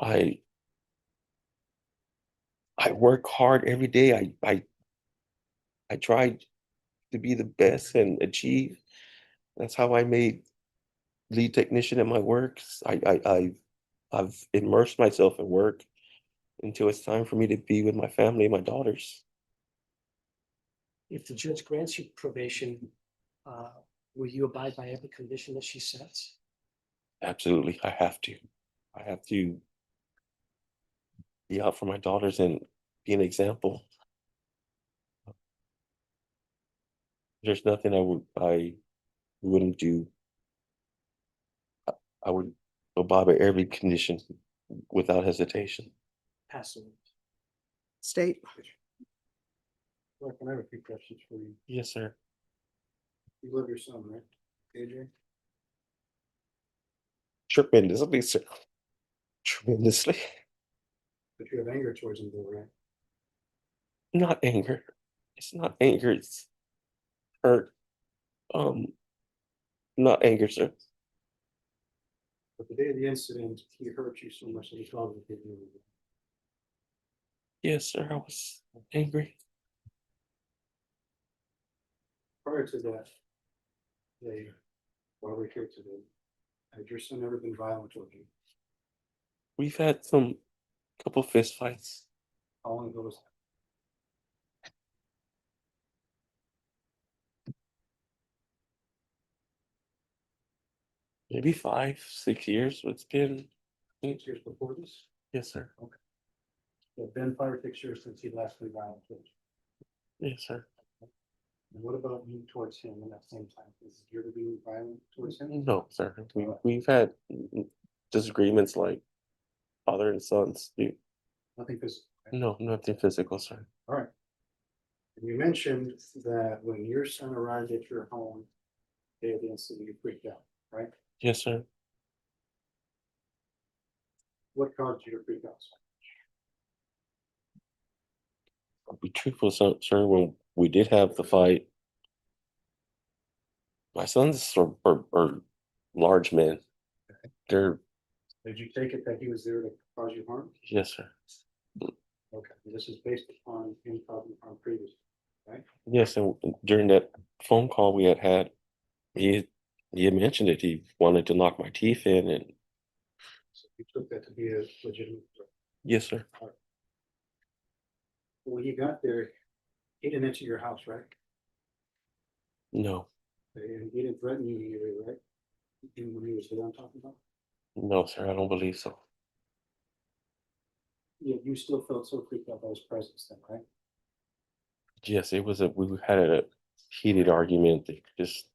I I work hard every day. I tried to be the best and achieve. That's how I made lead technician at my work. I've immersed myself in work until it's time for me to be with my family and my daughters. If the judge grants you probation, will you abide by every condition that she sets? Absolutely, I have to. I have to be out for my daughters and be an example. There's nothing I wouldn't do. I would abide by every condition without hesitation. Pass away. State. Mark, I have a few questions for you. Yes, sir. You love your son, right? AJ? Tremendously, sir. Tremendously. But you have anger towards him, though, right? Not anger. It's not anger. It's hurt. Not anger, sir. But the day of the incident, he hurt you so much that he called you. Yes, sir. I was angry. Prior to that, they, while we're here today, had your son ever been violent toward you? We've had some couple fist fights. How long ago was that? Maybe 5, 6 years. It's been 6 years before this? yes, sir. Okay. So it's been 5 or 6 years since he last been violent towards you. Yes, sir. And what about you towards him in that same time? Is he ever being violent towards him? No, sir. We've had disagreements like father and sons. Nothing physical. No, nothing physical, sir. All right. And you mentioned that when your son arrived at your home, day of the incident, you freaked out, right? Yes, sir. What caused you to freak out? I'll be truthful, sir. When we did have the fight, my sons are large men. They're Did you take it that he was there to cause you harm? yes, sir. Okay, this is based upon him causing harm previously, right? Yes, and during that phone call we had, he had mentioned it. He wanted to knock my teeth in, and So you took that to be a legitimate threat. yes, sir. When you got there, he didn't enter your house, right? No, And he didn't threaten you either, right? Even when he was there, I'm talking about? no, sir, I don't believe so. Yeah, you still felt so freaked out by his presence then, right? Yes, we had a heated argument that just,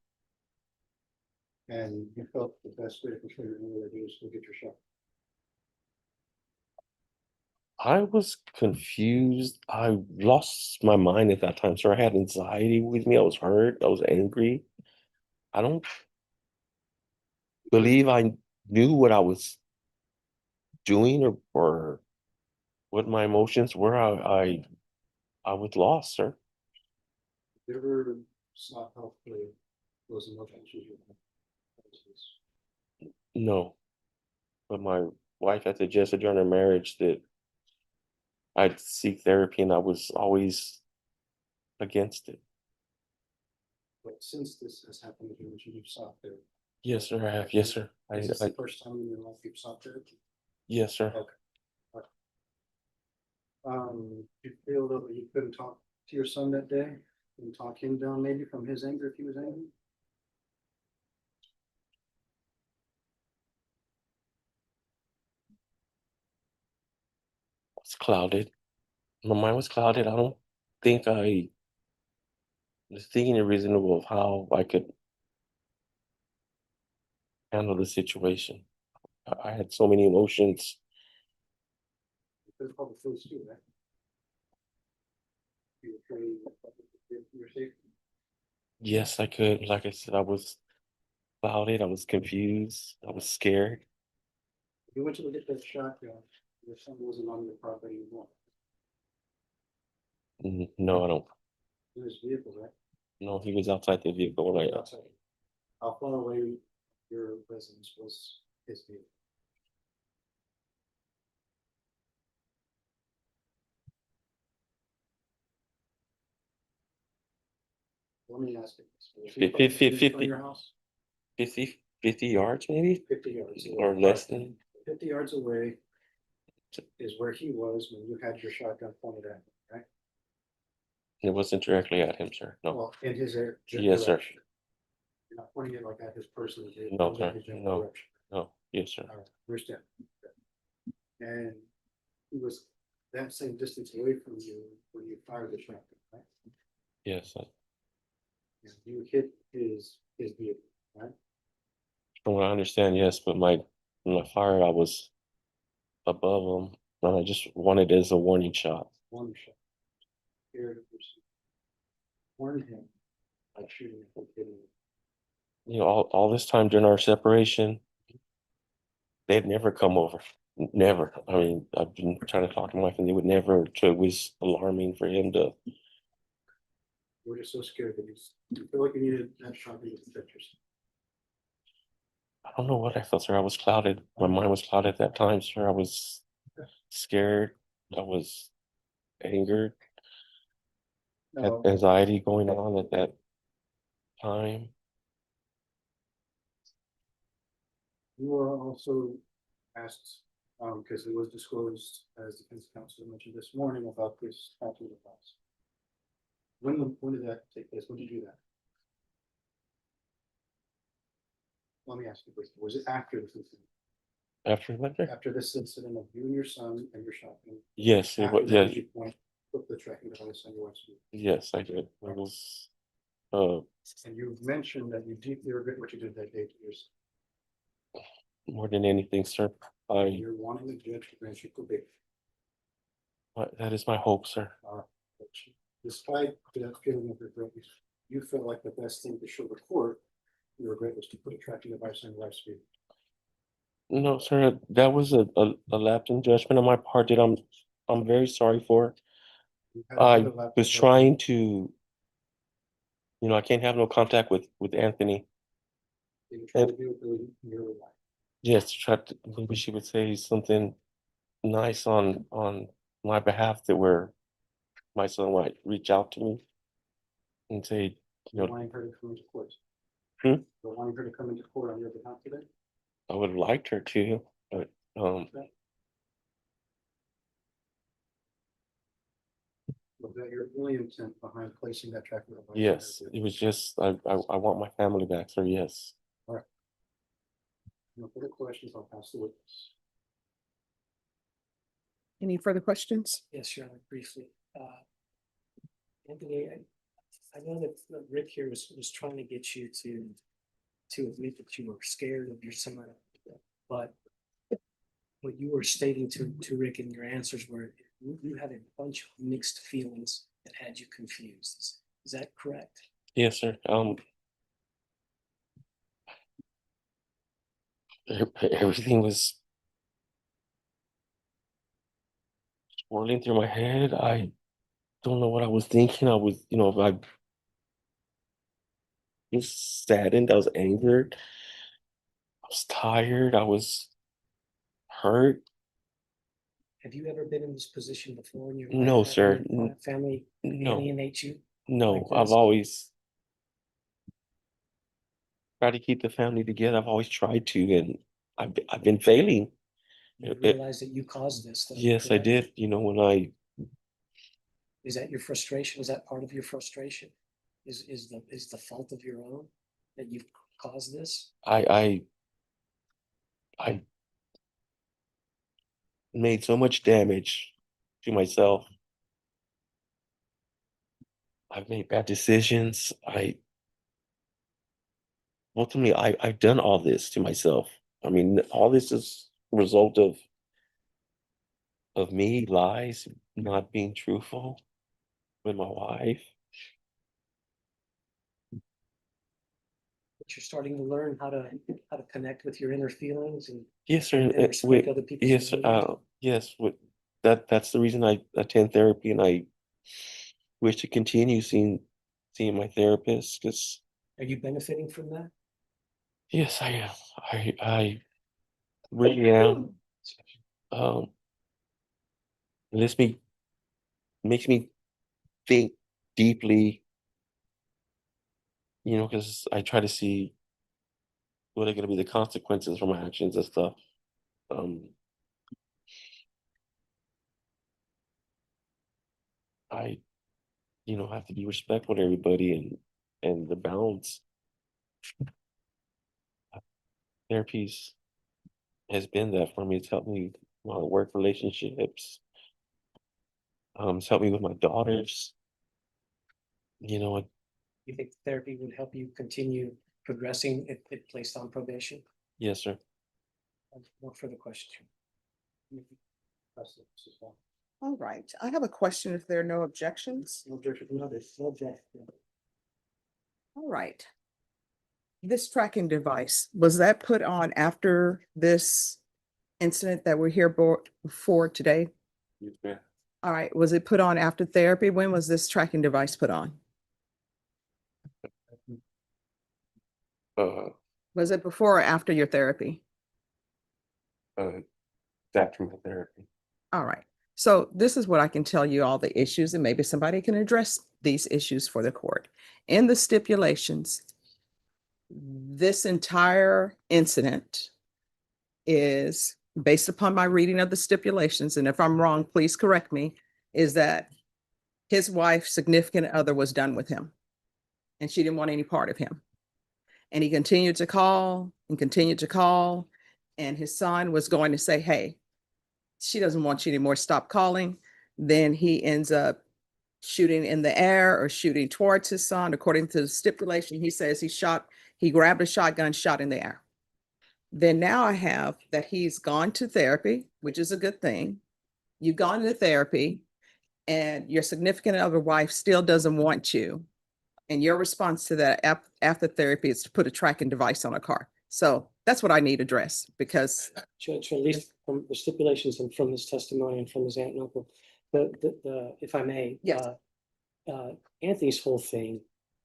And you felt the best way to control your anger was to get your shot. I was confused. I lost my mind at that time, sir. I had anxiety with me. I was hurt. I was angry. I don't believe I knew what I was doing or what my emotions were. I was lost, sir. You ever sought help for those emotions you had? No, but my wife had suggested during our marriage that I'd seek therapy, and I was always against it. But since this has happened to you, which you've sought therapy. Yes, sir, I have. Yes, sir. Is this the first time in your life you've sought therapy? Yes, sir. Okay. You feel that you couldn't talk to your son that day and talk him down maybe from his anger if he was angry? It's clouded. My mind was clouded. I don't think I was thinking reasonable of how I could handle the situation. I had so many emotions. You could have called the police too, right? You were afraid of your safety. Yes, I could. Like I said, I was clouded. I was confused. I was scared. If you went to go get that shotgun, your son wasn't on your property anymore. No, I don't. In his vehicle, right? No, he was outside the vehicle when I. Outside. How far away your residence was his vehicle? Let me ask you this. Was he across the street from your house? 50 yards maybe? 50 yards. Or less than. 50 yards away is where he was when you had your shotgun pointed at him, right? It wasn't directly at him, sir. No. Well, in his Yes, sir. direction. You're not pointing it like at his person. No, sir. No. No. Yes, sir. All right, understand. And he was that same distance away from you when you fired the shotgun, right? Yes, sir. And you hit his vehicle, right? From what I understand, yes, but when I fired, I was above him. And I just wanted it as a warning shot. One shot. Scared of person. Warn him by shooting him. Hitting him. You know, all this time during our separation, they'd never come over. Never. I mean, I've been trying to talk to my wife, and they would never. So it was alarming for him to. We're just so scared that you feel like you needed that shot to protect yourself. I don't know what I felt, sir. I was clouded. My mind was clouded at that time, sir. I was scared. I was angered. Had No. anxiety going on at that time. You were also asked, because it was disclosed as defense counsel mentioned this morning about this tattoo device. When did that take place? When did you do that? Let me ask you this, was it after this incident? After what? After this incident of you and your son and your shotgun? Yes, it After was. that, Yes, you put the tracking device on your wife's vehicle. yes, I did. It was. And you mentioned that you deeply regret what you did that day to your son. More than anything, sir. You're wanting the judge to grant you probation. That is my hope, sir. But despite that feeling of regret, you felt like the best thing to show the court your regret was to put a tracking device on your wife's vehicle. No, sir. That was a lapse in judgment on my part that I'm very sorry for. I was trying to. I can't have no contact with Anthony. You tried to do it in your life. Yes, maybe she would say something nice on my behalf that where my son might reach out to me and say, You're wanting her to come into court. Hmm? You're wanting her to come into court on your behalf today? I would have liked her to, but Okay. Was that your only intent behind placing that tracking device? Yes, it was just, I want my family back, sir, yes. All right. No further questions, I'll pass the witness. Any further questions? Yes, Your Honor, briefly. Anthony, I know that Rick here was trying to get you to admit that you were scared of your son, but what you were stating to Rick in your answers were you had a bunch of mixed feelings that had you confused. Is that correct? Yes, sir. Everything was swirling through my head. I don't know what I was thinking. I was, I was saddened. I was angered. I was tired. I was hurt. Have you ever been in this position before in your life? No, having sir. your family No, alienate you? no. like I've this? always tried to keep the family together. I've always tried to, and I've been failing. You It- realize that you caused this, though, yes, I correct? did. When I Is that your frustration? Is that part of your frustration? Is the fault of your own that you've caused this? I made so much damage to myself. I've made bad decisions. Ultimately, I've done all this to myself. I mean, all this is a result of me, lies, not being truthful with my wife. But you're starting to learn how to connect with your inner feelings and Yes, sir. and respect other people's Yes, opinions. yes. That's the reason I attend therapy, and I wish to continue seeing my therapist. Because Are you benefiting from that? yes, I am. I really am. Um, it makes me think deeply. Because I try to see what are going to be the consequences for my actions and stuff. Um, I, have to be respectful to everybody and the balance. Therapies has been that for me. It's helped me my work relationships. It's helped me with my daughters. You think therapy would help you continue progressing if placed on probation? Yes, sir. No further questions. All right, I have a question if there are no objections. No objection, no objection. All right. This tracking device, was that put on after this incident that we're here for today? Yes, ma'am. All right, was it put on after therapy? When was this tracking device put on? Uh, Was it before or after your therapy? after my therapy. All right. So this is what I can tell you, all the issues, and maybe somebody can address these issues for the court. In the stipulations, this entire incident is based upon my reading of the stipulations, and if I'm wrong, please correct me, is that his wife's significant other was done with him and she didn't want any part of him. And he continued to call and continued to call. And his son was going to say, hey, she doesn't want you anymore, stop calling. Then he ends up shooting in the air or shooting towards his son. According to the stipulation, he says he grabbed a shotgun, shot in the air. Then now I have that he's gone to therapy, which is a good thing. You've gone to therapy and your significant other wife still doesn't want you. And your response to that after therapy is to put a tracking device on a car. So that's what I need addressed because Judge, at least from the stipulations and from his testimony and from his aunt and uncle, if I may. Yes. Anthony's whole thing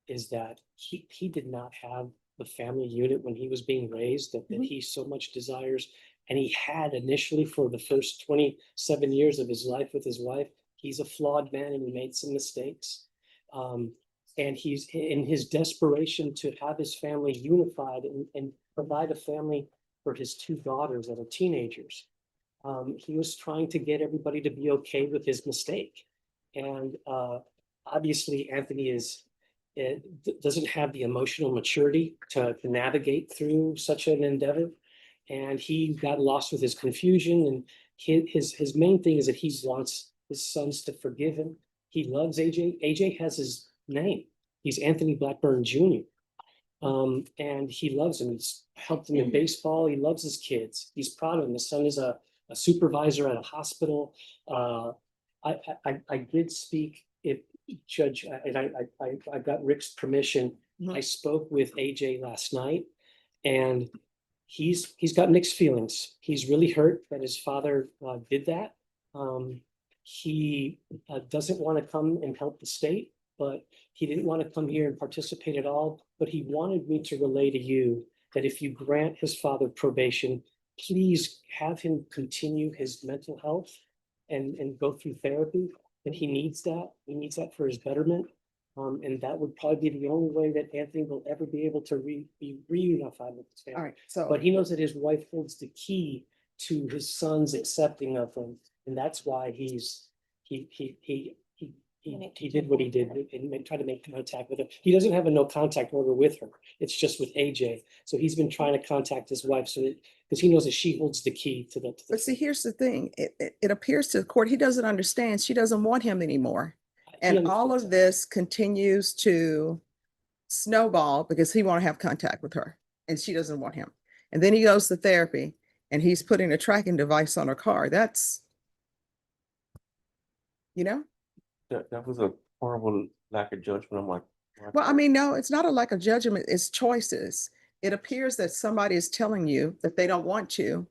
is that he did not have the family unit when he was being raised that he so much desires. And he had initially for the first 27 years of his life with his wife. He's a flawed man and he made some mistakes. And he's in his desperation to have his family unified and provide a family for his two daughters that are teenagers. He was trying to get everybody to be okay with his mistake. And obviously Anthony doesn't have the emotional maturity to navigate through such an endeavor. And he got lost with his confusion, and his main thing is that he wants his sons to forgive him. He loves AJ. AJ has his name. He's Anthony Blackburn Jr. And he loves him. He's helped him in baseball. He loves his kids. He's proud of him. His son is a supervisor at a hospital. I did speak, if Judge, and I got Rick's permission. I spoke with AJ last night, and he's got mixed feelings. He's really hurt that his father did that. He doesn't want to come and help the state, but he didn't want to come here and participate at all. But he wanted me to relay to you that if you grant his father probation, please have him continue his mental health and go through therapy. And he needs that. He needs that for his betterment. And that would probably be the only way that Anthony will ever be able to be reunified with his family. All right, so. But he knows that his wife holds the key to his son's accepting of him, and that's why he did what he did and tried to make contact with her. He doesn't have a no contact order with her. It's just with AJ. So he's been trying to contact his wife so that, because he knows that she holds the key to the. But see, here's the thing. It appears to the court, he doesn't understand. She doesn't want him anymore. And all of this continues to snowball because he won't have contact with her and she doesn't want him. And then he goes to therapy and he's putting a tracking device on her car. That's, you know? That was a horrible lack of judgment. I'm like. Well, I mean, no, it's not a lack of judgment, it's choices. It appears that somebody is telling you that they don't want you,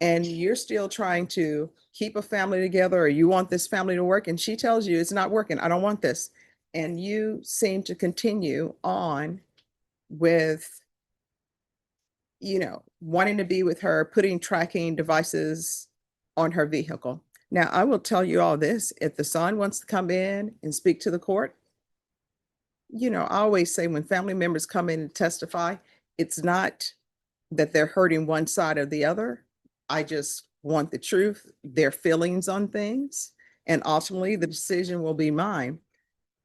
and you're still trying to keep a family together, or you want this family to work, and she tells you it's not working, I don't want this. And you seem to continue on with, wanting to be with her, putting tracking devices on her vehicle. Now, I will tell you all this, if the son wants to come in and speak to the court, I always say when family members come in and testify, it's not that they're hurting one side or the other. I just want the truth, their feelings on things, and ultimately the decision will be mine.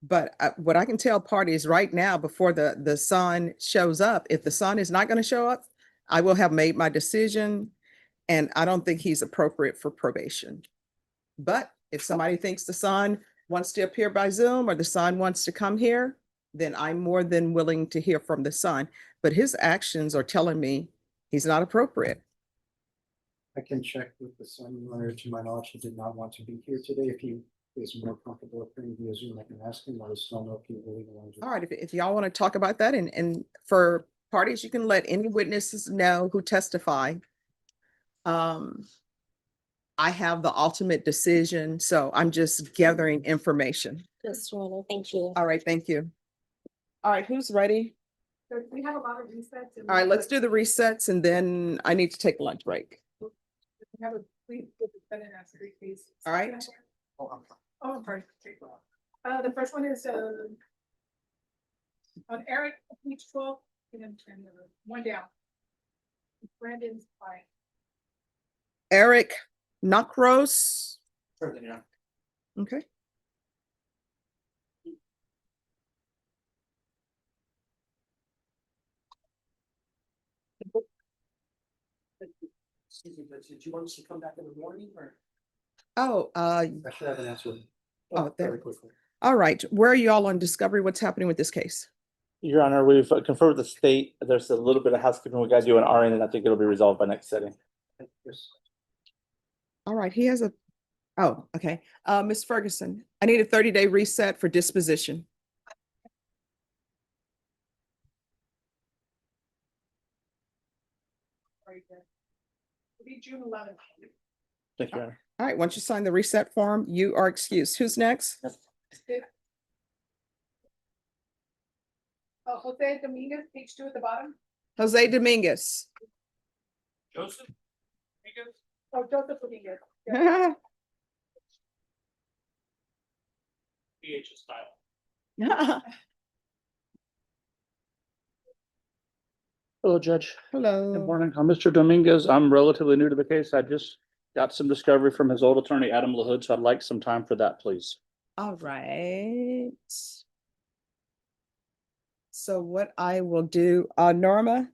But what I can tell parties right now before the son shows up, if the son is not going to show up, I will have made my decision, and I don't think he's appropriate for probation. But if somebody thinks the son wants to appear by Zoom or the son wants to come here, then I'm more than willing to hear from the son. But his actions are telling me he's not appropriate. I can check with the son, Your Honor. To my knowledge, he did not want to be here today. If he is more comfortable appearing via Zoom, I can ask him. I just don't know if he really wants to. All right, if y'all want to talk about that, and for parties, you can let any witnesses know who testify. I have the ultimate decision, so I'm just gathering information. Just wanna thank you. All right, thank you. All right, who's ready? So we have a lot of resets. All right, let's do the resets, and then I need to take a lunch break. We have a, please, the defendant has three cases. All right. Oh, I'm sorry. The first one is, on Eric, page 12, and one down. Brandon's client. Eric Nakros. Okay. Excuse me, but did you want us to come back in the morning or? Oh, I should have an answer. there. Very quickly. All right. Where are you all on discovery? What's happening with this case? Your Honor, we've confirmed with the state. There's a little bit of housekeeping we got to do on our end, and I think it'll be resolved by next setting. All right. He has a, oh, okay. Ms. Ferguson, I need a 30-day reset for disposition. Right there. It'll be June 11th. Thank you, Your Honor. All right. Once you sign the reset form, you are excused. Who's next? Jose Dominguez, page 2 at the bottom. Jose Dominguez. Joseph? Oh, Joseph Dominguez. PH style. Hello, Judge. Hello. Good morning. I'm Mr. Dominguez. I'm relatively new to the case. I just got some discovery from his old attorney, Adam LaHood, so I'd like some time for that, please. All right. So what I will do, Norma,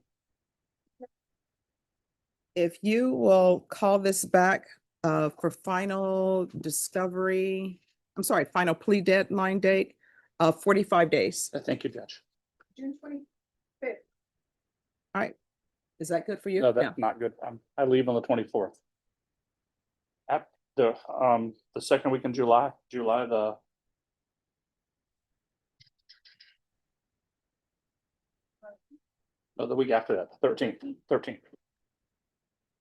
if you will call this back for final discovery, I'm sorry, final plea deadline date of 45 days. Thank you, Judge. June 25th. All right. Is that good for you? No, Yeah. that's not good. I leave on the 24th. At the second week in July, the week after that, 13th.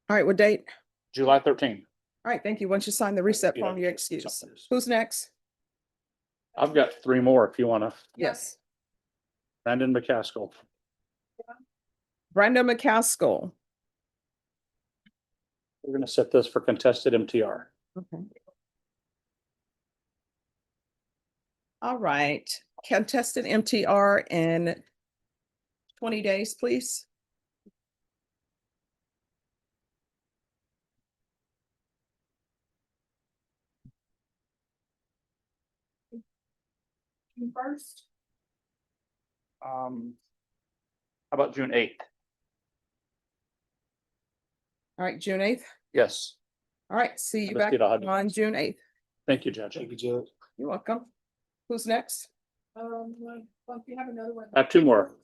All right, what date? July 13th. All right, thank you. Once you sign the reset form, you're excused. Who's next? I've got three more if you wanna. Yes. Brandon McCaskill. Brenda McCaskill. We're gonna set this for contested MTR. Okay. All right, contested MTR in 20 days, please. June 1st. How about June 8th? All right, June 8th. Yes. All right, see you I back missed it. I'll have to- on June 8th. Thank you, Judge. Thank you, Judge. You're welcome. Who's next? Well, if you have another one. I have two more.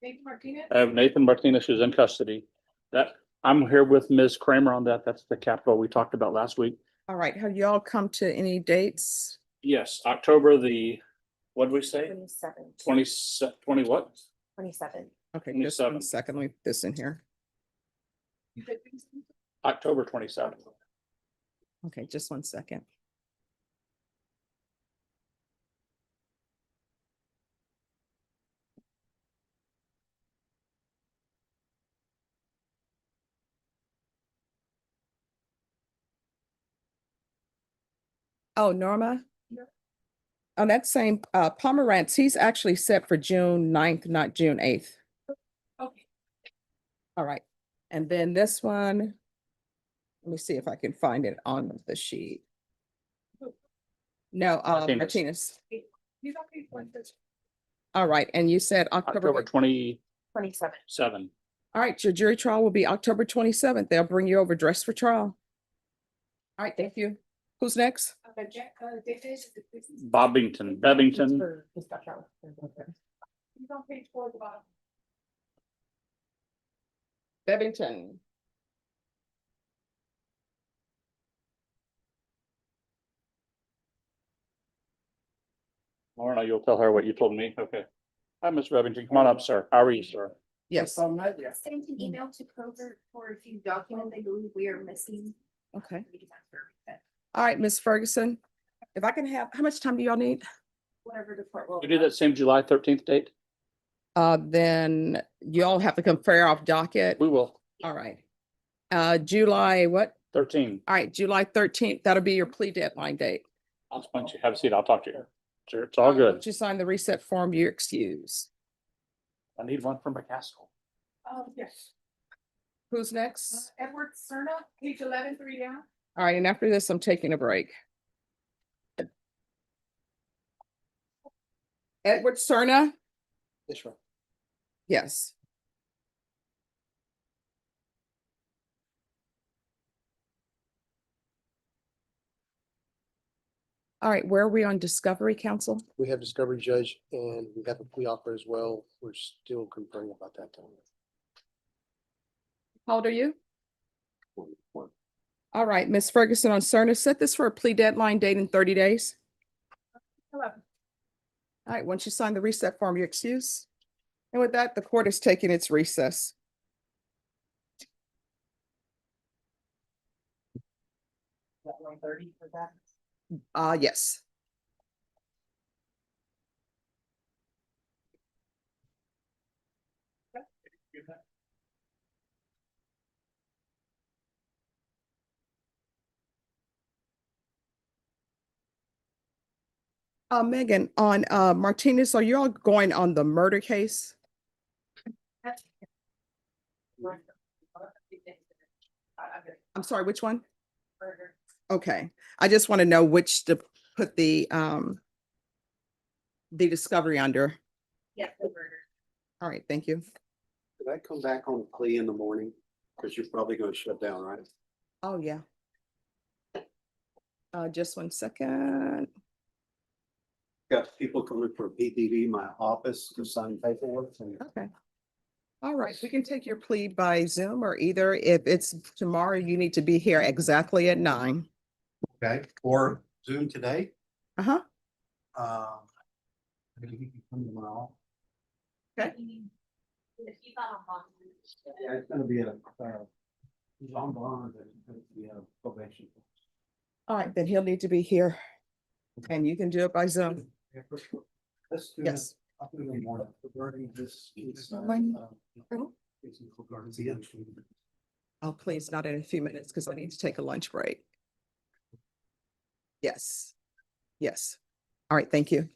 Nathan Martinez. I have Nathan Martinez, who's in custody. That, I'm here with Ms. Kramer on that. That's the capital we talked about last week. All right, have y'all come to any dates? Yes, October what did we say? 27. 20 what? 27. Okay, just one 27. second, let me put this in here. October 27th. Okay, just one second. Oh, Norma? On that same, Pomerantz, he's actually set for June 9th, not June 8th. Okay. All right, and then this one, let me see if I can find it on the sheet. No, Martinez. Martinez. He's okay for this. All right, and you said October October. 27. All right, your jury trial will be October 27th. They'll bring you over dressed for trial. All right, thank you. Who's next? Bebbington. He's on page 4 at the bottom. Bebbington. Lorna, you'll tell her what you told me. Okay. Hi, Ms. Bebbington. Come on up, sir. How are you, sir? Yes. Sent an email to Kroger for a few documents I believe we are missing. Okay. All right, Ms. Ferguson, if I can have, how much time do y'all need? Whatever the court will. You do that same July 13th date? Then y'all have to compare off docket. We will. All right. July what? 13. All right, July 13th. That'll be your plea deadline date. I'll explain to you. Have a seat. I'll talk to you. Sure, it's all good. Once you sign the reset form, you're excused. I need one from McCaskill. Yes. Who's next? Edward Cerna, page 11, 3 down. All right, and after this, I'm taking a break. Edward Cerna? Yes, right. Yes. All right, where are we on discovery, counsel? We have discovery judge and we have a plea offer as well. We're still conferring about that time. How old are you? All right, Ms. Ferguson on Cerna, set this for a plea deadline date in 30 days. 11. All right, once you sign the reset form, you're excused. And with that, the court is taking its recess. That 1:30 for that? Yes. Megan, on Martinez, are you all going on the murder case? I'm sorry, which one? Okay, I just want to know which put the discovery under. Yeah, the murder. All right, thank you. Could I come back on a plea in the morning? Because you're probably gonna shut down, right? Oh, yeah. Just 1 second. Got people coming for PDD, my office to sign paperwork. Okay. All right, we can take your plea by Zoom, or either if it's tomorrow, you need to be here exactly at 9. Okay, or Zoom today. Uh-huh. Maybe he can come tomorrow. Okay. Yeah, it's gonna be a, he's on bond, and it's gonna be a probation. All right, then he'll need to be here. And you can do it by Zoom. Let's do Yes. it. I'll do it in the morning. Regarding this. Oh, please, not in a few minutes, because I need to take a lunch break. Yes. Yes. All right, thank you.